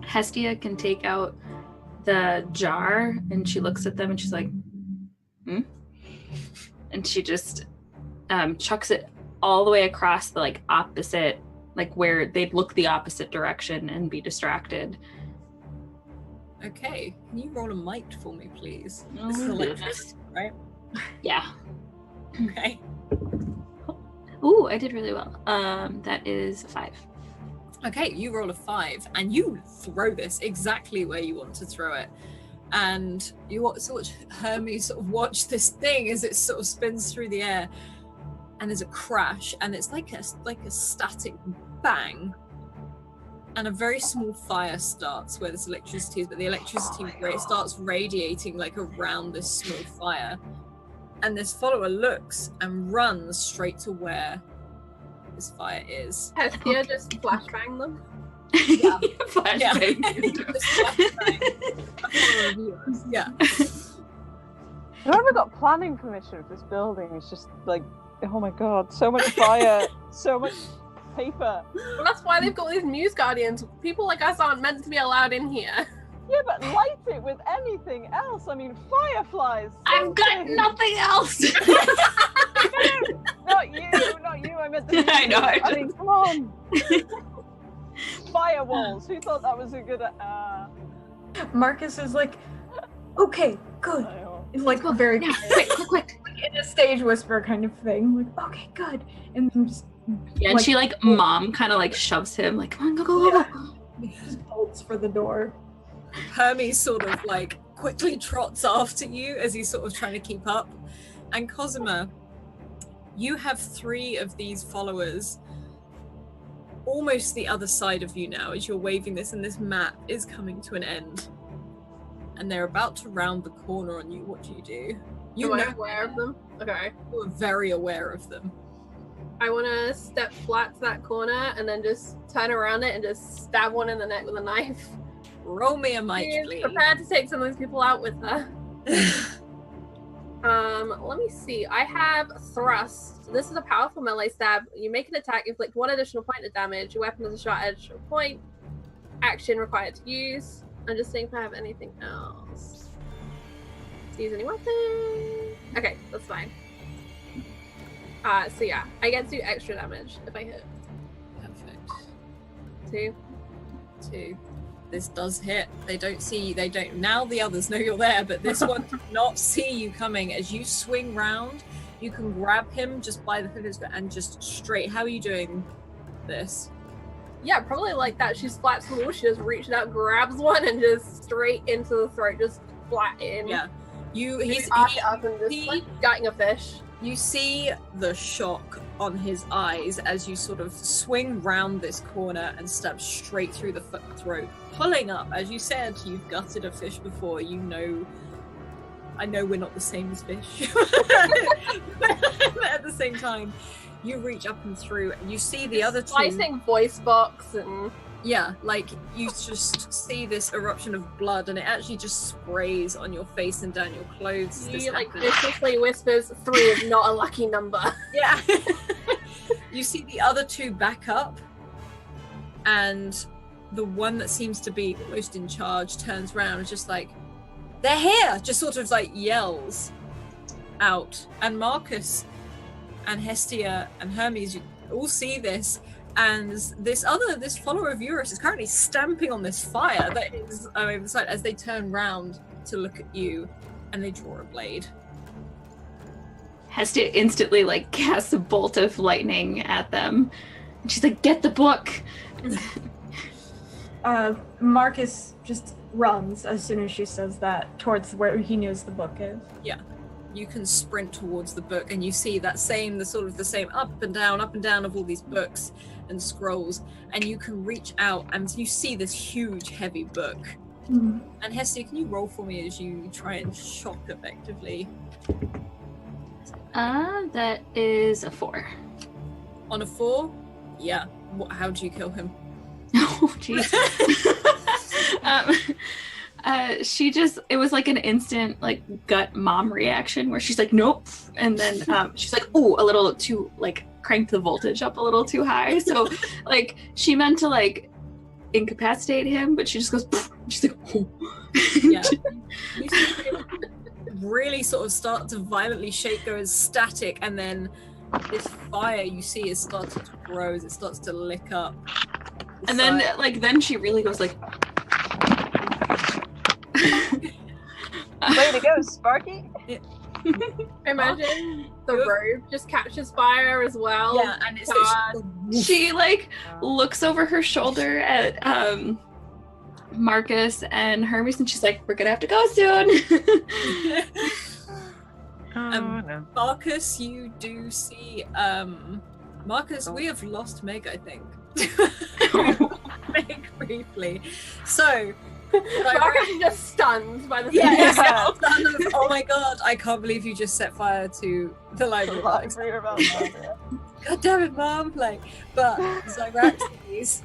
Hestia can take out the jar, and she looks at them and she's like, and she just chucks it all the way across the like opposite, like where they'd look the opposite direction and be distracted. Okay, can you roll a might for me, please? Oh, This is goodness. electricity, right? Yeah. Okay. Ooh, I did really well. That is 5. Okay, you roll a 5, and you throw this exactly where you want to throw it. And you watch Hermes sort of watch this thing as it sort of spins through the air. and there's a crash, and it's like a static bang, and a very small fire starts where this electricity is, but the electricity starts radiating like around this small fire, and this follower looks and runs straight to where this fire is. Hestia just flashbang them. Yeah. Flashbang. Yeah. Whoever got planning permission for this building is just like, oh my god, so much fire, so much paper. Well, that's why they've got these muse guardians. People like us aren't meant to be allowed in here. Yeah, but light it with anything else. I mean, fireflies. I've got something. nothing else. Not you. I meant the I know, I mean, come on. Firewalls. Who thought that was a good? Marcus is like, okay, good. It's like very Yeah, quick. in a stage whisper kind of thing. Like, okay, good. And then just Yeah, and she like mom kind of like shoves him like, come on, go. just bolts for the door. Hermes sort of like quickly trots after you as he's sort of trying to keep up. And Cosima, you have 3 of these followers almost the other side of you now as you're waving this, and this map is coming to an end. And they're about to round the corner on you. What do? You Am I know aware of them? Okay. you're very aware of them. I want to step flat to that corner and then just turn around it and just stab one in the neck with a knife. Roll me a mic, She's please. prepared to take some of these people out with her. Let me see. I have thrust. This is a powerful melee stab. You make an attack, inflict 1 additional point of damage. Your weapon has a sharp edge or point. Action required to use. I'm just seeing if I have anything else. To use any weapon. Okay, that's fine. So yeah, I get to do extra damage if I hit. Perfect. 2. This does hit. They don't now the others know you're there, but this one did not see you coming. As you swing round, you can grab him just by the tip of his foot and just straight. How are you doing this? Yeah, probably like that. She's flat to the wall. She just reaches out, grabs one, and just straight into the throat, just flat in. Yeah. He's up and just like gutting a fish. You see the shock on his eyes as you sort of swing round this corner and stab straight through the throat, pulling up. As you said, you've gutted a fish before. You know, I know we're not the same as fish. But at the same time, you reach up and through, and you see the other two. Slicing voice box and Yeah, like you just see this eruption of blood, and it actually just sprays on your face and down your clothes. he like viciously whispers, 3 is not a lucky number. Yeah. You see the other 2 back up, and the one that seems to be most in charge turns around and just like, they're here! Just sort of like yells out. And Marcus and Hestia and Hermes, you all see this, and this follower of Eurus is currently stamping on this fire that is over the side as they turn round to look at you, and they draw a blade. Hestia instantly like casts a bolt of lightning at them. And she's like, get the book. Marcus just runs as soon as she says that towards where he knows the book is. You can sprint towards the book, and you see the same up and down of all these books and scrolls, and you can reach out and you see this huge heavy book. Mm. And Hestia, can you roll for me as you try and shock effectively? That is a 4. On a 4? Yeah. How do you kill him? Oh, jeez. It was like an instant like gut mom reaction where she's like, nope. And then she's like, oh, a little too, like cranked the voltage up a little too high. So like she meant to like incapacitate him, but she just goes, she's like, oh. Yeah. You see him really sort of start to violently shake, go as static, and then this fire you see is starting to grow as it starts to lick up. And then then she really goes like, Way to go, Sparky! Imagine the robe just catches fire as well. yeah, and it's she like looks over her shoulder at Marcus and Hermes, and she's like, we're gonna have to go soon. no. Marcus, you do see Marcus, we have lost Meg, I think. Meg briefly. So Marcus is just stunned by the yeah, sound. oh my god, I can't believe you just set fire to the library. Library of Alexandria. God damn it, Mom! But Zyraxes,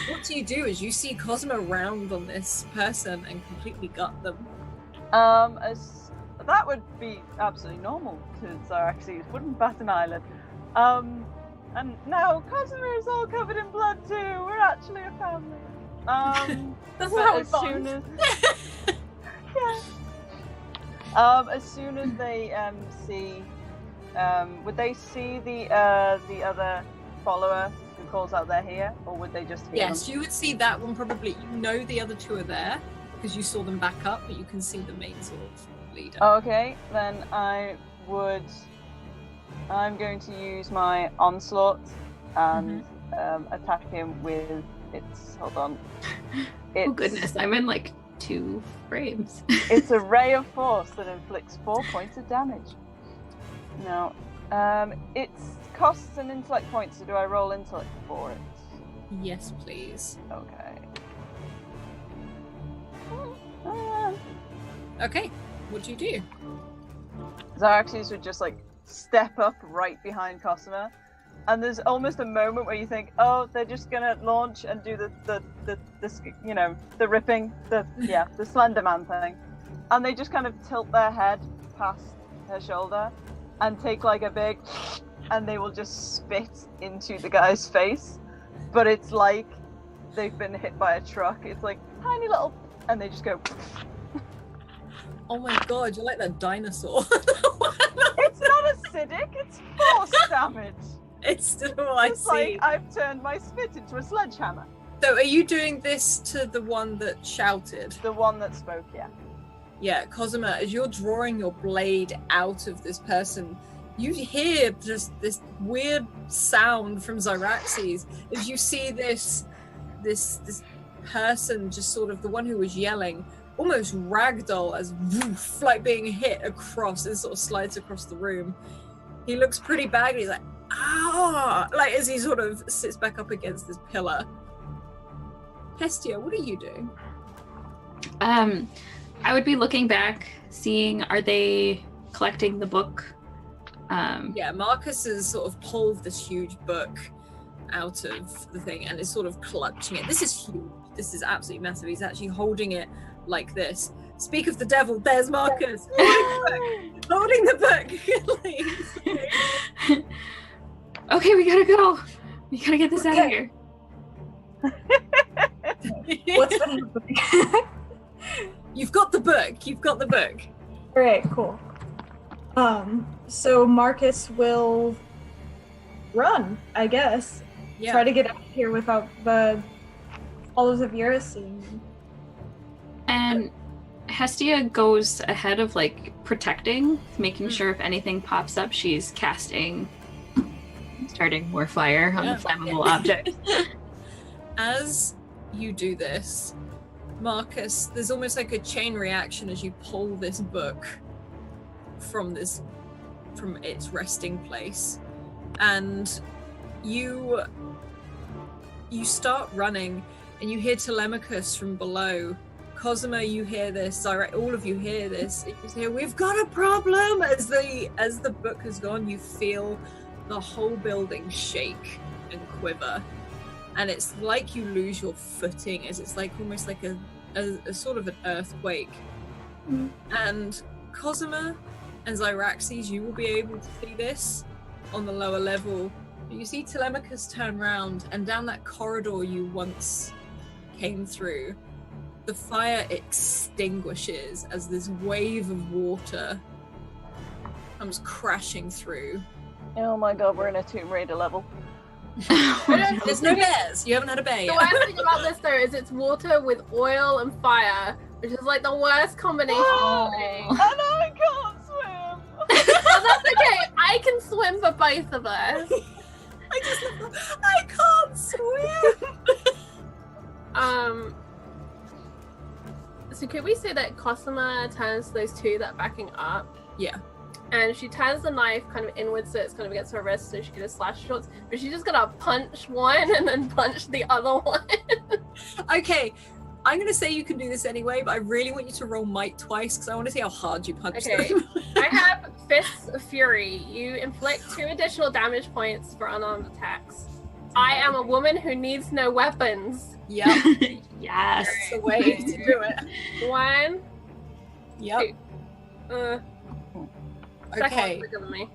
what do you do? Is you see Cosmo round on this person and completely gut them. That would be absolutely normal to Zyraxes, wouldn't bat an eyelid. And now Cosmo is all covered in blood too. We're actually a family. That's But how we as soon bond. as as soon as they see, would they see the other follower who calls out they're here, or would they just hear Yes, you would see that one probably. You know the other two are there because you saw them back up, but you can see the main sort of leader. Okay, then I'm going to use my onslaught and attack him with its. Hold on. Oh goodness, I'm in like 2 frames. It's a ray of force that inflicts 4 points of damage. Now, it costs an intellect point, so do I roll intellect for it? Yes, please. Okay. Okay, what do you do? Zyraxes would just like step up right behind Cosima, and there's almost a moment where you think, oh, they're just gonna launch and do the the ripping, the Slender Man thing, and they just kind of tilt their head past her shoulder and take like a big, and they will just spit into the guy's face, but it's like they've been hit by a truck. It's like tiny little, and they just go. Oh my god, you're like that dinosaur. It's not acidic, it's force damage. It's still I It's see. like I've turned my spit into a sledgehammer. So are you doing this to the one that shouted? The one that spoke, yeah. Yeah, Cosima, as you're drawing your blade out of this person, you hear just this weird sound from Zyraxes as you see this person, just sort of the one who was yelling, almost ragdoll as woof, like being hit across and sort of slides across the room. He looks pretty bad. He's like, ah, like as he sort of sits back up against this pillar. Hestia, what are you doing? I would be looking back, seeing are they collecting the book? Yeah, Marcus has sort of pulled this huge book out of the thing and is sort of clutching it. This is huge. This is absolutely massive. He's actually holding it like this. Speak of the devil, there's Marcus. Holding the book. Please. Okay, we gotta go. We gotta get this out of here. What's in the book? You've got the book. You've got the book. All right, cool. So Marcus will run, I guess. Yeah. Try to get out of here without all of the Vera seeing me. And Hestia goes ahead of like protecting, making sure if anything pops up, she's starting more fire on the flammable object. As you do this, Marcus, there's almost like a chain reaction as you pull this book from its resting place, and you start running, and you hear Telemachus from below. Cosima, you hear this. All of you hear this. You hear, "We've got a problem!" As the book has gone, you feel the whole building shake and quiver, and it's like you lose your footing, as it's like almost like a sort of an earthquake. And Cosima and Zyraxes, you will be able to see this on the lower level. You see Telemachus turn round, and down that corridor you once came through, the fire extinguishes as this wave of water comes crashing through. Oh my god, we're in a Tomb Raider level. There's no bears. You haven't had a bear The yet. worst thing about this though is it's water with oil and fire, which is like the worst combination. And I can't swim! Well, that's okay. I can swim for both of us. I can't swim. So could we say that Cosima turns to those two that are backing up? Yeah. and she turns the knife kind of inwards so it's kind of against her wrist so she can just slash shorts. But she's just gonna punch one and then punch the other one. Okay, I'm gonna say you can do this anyway, but I really want you to roll might twice because I want to see how hard you punch Okay. them. I have Fists of Fury. You inflict 2 additional damage points for unarmed attacks. I am a woman who needs no weapons. Yep, Yes. that's the way to do it. 1. Yep. Second Okay. one's bigger than me.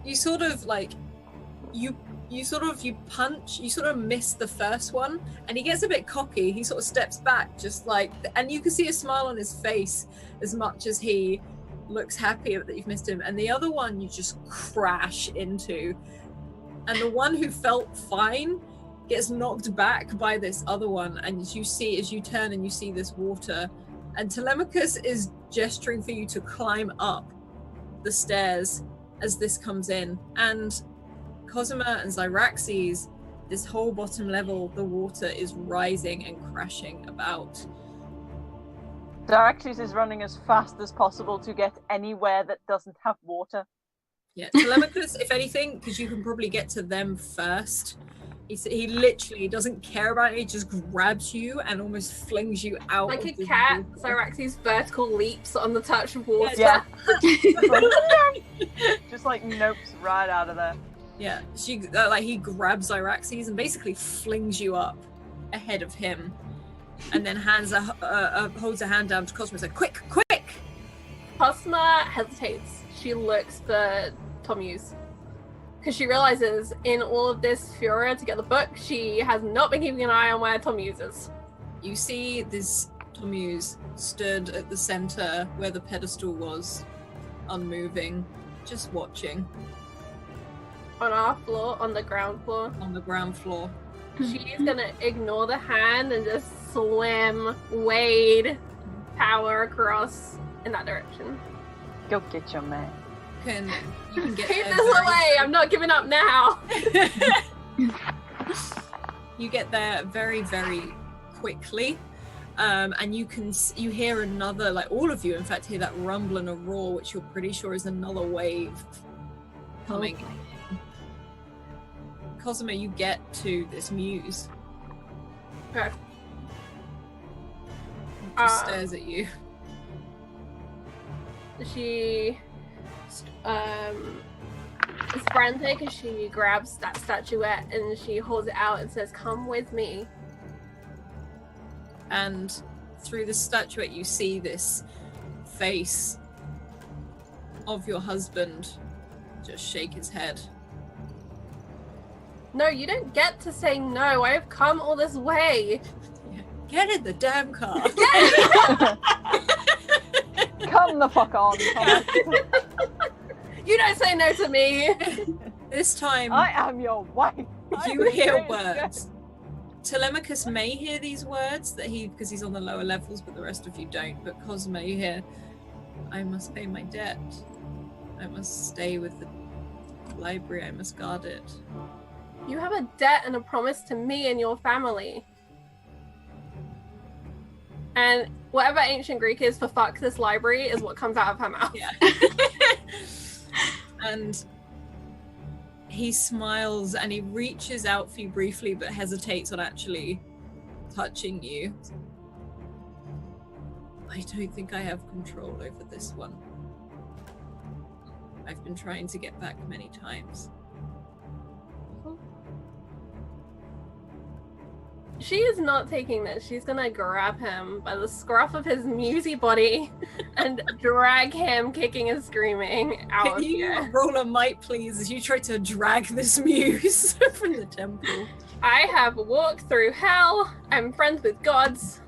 You sort of like you punch, you sort of miss the first one, and he gets a bit cocky. He sort of steps back, just like, and you can see a smile on his face as much as he looks happy that you've missed him. And the other one you just crash into, and the one who felt fine gets knocked back by this other one. And as you turn and you see this water, and Telemachus is gesturing for you to climb up the stairs as this comes in, and Cosima and Zyraxes, this whole bottom level, the water is rising and crashing about. Zyraxes is running as fast as possible to get anywhere that doesn't have water. Yeah, Telemachus, if anything, because you can probably get to them first. He literally doesn't care about it. He just grabs you and almost flings you out. Like of a the cat, water. Zyraxes vertical leaps on the touch of water. Yeah. Just like nopes right out of there. Yeah, he grabs Zyraxes and basically flings you up ahead of him, and then holds a hand down to Cosmo and says, "Quick, quick!" Cosima hesitates. She looks for Tom Hughes. Because she realizes in all of this furor to get the book, she has not been keeping an eye on where Tom Hughes is. You see this Tom Hughes stood at the center where the pedestal was, unmoving, just watching. On our floor, on the ground floor. On the ground floor. She's gonna ignore the hand and just wade, power across in that direction. Go get your man. You can get Keep there this very away! I'm not giving up now! You get there very, very quickly, and you hear another, like all of you, in fact, hear that rumble and a roar, which you're pretty sure is another wave coming. Cosima, you get to this muse. Okay. Just stares at you. She is frantic as she grabs that statuette and she holds it out and says, "Come with me." And through the statuette you see this face of your husband just shake his head. No, you don't get to say no. I have come all this way. Get in the damn car. Come the fuck on, Thomas. You don't say no to me. This time I am your wife. you hear words. Telemachus may hear these words because he's on the lower levels, but the rest of you don't. But Cosima, you hear, "I must pay my debt. I must stay with the library. I must guard it." You have a debt and a promise to me and your family. And whatever ancient Greek is for "fuck this library" is what comes out of her mouth. Yeah. And he smiles and he reaches out for you briefly, but hesitates on actually touching you. I don't think I have control over this one. I've been trying to get back many times. She is not taking this. She's gonna grab him by the scruff of his musy body and drag him, kicking and screaming, out Can of you here. roll a might, please, as you try to drag this muse from the temple? I have walked through hell. I'm friends with gods.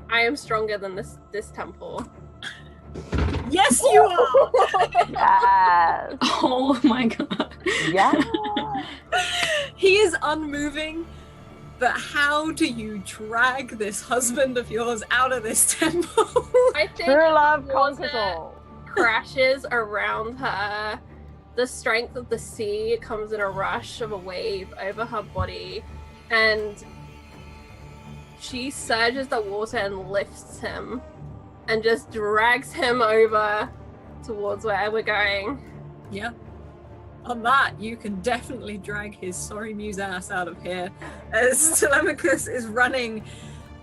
I am stronger than this temple. Yes, you are! Yes. Oh my god. Yeah. He is unmoving, but how do you drag this husband of yours out of this temple? I think True love water conquers all. crashes around her. The strength of the sea comes in a rush of a wave over her body, and she surges the water and lifts him and just drags him over towards where we're going. Yeah. On that, you can definitely drag his sorry muse ass out of here as Telemachus is running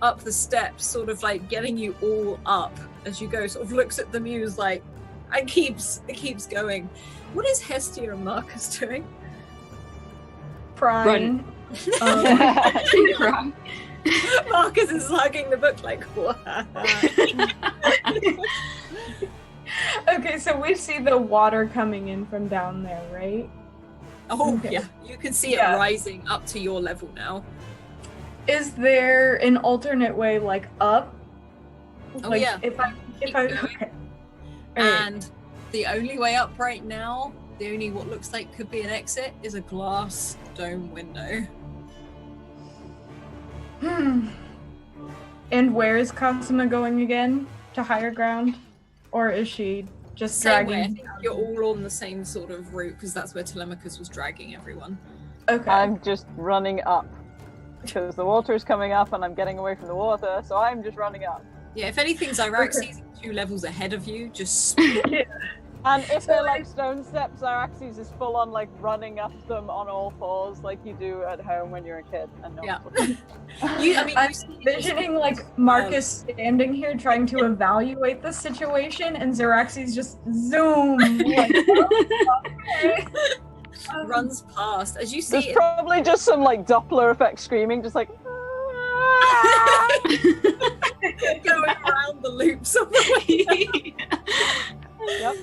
up the steps, sort of like getting you all up as you go, sort of looks at the muse like, it keeps going. What is Hestia and Marcus doing? Crying. Run. Marcus is hugging the book like, what? Okay, so we see the water coming in from down there, right? Oh, Okay. yeah. You can see Yeah. it rising up to your level now. Is there an alternate way, like up? Oh, Like, yeah. If I Keep going. okay. Alright. And the only way up right now, the only what looks like could be an exit, is a glass dome window. And where is Cosima going again? To higher ground? Or is she just Same way. I dragging? think you're all on the same sort of route because that's where Telemachus was dragging everyone. Okay. I'm just running up because the water is coming up and I'm getting away from the water, so I'm just running up. Yeah, if anything, Zyraxes is 2 levels ahead of you, just And if they're like stone steps, Zyraxes is full on like running up them on all fours like you do at home when you're a kid. And no Yeah. one's I'm envisioning like Marcus standing here trying to evaluate the situation, and Xeraxes just zoom. Like, okay. runs past. As you There's see, probably just some like Doppler effect screaming, just like. going around the loops of the way. Yep.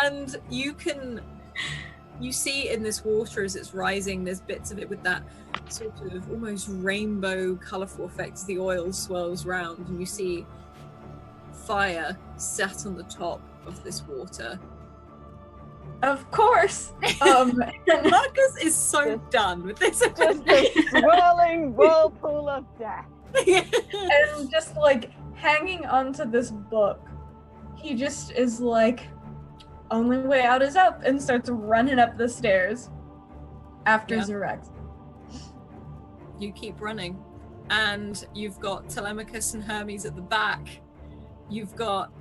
And you see in this water as it's rising, there's bits of it with that sort of almost rainbow colourful effect as the oil swirls round, and you see fire sat on the top of this water. Of course. Marcus is so done with this. Just a swirling whirlpool of death. And just like hanging onto this book, he just is like, only way out is up, and starts running up the stairs after Yeah. Xerax. You keep running, and you've got Telemachus and Hermes at the back. You've got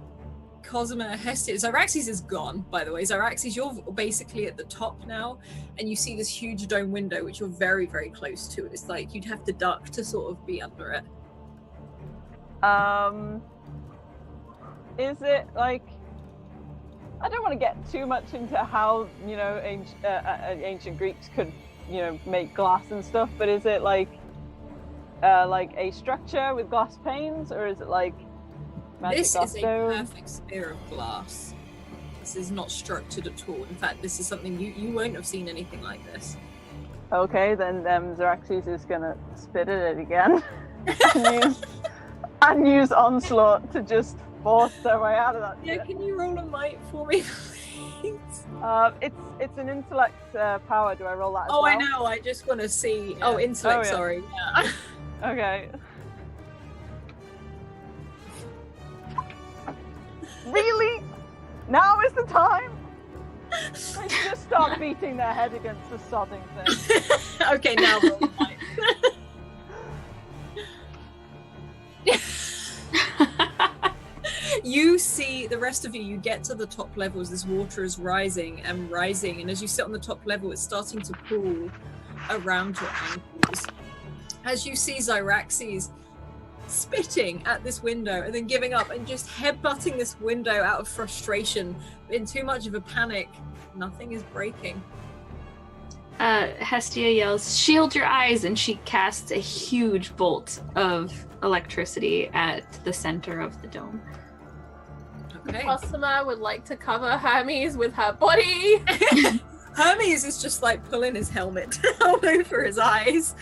Cosima, Hestia. Zyraxes is gone, by the way. Zyraxes, you're basically at the top now, and you see this huge dome window, which you're very, very close to. It's like you'd have to duck to sort of be under it. Is it like? I don't want to get too much into how ancient Greeks could make glass and stuff, but is it like a structure with glass panes, or is it like magic This glass is a dome? perfect sphere of glass. This is not structured at all. In fact, this is something you won't have seen anything like this. Okay, then Xeraxes is gonna spit at it again and use onslaught to just force their way out of that. Yeah, shit. can you roll a might for me, please? It's an intellect power. Do I roll that as Oh, well? I know. I just want to see. Oh, intellect. Oh, yeah. Sorry. Yeah. Okay. Really? Now is the time? They just start beating their head against the sodding thing. Okay, now roll a might. You see the rest of you get to the top level as this water is rising, and as you sit on the top level, it's starting to pool around your ankles. As you see Zyraxes spitting at this window and then giving up and just headbutting this window out of frustration. In too much of a panic, nothing is breaking. Hestia yells, "Shield your eyes!" and she casts a huge bolt of electricity at the center of the dome. Okay. Cosima would like to cover Hermes with her body. Hermes is just like pulling his helmet down over his eyes.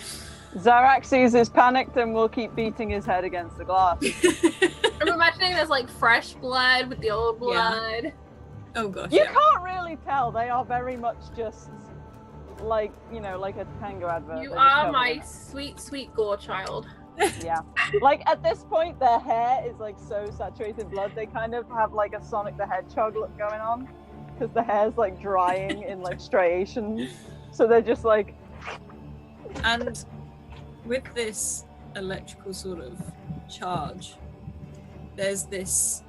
Zyraxes is panicked and will keep beating his head against the glass. I'm imagining there's like fresh blood with the old blood. Oh gosh. You yeah. can't really tell. They are very much just like, like a Tango advert. You They're just are covered my in it. sweet, sweet gore child. Yeah. Like at this point, their hair is like so saturated blood. They kind of have like a Sonic the Hedgehog look going on because the hair's like drying in like striations. So they're just like. And with this electrical sort of charge, there's this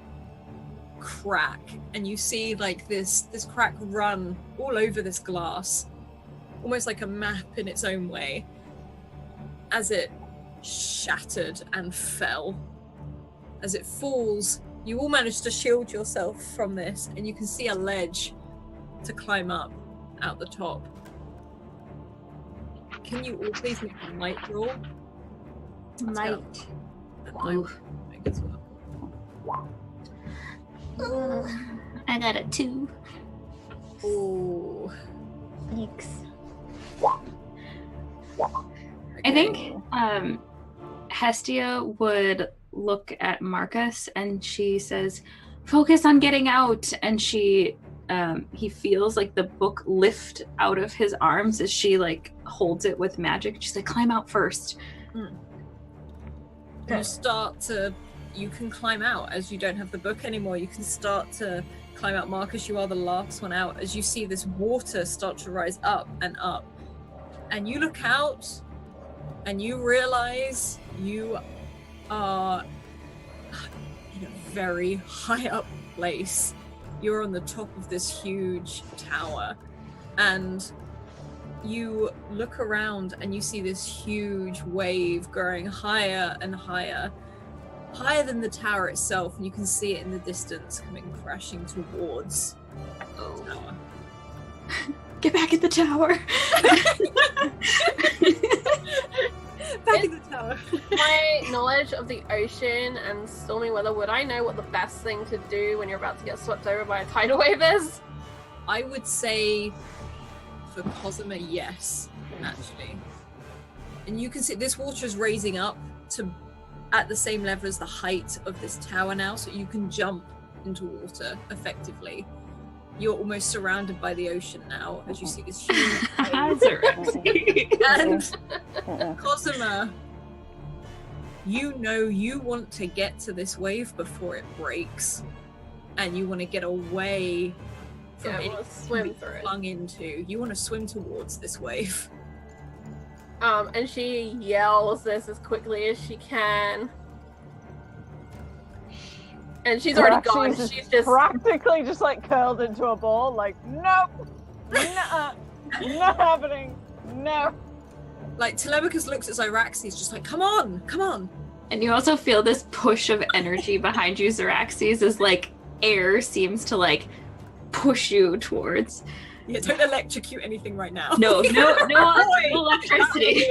crack, and you see like this crack run all over this glass, almost like a map in its own way, as it shattered and fell. As it falls, you all manage to shield yourself from this, and you can see a ledge to climb up out the top. Can you all please make a might roll? Might. I will make as well. I got a 2. Oh, Thanks. I think Hestia would look at Marcus and she says, "Focus on getting out." And he feels like the book lift out of his arms as she like holds it with magic. She's like, "Climb out first." You can climb out as you don't have the book anymore. You can start to climb out. Marcus, you are the last one out as you see this water start to rise up and up. And you look out and you realize you are in a very high up place. You're on the top of this huge tower, and you look around and you see this huge wave growing higher and higher than the tower itself, and you can see it in the distance coming crashing towards the tower. Get back in the tower. Back in the tower. My knowledge of the ocean and stormy weather, would I know what the best thing to do when you're about to get swept over by a tidal wave is? I would say for Cosima, yes, actually. And you can see this water is raising up to at the same level as the height of this tower now, so you can jump into water effectively. You're almost surrounded by the ocean now as you see this huge wave. And Cosima, you know you want to get to this wave before it breaks, and you want to get away from it swim through it. flung into. You want to swim towards this wave. And she yells this as quickly as she can. And she's already gone. She's just practically just like curled into a ball, like, nope, not happening, no. Like Telemachus looks at Zyraxes, just like, come on. And you also feel this push of energy behind you, Zyraxes, as like air seems to like push you towards. Yeah, don't electrocute anything right now. No electricity.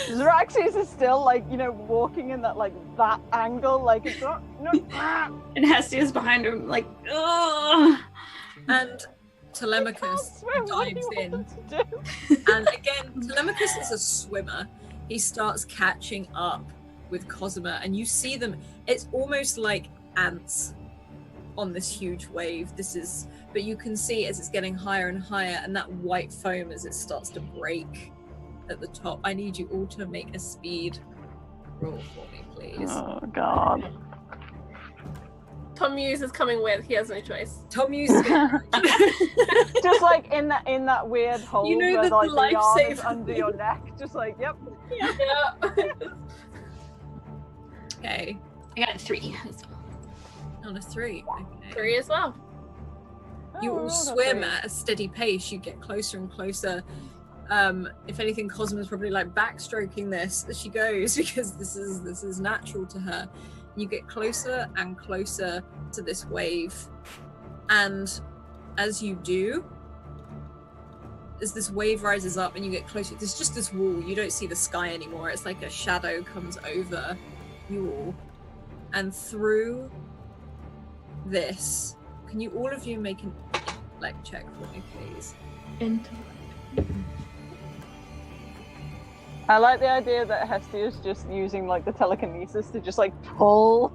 Zyraxes is still like, walking in that that angle, like it's not And Hestia's behind him, like, ugh. And Telemachus dives in. And again, Telemachus is a swimmer. He starts catching up with Cosima, and you see them. It's almost like ants on this huge wave. But you can see as it's getting higher and higher, and that white foam as it starts to break at the top. I need you all to make a speed roll for me, please. Oh god. Tom Muse is coming with. He has no choice. Tom Muse is Just like in that weird hole where the like the arm is lifesaver. under your neck. Just like, yep. Yeah. Okay. I got a 3 as well. On a 3. Okay. 3 as well. You Oh, all that's swim great. at a steady pace. You get closer and closer. If anything, Cosima's probably like backstroking this as she goes, because this is natural to her. You get closer and closer to this wave, and as you do, as this wave rises up and you get closer, there's just this wall. You don't see the sky anymore. It's like a shadow comes over you all, and through this. Can you all of you make an intellect check for me, please? I like the idea that Hestia's just using like the telekinesis to just like pull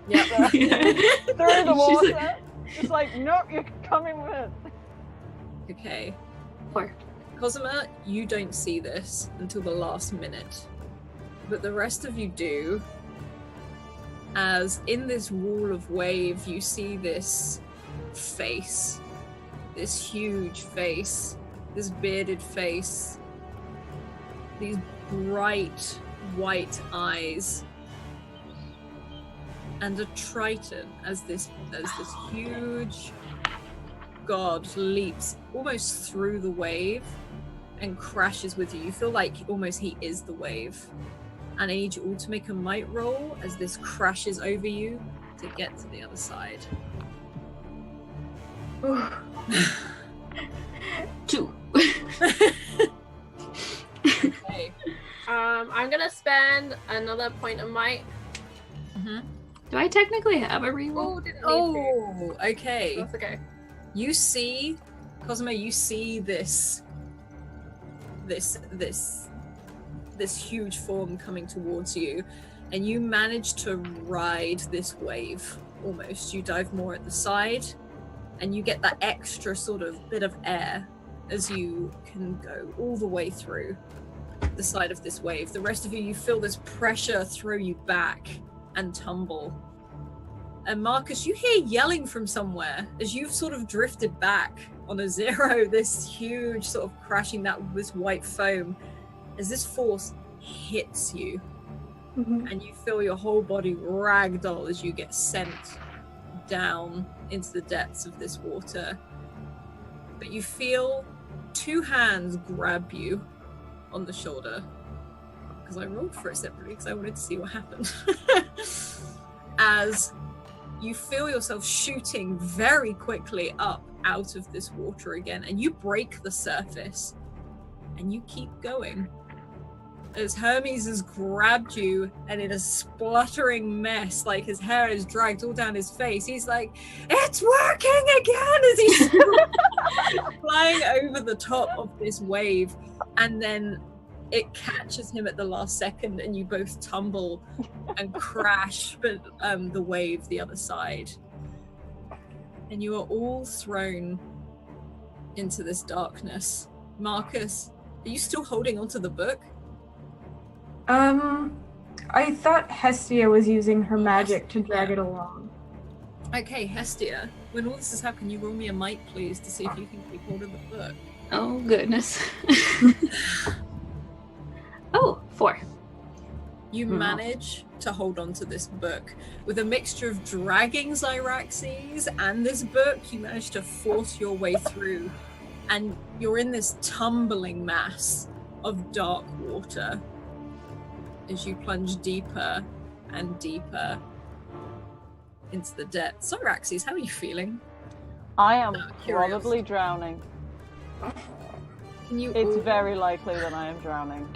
Yep. through the water. Like, Just like, nope, you're coming with. Okay. 4. Cosima, you don't see this until the last minute, but the rest of you do. As in this wall of wave, you see this face, this huge face, this bearded face, these bright white eyes, and a Triton as this huge god leaps almost through the wave and crashes with you. You feel like almost he is the wave. And I need you all to make a might roll as this crashes over you to get to the other side. 2. Okay. I'm gonna spend another point of might. Do I technically have a reroll? Oh, didn't need to. Oh, okay. That's okay. You see, Cosmo, you see this huge form coming towards you, and you manage to ride this wave almost. You dive more at the side, and you get that extra sort of bit of air as you can go all the way through the side of this wave. The rest of you feel this pressure throw you back and tumble. And Marcus, you hear yelling from somewhere as you've sort of drifted back on a 0, this huge sort of crashing, this white foam, as this force hits you. And you feel your whole body ragdoll as you get sent down into the depths of this water. But you feel 2 hands grab you on the shoulder, because I rolled for it separately because I wanted to see what happened. As you feel yourself shooting very quickly up out of this water again, and you break the surface and you keep going as Hermes has grabbed you, and in a spluttering mess, like his hair is dragged all down his face, he's like, "It's working again!" as he's flying over the top of this wave, and then it catches him at the last second, and you both tumble and crash, but the wave the other side, and you are all thrown into this darkness. Marcus, are you still holding onto the book? I thought Hestia was using her magic to drag it along. Okay, Hestia, when all this has happened, you roll me a might, please, to see if you can keep hold of the book. Oh, goodness. Oh, 4. You manage to hold on to this book. With a mixture of dragging Zyraxes and this book, you manage to force your way through, and you're in this tumbling mass of dark water as you plunge deeper and deeper into the depths. Zyraxes, how are you feeling? I am Curious. probably drowning. Can you It's all- very likely that I am drowning.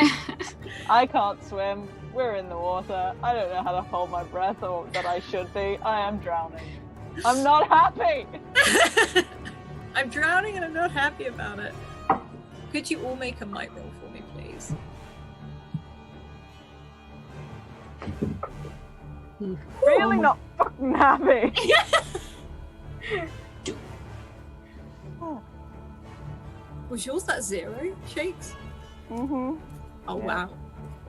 I can't swim. We're in the water. I don't know how to hold my breath, or that I should be. I am drowning. I'm not happy! I'm drowning and I'm not happy about it. Could you all make a might roll for me, please? Really not fucking happy! Was yours that 0, Shakes? Mm-hmm. Oh, Yeah. wow.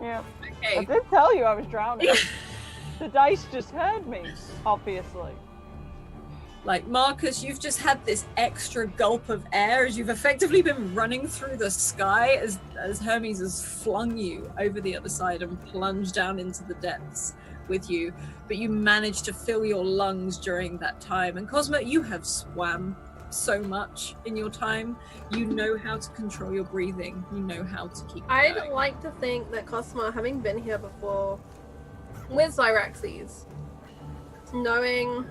Yeah. I Okay. did tell you I was drowning. The dice just heard me, obviously. Like, Marcus, you've just had this extra gulp of air as you've effectively been running through the sky as Hermes has flung you over the other side and plunged down into the depths with you. But you managed to fill your lungs during that time. And Cosmo, you have swam so much in your time. You know how to control your breathing. You know how to keep I'd going. like to think that Cosmo, having been here before with Zyraxes, knowing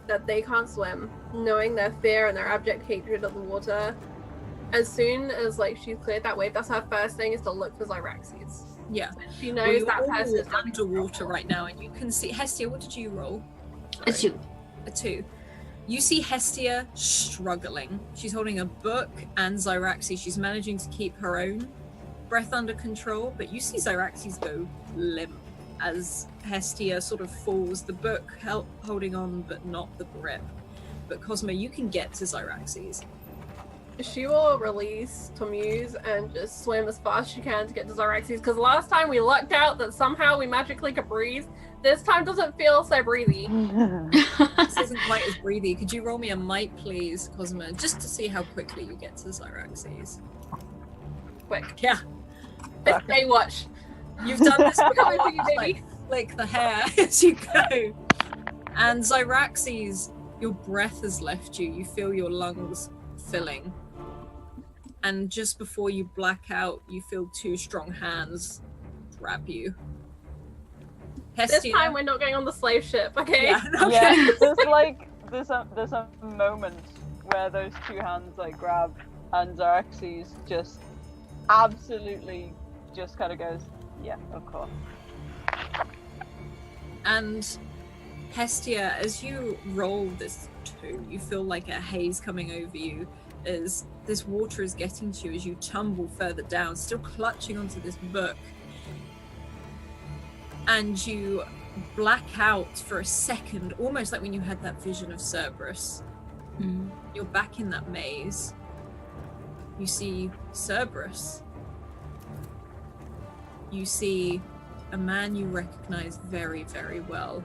that they can't swim, knowing their fear and their abject hatred of the water, as soon as like she's cleared that wave, that's her first thing, is to look for Zyraxes. Yeah. She Well, knows you're that all person is underwater right now, and you can see Hestia. What did you roll? A 2. A 2. You see Hestia struggling. She's holding a book and Zyraxes. She's managing to keep her own breath under control, but you see Zyraxes go limp as Hestia sort of falls. The book holding on, but not the grip. But Cosmo, you can get to Zyraxes. She will release Tomuse and just swim as fast as she can to get to Zyraxes, because last time we lucked out that somehow we magically could breathe. This time doesn't feel so breathy. This isn't quite as breathy. Could you roll me a might, please, Cosmo, just to see how quickly you get to Zyraxes? Quick. Yeah. Baywatch. You've done this Coming before. for you, baby. Like, flick the hair as you go. And Zyraxes, your breath has left you. You feel your lungs filling. And just before you black out, you feel 2 strong hands grab you. This Hestia. time we're not going on the slave ship, okay? Yeah, okay. Yeah, there's a moment where those 2 hands like grab, and Xerxes just absolutely just kind of goes, yeah, of course. And Hestia, as you roll this 2, you feel like a haze coming over you as this water is getting to you as you tumble further down, still clutching onto this book. And you black out for a second, almost like when you had that vision of Cerberus. You're back in that maze. You see Cerberus. You see a man you recognize very, very well,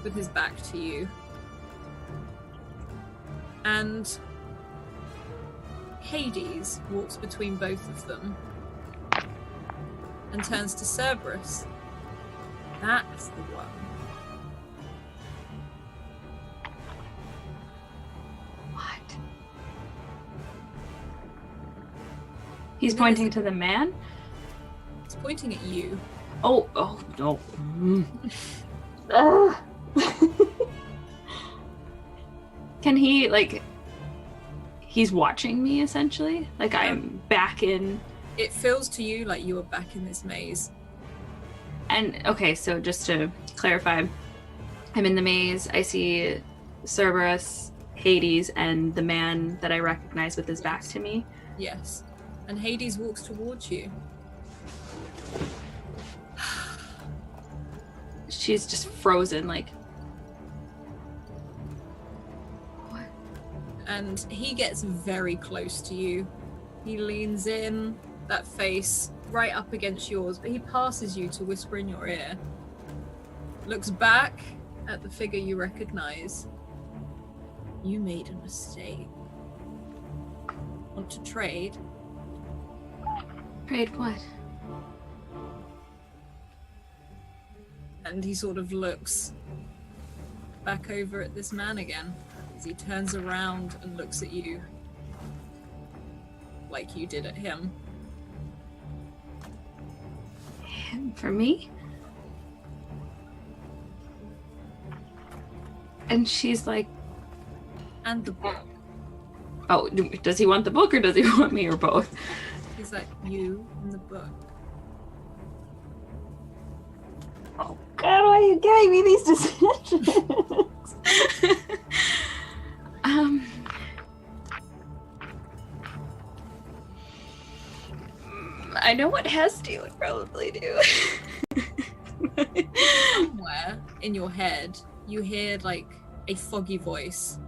with his back to you. And Hades walks between both of them and turns to Cerberus. That's the one. What? He's pointing to the man? He's pointing at you. Oh no. Can he, like, he's watching me essentially? Like I'm back in. It feels to you like you are back in this maze. And okay, so just to clarify, I'm in the maze. I see Cerberus, Hades, and the man that I recognize with his back to me. Yes. And Hades walks towards you. She's just frozen, like. What? And he gets very close to you. He leans in, that face right up against yours, but he passes you to whisper in your ear. Looks back at the figure you recognize. You made a mistake. Want to trade? Trade what? And he sort of looks back over at this man again as he turns around and looks at you like you did at him. For me? And she's like, And the book. oh, does he want the book or does he want me or both? He's like, you and the book. Oh God, why are you giving me these decisions? I know what Hestia would probably do. Somewhere in your head, you hear like a foggy voice.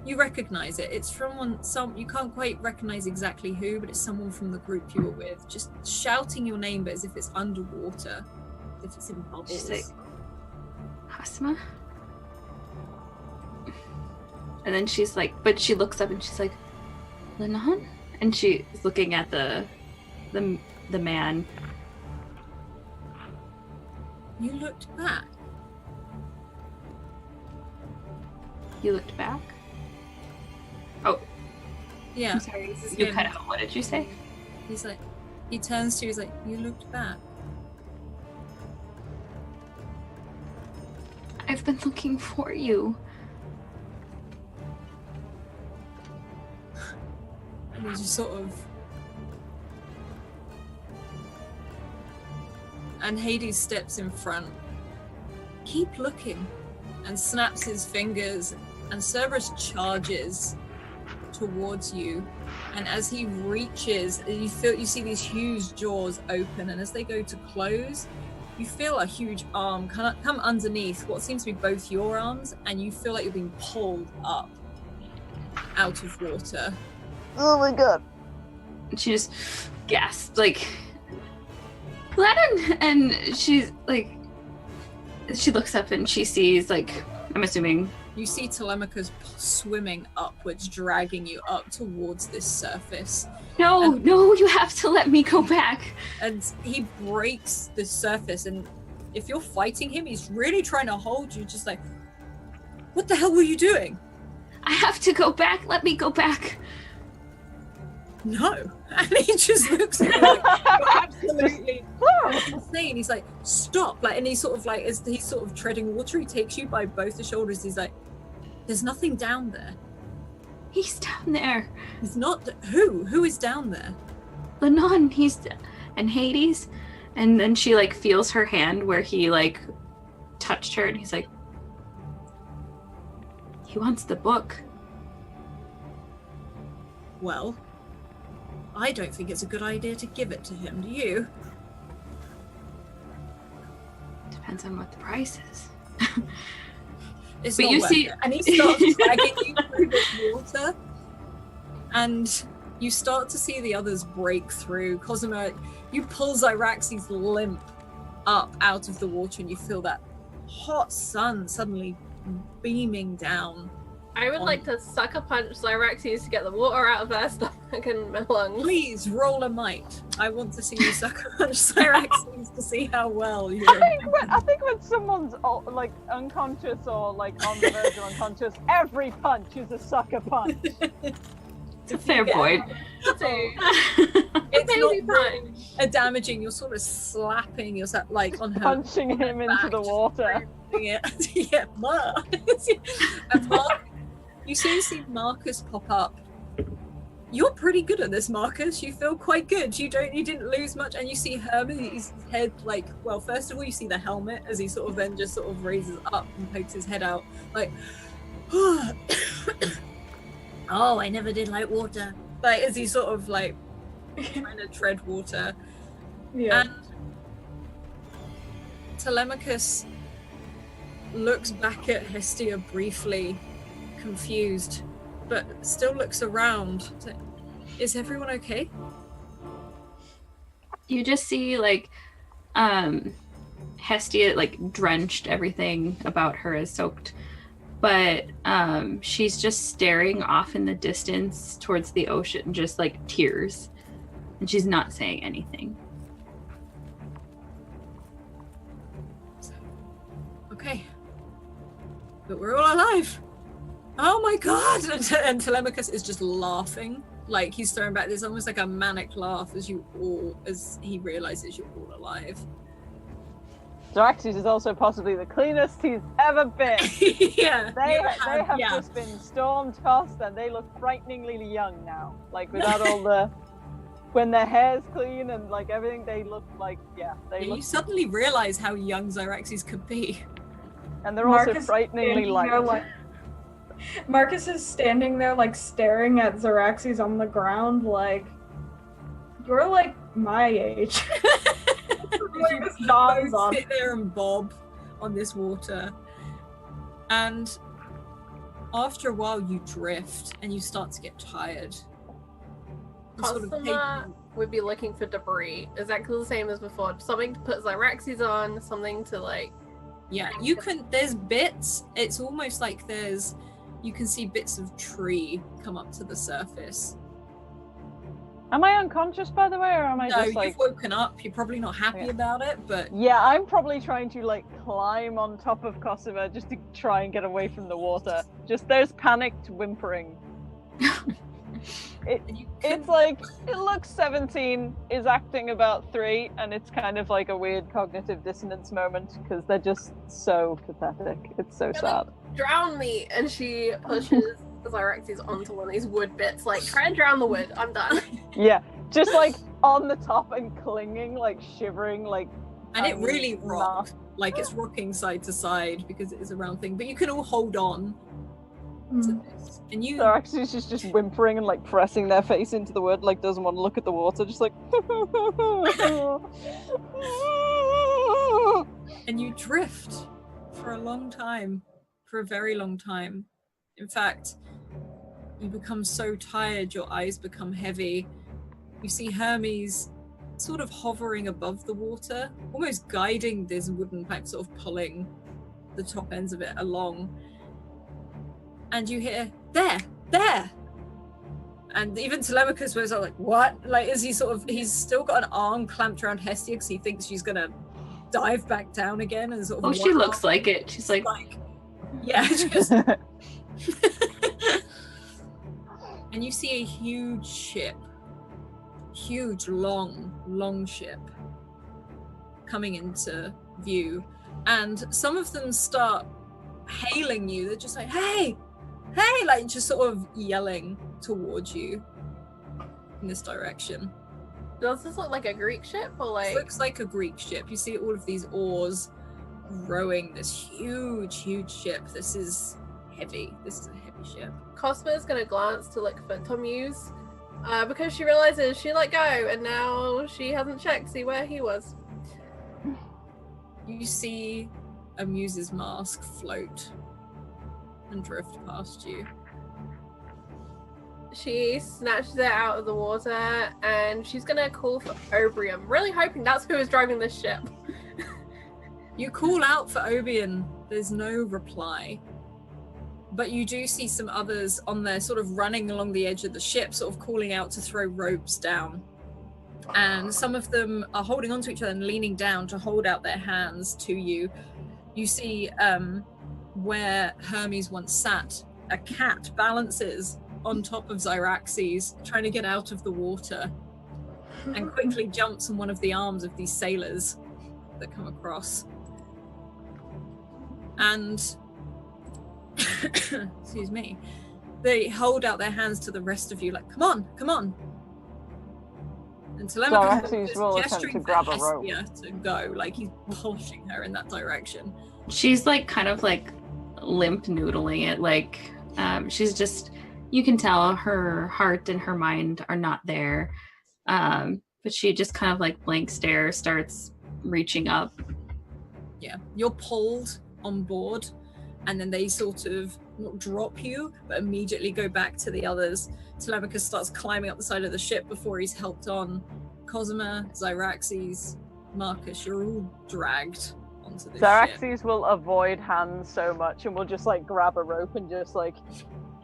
You recognize it. It's from you can't quite recognize exactly who, but it's someone from the group you were with, just shouting your name, but as if it's underwater, as if it's in bubbles. She's like, Hasma? And then she's like, but she looks up and she's like, Lennon? And she's looking at the man. You looked back. You looked back? Oh, Yeah. I'm sorry. This is You him. cut out. What did you say? He's like, he turns to you, he's like, you looked back. I've been looking for you. And he's just sort of... And Hades steps in front. Keep looking. And snaps his fingers. And Cerberus charges towards you. And as he reaches, you see these huge jaws open. And as they go to close, you feel a huge arm come underneath what seems to be both your arms. And you feel like you're being pulled up out of water. Oh my god. And she just gasped, like, Lennon! And she's like, she looks up and she sees, like, I'm assuming. You see Telemachus swimming upwards, dragging you up towards this surface. No, you have to let me go back. And he breaks the surface, and if you're fighting him, he's really trying to hold you, just like, what the hell were you doing? I have to go back. Let me go back. No. And he just looks at you like, you're absolutely insane. He's like, stop. Like, and he's sort of like, as he's sort of treading water, he takes you by both the shoulders. He's like, there's nothing down there. He's down there. He's not. Who is down there? The nun. And Hades. And then she like feels her hand where he like touched her, and he's like, he wants the book. Well, I don't think it's a good idea to give it to him, do you? Depends on what the price is. It's But not you worth see- it. And he starts dragging you through this water, and you start to see the others break through. Cosima, you pull Zyraxes limp up out of the water, and you feel that hot sun suddenly beaming down. I would like to sucker punch Zyraxes to get the water out of their stomach and lungs. Please roll a might. I want to see you sucker punch Zyraxes to see how well you're. I think when someone's like unconscious or like on the verge of unconscious, every punch is a sucker punch. It's a fair point. It's Baby not punch. a damaging. You're sort of slapping yourself like on her. Punching him into the water. Yeah, yeah. And you soon see Marcus pop up. You're pretty good at this, Marcus. You feel quite good. You didn't lose much, and you see Hermes' head like. Well, first of all, you see the helmet as he sort of then just sort of raises up and pokes his head out, like. Oh, I never did like water. Like as he sort of like trying to tread water. Yeah. And Telemachus looks back at Hestia briefly, confused, but still looks around. Is everyone okay? You just see like Hestia like drenched, everything about her is soaked, but she's just staring off in the distance towards the ocean, just like tears, and she's not saying anything. Okay, but we're all alive. Oh my god! And Telemachus is just laughing, like he's throwing back this almost like a manic laugh as he realizes you're all alive. Zyraxes is also possibly the cleanest he's ever been. Yeah, They have yeah. just been storm tossed, and they look frighteningly young now. Like without all the, when their hair's clean and like everything, they look like they look. You suddenly realize how young Zyraxes could be. And they're also Marcus frighteningly standing there, light. Marcus is standing there, like, staring at Zyraxes on the ground, like, you're, like, my age. Like, this dog's on. Sit there and bob on this water. And after a while, you drift and you start to get tired. You sort of Cosima would be looking for debris, exactly the same as before. Something to put Zyraxes on, something to, like... Yeah, you can, there's bits, it's almost like you can see bits of tree come up to the surface. Am I unconscious, by the way, or am I No, just like? you've woken up, you're probably not happy Yeah. about it, but Yeah, I'm probably trying to like climb on top of Cosima just to try and get away from the water. Just there's panicked whimpering. It's like, it looks 17, is acting about 3, and it's kind of like a weird cognitive dissonance moment because they're just so pathetic. It's so sad. Drown me! And she pushes Zyraxes onto one of these wood bits, like, try and drown the wood, I'm done. Yeah, just like on the top and clinging, like shivering, like. and it really rocks, like it's rocking side to side because it is a round thing, but you can all hold on to this. And you They're actually just whimpering and like pressing their face into the wood, like doesn't want to look at the water, just like. and you drift for a long time, for a very long time. In fact, you become so tired, your eyes become heavy. You see Hermes sort of hovering above the water, almost guiding this wooden pipe, sort of pulling the top ends of it along. And you hear, there! And even Telemachus was like, what? Like, is he sort of, he's still got an arm clamped around Hestia because he thinks she's gonna dive back down again and sort of. Oh, she looks like it. She's like yeah. Just... And you see a huge ship, huge, long ship coming into view, and some of them start hailing you. They're just like, hey, like just sort of yelling towards you in this direction. Does this look like a Greek ship or like? It looks like a Greek ship. You see all of these oars rowing this huge ship. This is heavy. This is a heavy ship. Cosmo's gonna glance to look for Tomuse, because she realizes she let go and now she hasn't checked to see where he was. You see a muse's mask float and drift past you. She snatches it out of the water and she's gonna call for Obrium, really hoping that's who is driving this ship. You call out for Obion. There's no reply. But you do see some others on there sort of running along the edge of the ship, sort of calling out to throw ropes down. And some of them are holding onto each other and leaning down to hold out their hands to you. You see where Hermes once sat, a cat balances on top of Zyraxes, trying to get out of the water, and quickly jumps on one of the arms of these sailors that come across. And excuse me, they hold out their hands to the rest of you like, come on. And Zyraxes will attempt gesturing to grab a rope. Hestia to go, like he's pushing her in that direction. she's like kind of like limp noodling it, like she's just, you can tell her heart and her mind are not there, but she just kind of like blank stare, starts reaching up. Yeah, you're pulled on board, and then they sort of not drop you, but immediately go back to the others. Telemachus starts climbing up the side of the ship before he's helped on. Cosima, Zyraxes, Marcus, you're all dragged onto this ship. Zyraxes will avoid hands so much and will just like grab a rope and just like...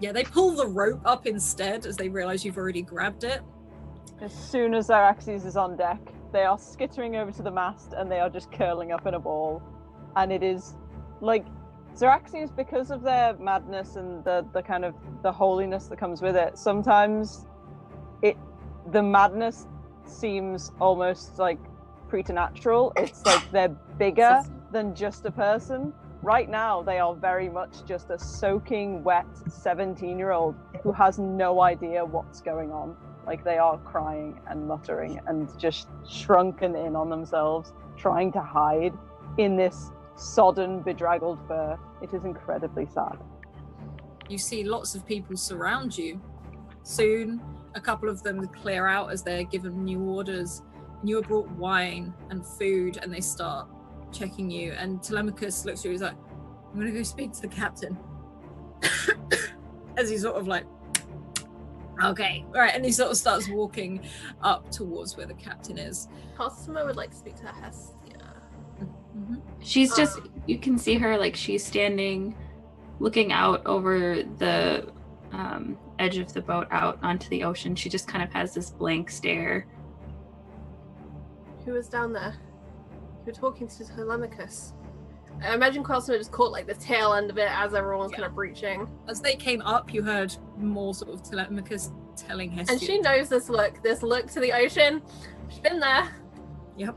Yeah, they pull the rope up instead as they realize you've already grabbed it. As soon as Zyraxes is on deck, they are skittering over to the mast and they are just curling up in a ball. And it is like Zyraxes, because of their madness and the kind of the holiness that comes with it, sometimes the madness seems almost like preternatural. It's like they're bigger than just a person. Right now, they are very much just a soaking wet 17-year-old who has no idea what's going on. Like, they are crying and muttering and just shrunken in on themselves, trying to hide in this sodden, bedraggled fur. It is incredibly sad. You see lots of people surround you. Soon, a couple of them clear out as they're given new orders. And you are brought wine and food, and they start checking you. And Telemachus looks at you, he's like, I'm gonna go speak to the captain. As he's sort of like, okay, all right, and he sort of starts walking up towards where the captain is. Cosima would like to speak to Hestia. Mm-hmm. She's just, you can see her, like, she's standing, looking out over the edge of the boat out onto the ocean. She just kind of has this blank stare. Who was down there? You were talking to Telemachus. I imagine Cosima just caught like the tail end of it as everyone was kind of breaching. As they came up, you heard more sort of Telemachus telling Hestia. And she knows this look to the ocean. She's been there. Yep.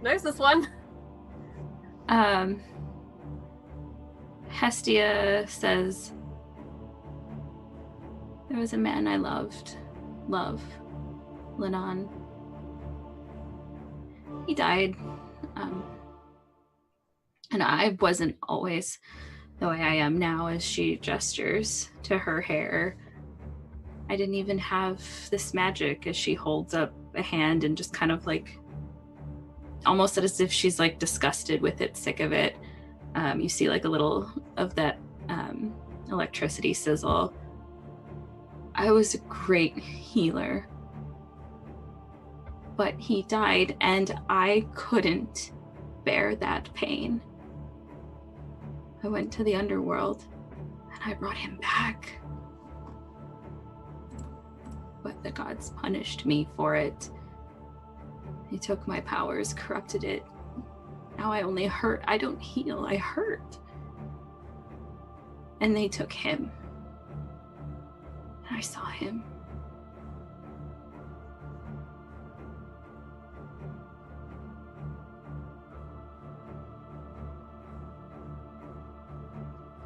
Knows this one. Hestia says, there was a man I loved, Lenon. He died, and I wasn't always the way I am now, as she gestures to her hair. I didn't even have this magic, as she holds up a hand and just kind of like, almost as if she's like disgusted with it, sick of it. You see like a little of that electricity sizzle. I was a great healer, but he died and I couldn't bear that pain. I went to the underworld and I brought him back. But the gods punished me for it. They took my powers, corrupted it, Now I only hurt. I don't heal. I hurt. And they took him. I saw him.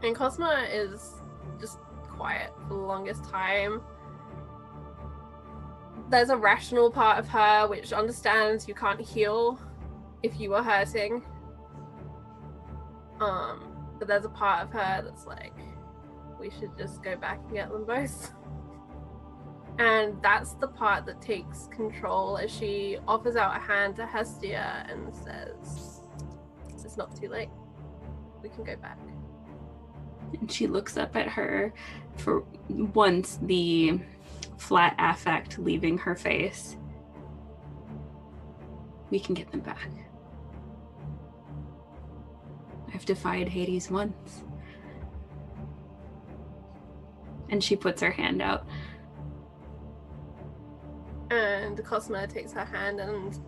And Cosma is just quiet for the longest time. There's a rational part of her which understands you can't heal if you are hurting. But there's a part of her that's like, we should just go back and get them both. And that's the part that takes control as she offers out a hand to Hestia and says, it's not too late. We can go back. And she looks up at her for once, the flat affect leaving her face. We can get them back. I've defied Hades once. And she puts her hand out. And Cosma takes her hand, and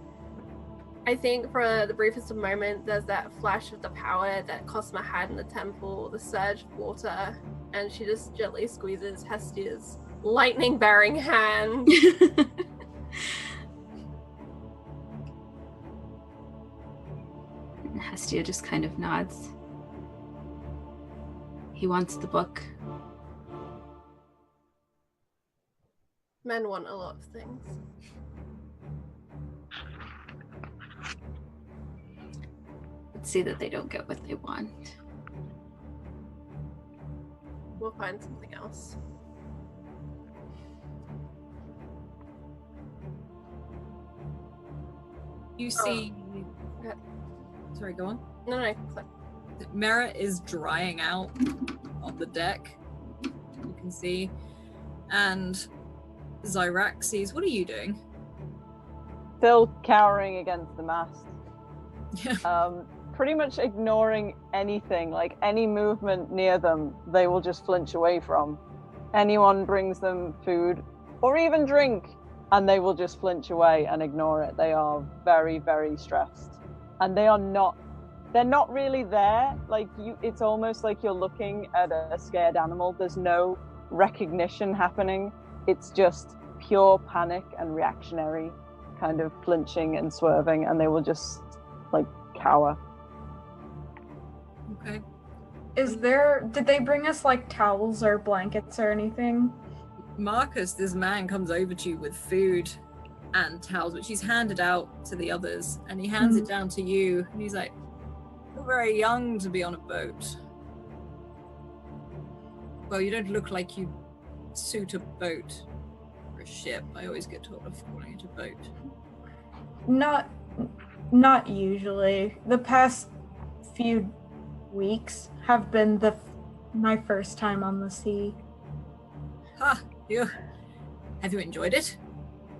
I think for the briefest of moments, there's that flash of the power that Cosma had in the temple, the surge of water, and she just gently squeezes Hestia's lightning-bearing hand. And Hestia just kind of nods. He wants the book. Men want a lot of things. Let's see that they don't get what they want. We'll find something else. You see... Sorry, go on. No. Mera is drying out on the deck. You can see. And Zyraxes, what are you doing? Still cowering against the mast. Yeah. Pretty much ignoring anything, like any movement near them, they will just flinch away from. Anyone brings them food or even drink, and they will just flinch away and ignore it. They are very, very stressed. And they're not really there. Like it's almost like you're looking at a scared animal. There's no recognition happening. It's just pure panic and reactionary kind of flinching and swerving, and they will just like cower. Okay. Did they bring us like towels or blankets or anything? Marcus, this man comes over to you with food and towels, which he's handed out to the others, and he hands it down to you, and he's like, you're very young to be on a boat. Well, you don't look like you suit a boat or a ship. I always get told of calling it a boat. Not usually. The past few weeks have been my first time on the sea. Have you enjoyed it?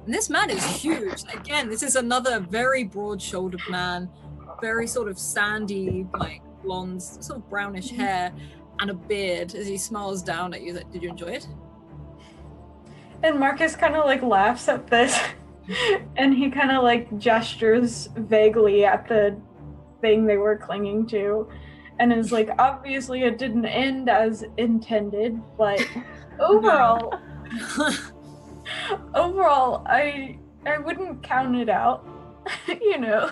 And this man is huge. Again, this is another very broad-shouldered man, very sort of sandy, like blonde, sort of brownish hair, and a beard as he smiles down at you. Like, did you enjoy it? And Marcus kind of like laughs at this, and he kind of like gestures vaguely at the thing they were clinging to, and is like, obviously it didn't end as intended, but overall, overall, I wouldn't count it out, you know.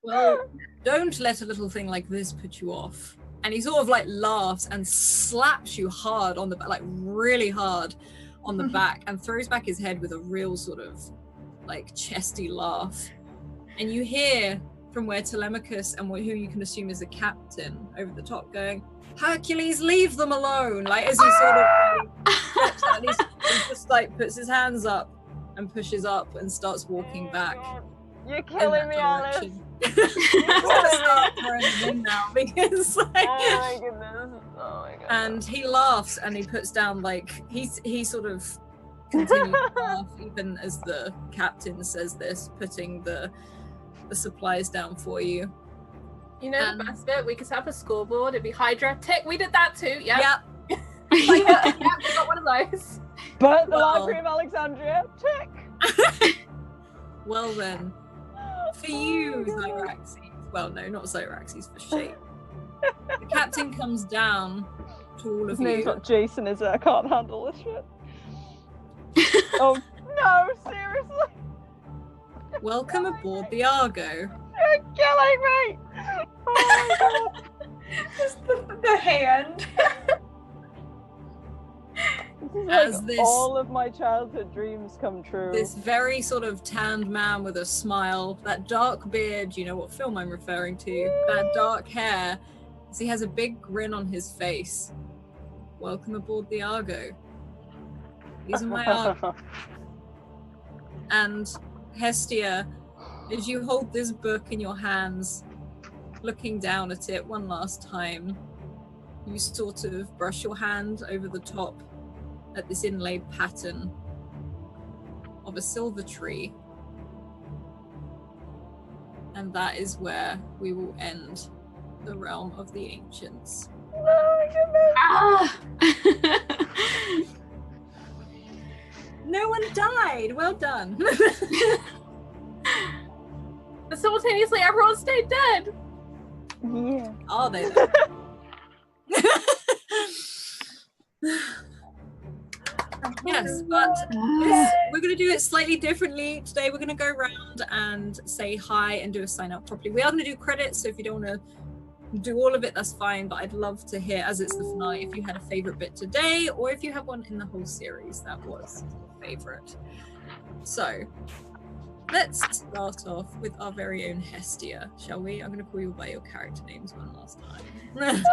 Well, don't let a little thing like this put you off. And he sort of like laughs and slaps you hard on the back, like really hard on the back, and throws back his head with a real sort of like chesty laugh. And you hear from where Telemachus and who you can assume is the captain over the top going, Hercules, leave them alone. Like as he sort of steps out, and he just like puts his hands up and pushes up and starts walking back. You're killing me, Alice. I'm gonna start throwing them in now because like, Oh my goodness. Oh my god. and he laughs and he puts down like he sort of continues to laugh even as the captain says this, putting the supplies down for you. You know the best bit? We could have a scoreboard. It'd be Hydra. Tick. We did that too. Yeah. Yep. Like, yeah, we got one of those. But the Well. Library of Alexandria, tick. Well then, For you, Zyraxes. Well, no, not Zyraxes, for Shake. The captain comes down to all His of name's you. not Jason, is it? I can't handle this shit. Oh no, seriously? Welcome aboard the Argo. You're killing me! Oh my god. Just the hand. This is As like this- all of my childhood dreams come true. This very sort of tanned man with a smile, that dark beard, you know what film I'm referring to, that dark hair, as he has a big grin on his face. Welcome aboard the Argo. These are my Argo. And Hestia, as you hold this book in your hands, looking down at it one last time, you sort of brush your hand over the top at this inlaid pattern of a silver tree. And that is where we will end the realm of the ancients. Ah! No one died. Well done. But simultaneously, everyone stayed dead. Yeah. Are they? Though? Yes, but we're going to do it slightly differently. Today we're going to go around and say hi and do a sign out properly. We are going to do credits, so if you don't want to do all of it, that's fine, but I'd love to hear, as it's the finale, if you had a favorite bit today or if you have one in the whole series that was your favorite. So let's start off with our very own Hestia, shall we? I'm going to call you by your character names one last time.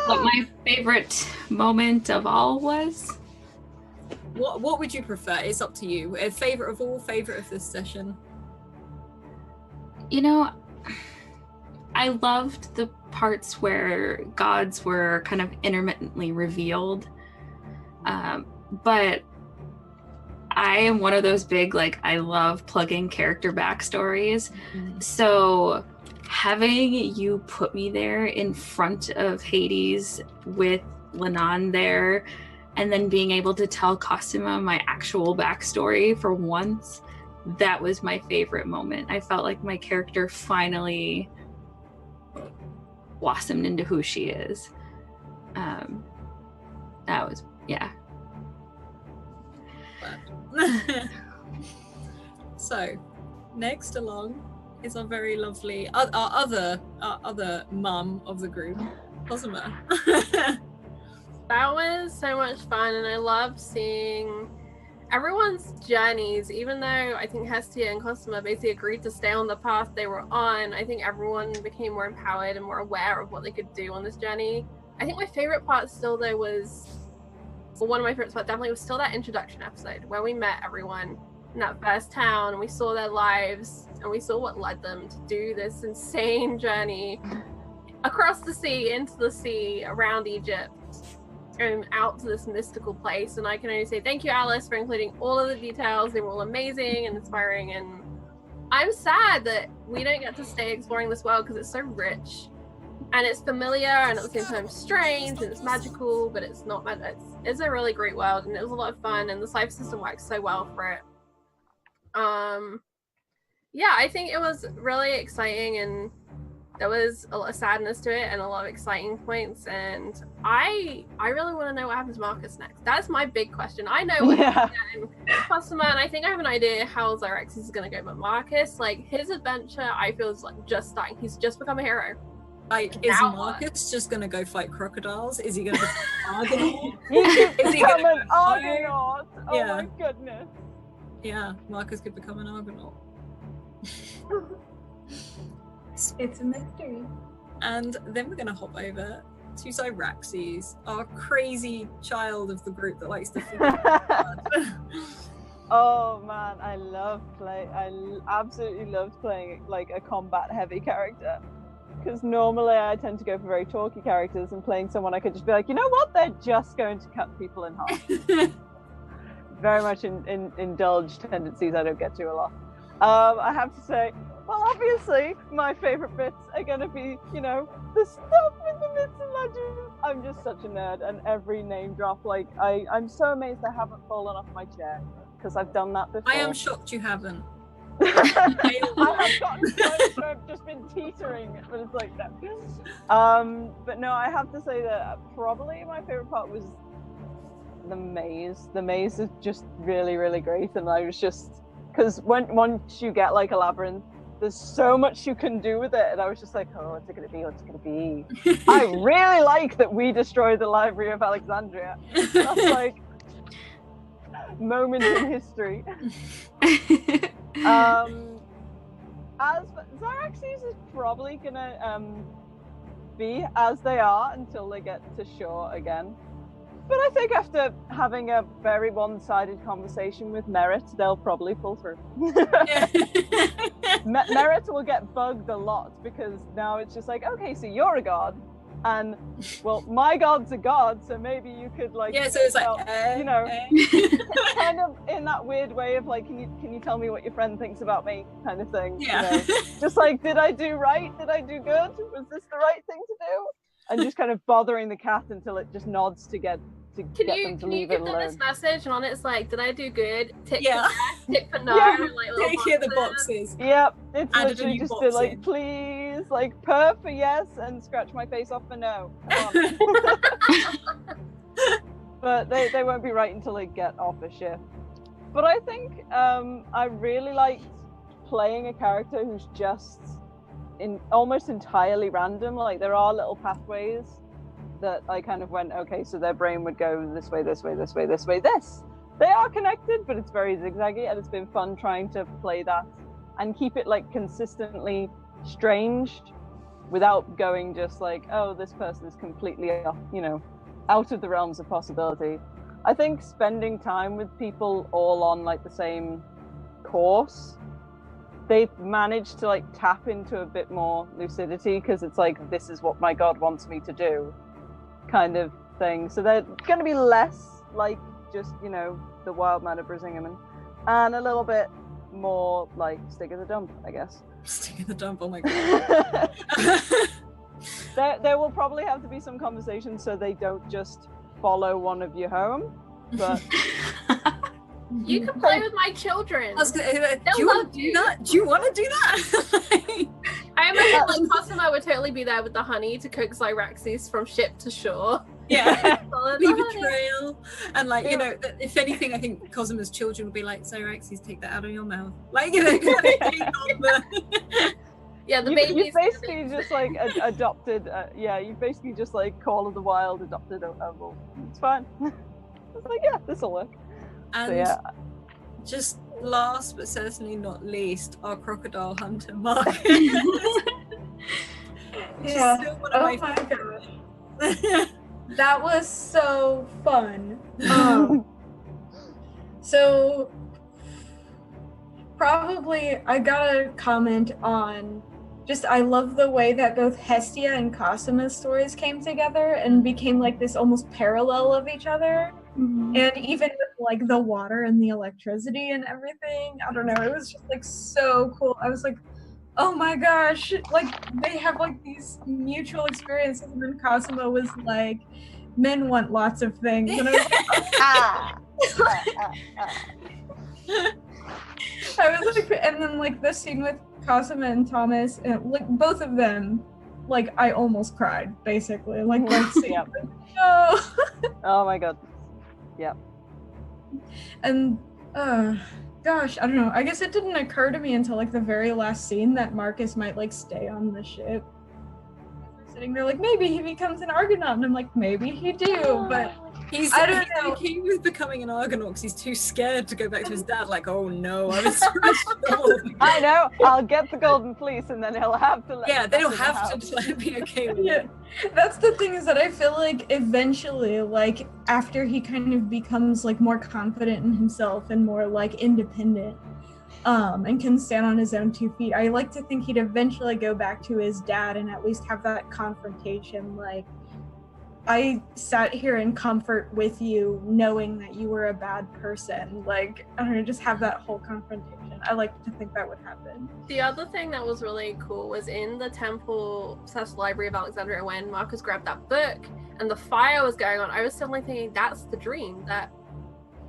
What my favorite moment of all was? What would you prefer? It's up to you. A favorite of all, favorite of this session. You know, I loved the parts where gods were kind of intermittently revealed. But I am one of those big, like, I love plugging character backstories. So having you put me there in front of Hades with Lenon there, and then being able to tell Cosima my actual backstory for once, that was my favorite moment. I felt like my character finally blossomed into who she is. That was, yeah. So, next along is our very lovely, our other mum of the group, Cosima. That was so much fun, and I loved seeing everyone's journeys. Even though I think Hestia and Cosima basically agreed to stay on the path they were on, I think everyone became more empowered and more aware of what they could do on this journey. I think my favorite part still, though, was, well, one of my favorites part definitely was still that introduction episode where we met everyone in that first town and we saw their lives and we saw what led them to do this insane journey across the sea, into the sea, around Egypt, and out to this mystical place. And I can only say thank you, Alice, for including all of the details. They were all amazing and inspiring, and I'm sad that we don't get to stay exploring this world because it's so rich and it's familiar and at the same time strange and it's magical, but it's not it's a really great world, and it was a lot of fun, and the life system works so well for it. Yeah, I think it was really exciting, and there was a lot of sadness to it and a lot of exciting points, and I really want to know what happens to Marcus next. That's my big question. I know what happened in Cosima, and I think I have an idea how Zyraxes is going to go, but Marcus, like, his adventure, I feel is like just starting. He's just become a hero. Like, is Now Marcus just going to go fight crocodiles? Is he going to become Argonaut? He could Is he become gonna an go Argonaut. Oh Yeah. my goodness. Yeah, Marcus could become an Argonaut. It's a mystery. And then we're going to hop over to Zyraxes, our crazy child of the group that likes to figure Oh man, I absolutely loved playing like a combat heavy character. Because normally I tend to go for very talky characters, and playing someone I could just be like, you know what, they're just going to cut people in half. Very much indulge tendencies I don't get to a lot. I have to say, well, obviously my favorite bits are going to be, you know, the stuff in the myths and legends. I'm just such a nerd, and every name drop, like, I'm so amazed I haven't fallen off my chair, because I've done that before. I am shocked you haven't. I I've gotten close, so I've just been teetering, but it's like no. But no, I have to say that probably my favorite part was the maze. The maze is just really, really great, and I was just because once you get like a labyrinth, there's so much you can do with it, and I was just like, oh, what's it gonna be? What's it gonna be? I really like that we destroyed the Library of Alexandria. That's like moment in history. As Xyraxes is probably gonna be as they are until they get to shore again. But I think after having a very one-sided conversation with Merit, they'll probably pull through. Merit will get bugged a lot because now it's just like, okay, so you're a god, and well, my god's a god, so maybe you could like, so it's like, you know, kind of in that weird way of like, can you tell me what your friend thinks about me, kind of thing. Yeah. You know? Just like, did I do right? Did I do good? Was this the right thing to do? And just kind of bothering the cat until it just nods to get Can them you to leave it give them alone. this message and on it's like, did I do good? Tick Yeah. for yes, tick for no, Yeah. like little Take here the boxes. boxes. Yep, it's Added a literally new just box to like, in. please, like purr for yes and scratch my face off for no. Come on. But they won't be right until they get off a ship. But I think I really liked playing a character who's just almost entirely random. Like there are little pathways that I kind of went, okay, so their brain would go this way, this way, this way, this way, this. They are connected, but it's very zigzaggy, and it's been fun trying to play that and keep it like consistently strange without going just like, oh, this person is completely, you know, out of the realms of possibility. I think spending time with people all on like the same course, they've managed to like tap into a bit more lucidity because it's like, this is what my god wants me to do, kind of thing. So they're going to be less like just, you know, the wild man of Brisingamen, and a little bit more like stick in the dump, I guess. Stick in the dump, oh my god. There will probably have to be some conversations so they don't just follow one of you home, but You can play with my children. I was gonna, do They'll you want love to do you. that? Do you want to do that? I imagine like Cosimo would totally be there with the honey to cook Xyraxes from ship to shore. Yeah. Follow the Leave a honey. trail. And like, you know, if anything, I think Cosimo's children would be like, Xyraxes, take that out of your mouth. Like, you know, kind of take on the... Yeah, the you babies. basically just like adopted, you basically just like Call of the Wild adopted a wolf. It's fine. It's like, yeah, this'll work. And So yeah. just last but certainly not least, our crocodile hunter, Marcus. Yeah. Still one Oh of my my gosh. That was so fun. So probably I gotta comment on just I love the way that both Hestia and Cosima's stories came together and became like this almost parallel of each other. Mhm. And even with like the water and the electricity and everything, I don't know, it was just like so cool. I was like, oh my gosh, like they have like these mutual experiences, and then Cosimo was like, men want lots of things. And I was like, I was like, and then like the scene with Cosima and Thomas, and like both of them, like I almost cried basically. Like that scene. Yep. No. Oh my god. Yep. And gosh, I don't know. I guess it didn't occur to me until like the very last scene that Marcus might like stay on the ship. We're sitting there like maybe he becomes an Argonaut, and I'm like maybe he do, but He's I don't know. okay with becoming an Argonaut because he's too scared to go back to his dad. Like, oh no, I was so much trouble. I know. I'll get the golden fleece, and then he'll have to. Let Yeah, me they back don't in the have house. to just let him be okay with yeah, it. that's the thing is that I feel like eventually, like after he kind of becomes like more confident in himself and more like independent, and can stand on his own 2 feet, I like to think he'd eventually go back to his dad and at least have that confrontation. Like, I sat here in comfort with you, knowing that you were a bad person. Like, I don't know, just have that whole confrontation. I like to think that would happen. The other thing that was really cool was in the temple / Library of Alexandria when Marcus grabbed that book and the fire was going on. I was suddenly thinking that's the dream that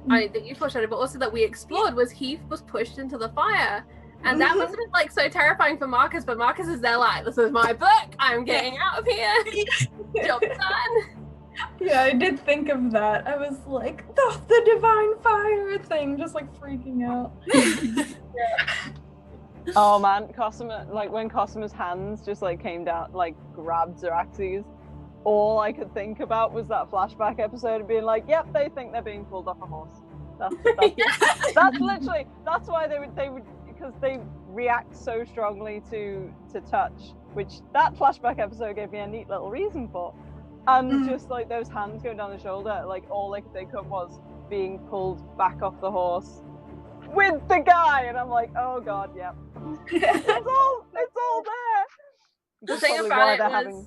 you foreshadowed, but also that we explored was he was pushed into the fire And that must have been like so terrifying for Marcus, but Marcus is there like, this is my book, I'm getting out of here. Job done. Yeah, I did think of that. I was like, the divine fire thing, just like freaking out. Oh man, Cosima, like when Cosima's hands just like came down, like grabbed Xeraxes, all I could think about was that flashback episode of being like, yep, they think they're being pulled off a horse. That's literally, that's why they would, because they react so strongly to touch, which that flashback episode gave me a neat little reason for. And just like those hands going down the shoulder, like all I could think of was being pulled back off the horse with the guy, and I'm like, oh god, yep. it's all there. The That's thing probably about why it they're was,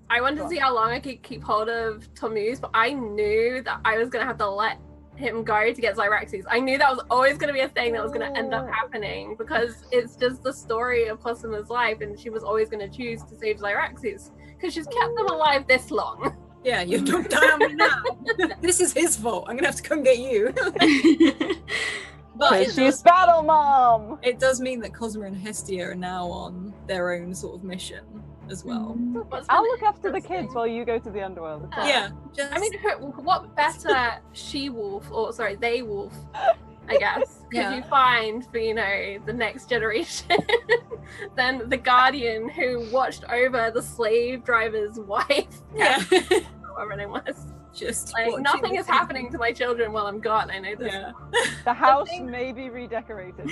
I wanted to see how long I could keep hold of Tomuse, but I knew that I was gonna have to let him go to get Xeraxes. I knew that was always gonna be a thing that was gonna end up happening, because it's just the story of Cosima's life, and she was always gonna choose to save Xeraxes because she's kept them alive this long. Yeah, you don't die on me now. This is his fault. I'm gonna have to come get you. But she's battle mom. It does mean that Cosima and Hestia are now on their own sort of mission as well. I'll look after the kids while you go to the underworld. It's fine. Yeah. I mean, what better she-wolf, or sorry, they-wolf, I guess, could you find for, you know, the next generation than the guardian who watched over the slave driver's wife? Yeah. Whatever her name was. Just like, nothing is happening to my children while I'm gone. I know this. Yeah. The house may be redecorated.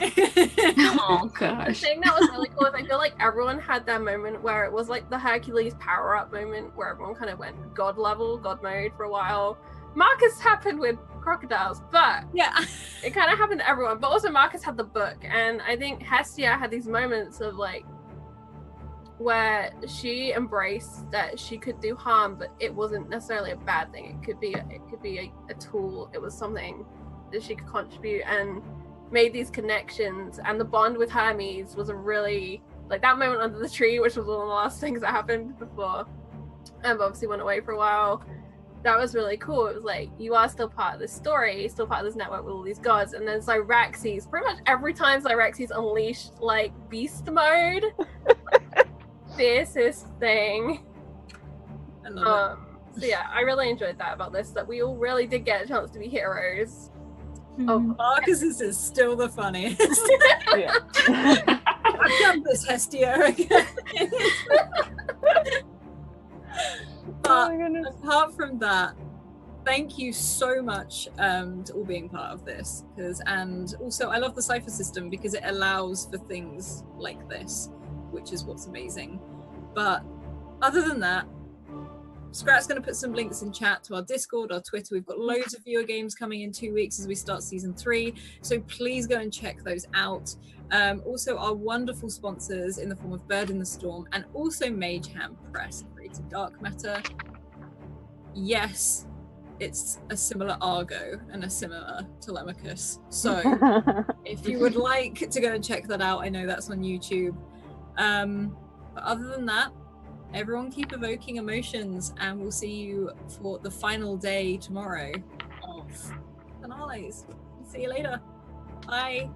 Oh gosh. The thing that was really cool is I feel like everyone had their moment where it was like the Hercules power-up moment where everyone kind of went god level, god mode for a while. Marcus happened with crocodiles, but yeah, it kind of happened to everyone. But also Marcus had the book, and I think Hestia had these moments of like where she embraced that she could do harm, but it wasn't necessarily a bad thing. It could be a tool. It was something that she could contribute, and made these connections. And the bond with Hermes was a really, like, that moment under the tree, which was one of the last things that happened before obviously went away for a while. That was really cool. It was like, you are still part of this story, still part of this network with all these gods. And then Xeraxes, pretty much every time Xeraxes unleashed like beast mode, fiercest thing. So yeah, I really enjoyed that about this, that we all really did get a chance to be heroes. Marcus's is still the funniest. I've done this, Hestia, again. But apart from that, thank you so much to all being part of this, and also I love the cipher system because it allows for things like this, which is what's amazing. But other than that, Scrat's going to put some links in chat to our Discord, our Twitter. We've got loads of viewer games coming in 2 weeks as we start season 3, so please go and check those out. Also our wonderful sponsors in the form of Bird in the Storm and also Mage Hand Press, created Dark Matter. Yes, it's a similar Argo and a similar Telemachus. So if you would like to go and check that out, I know that's on YouTube. But other than that, everyone keep evoking emotions, and we'll see you for the final day tomorrow of finales. See you later. Bye.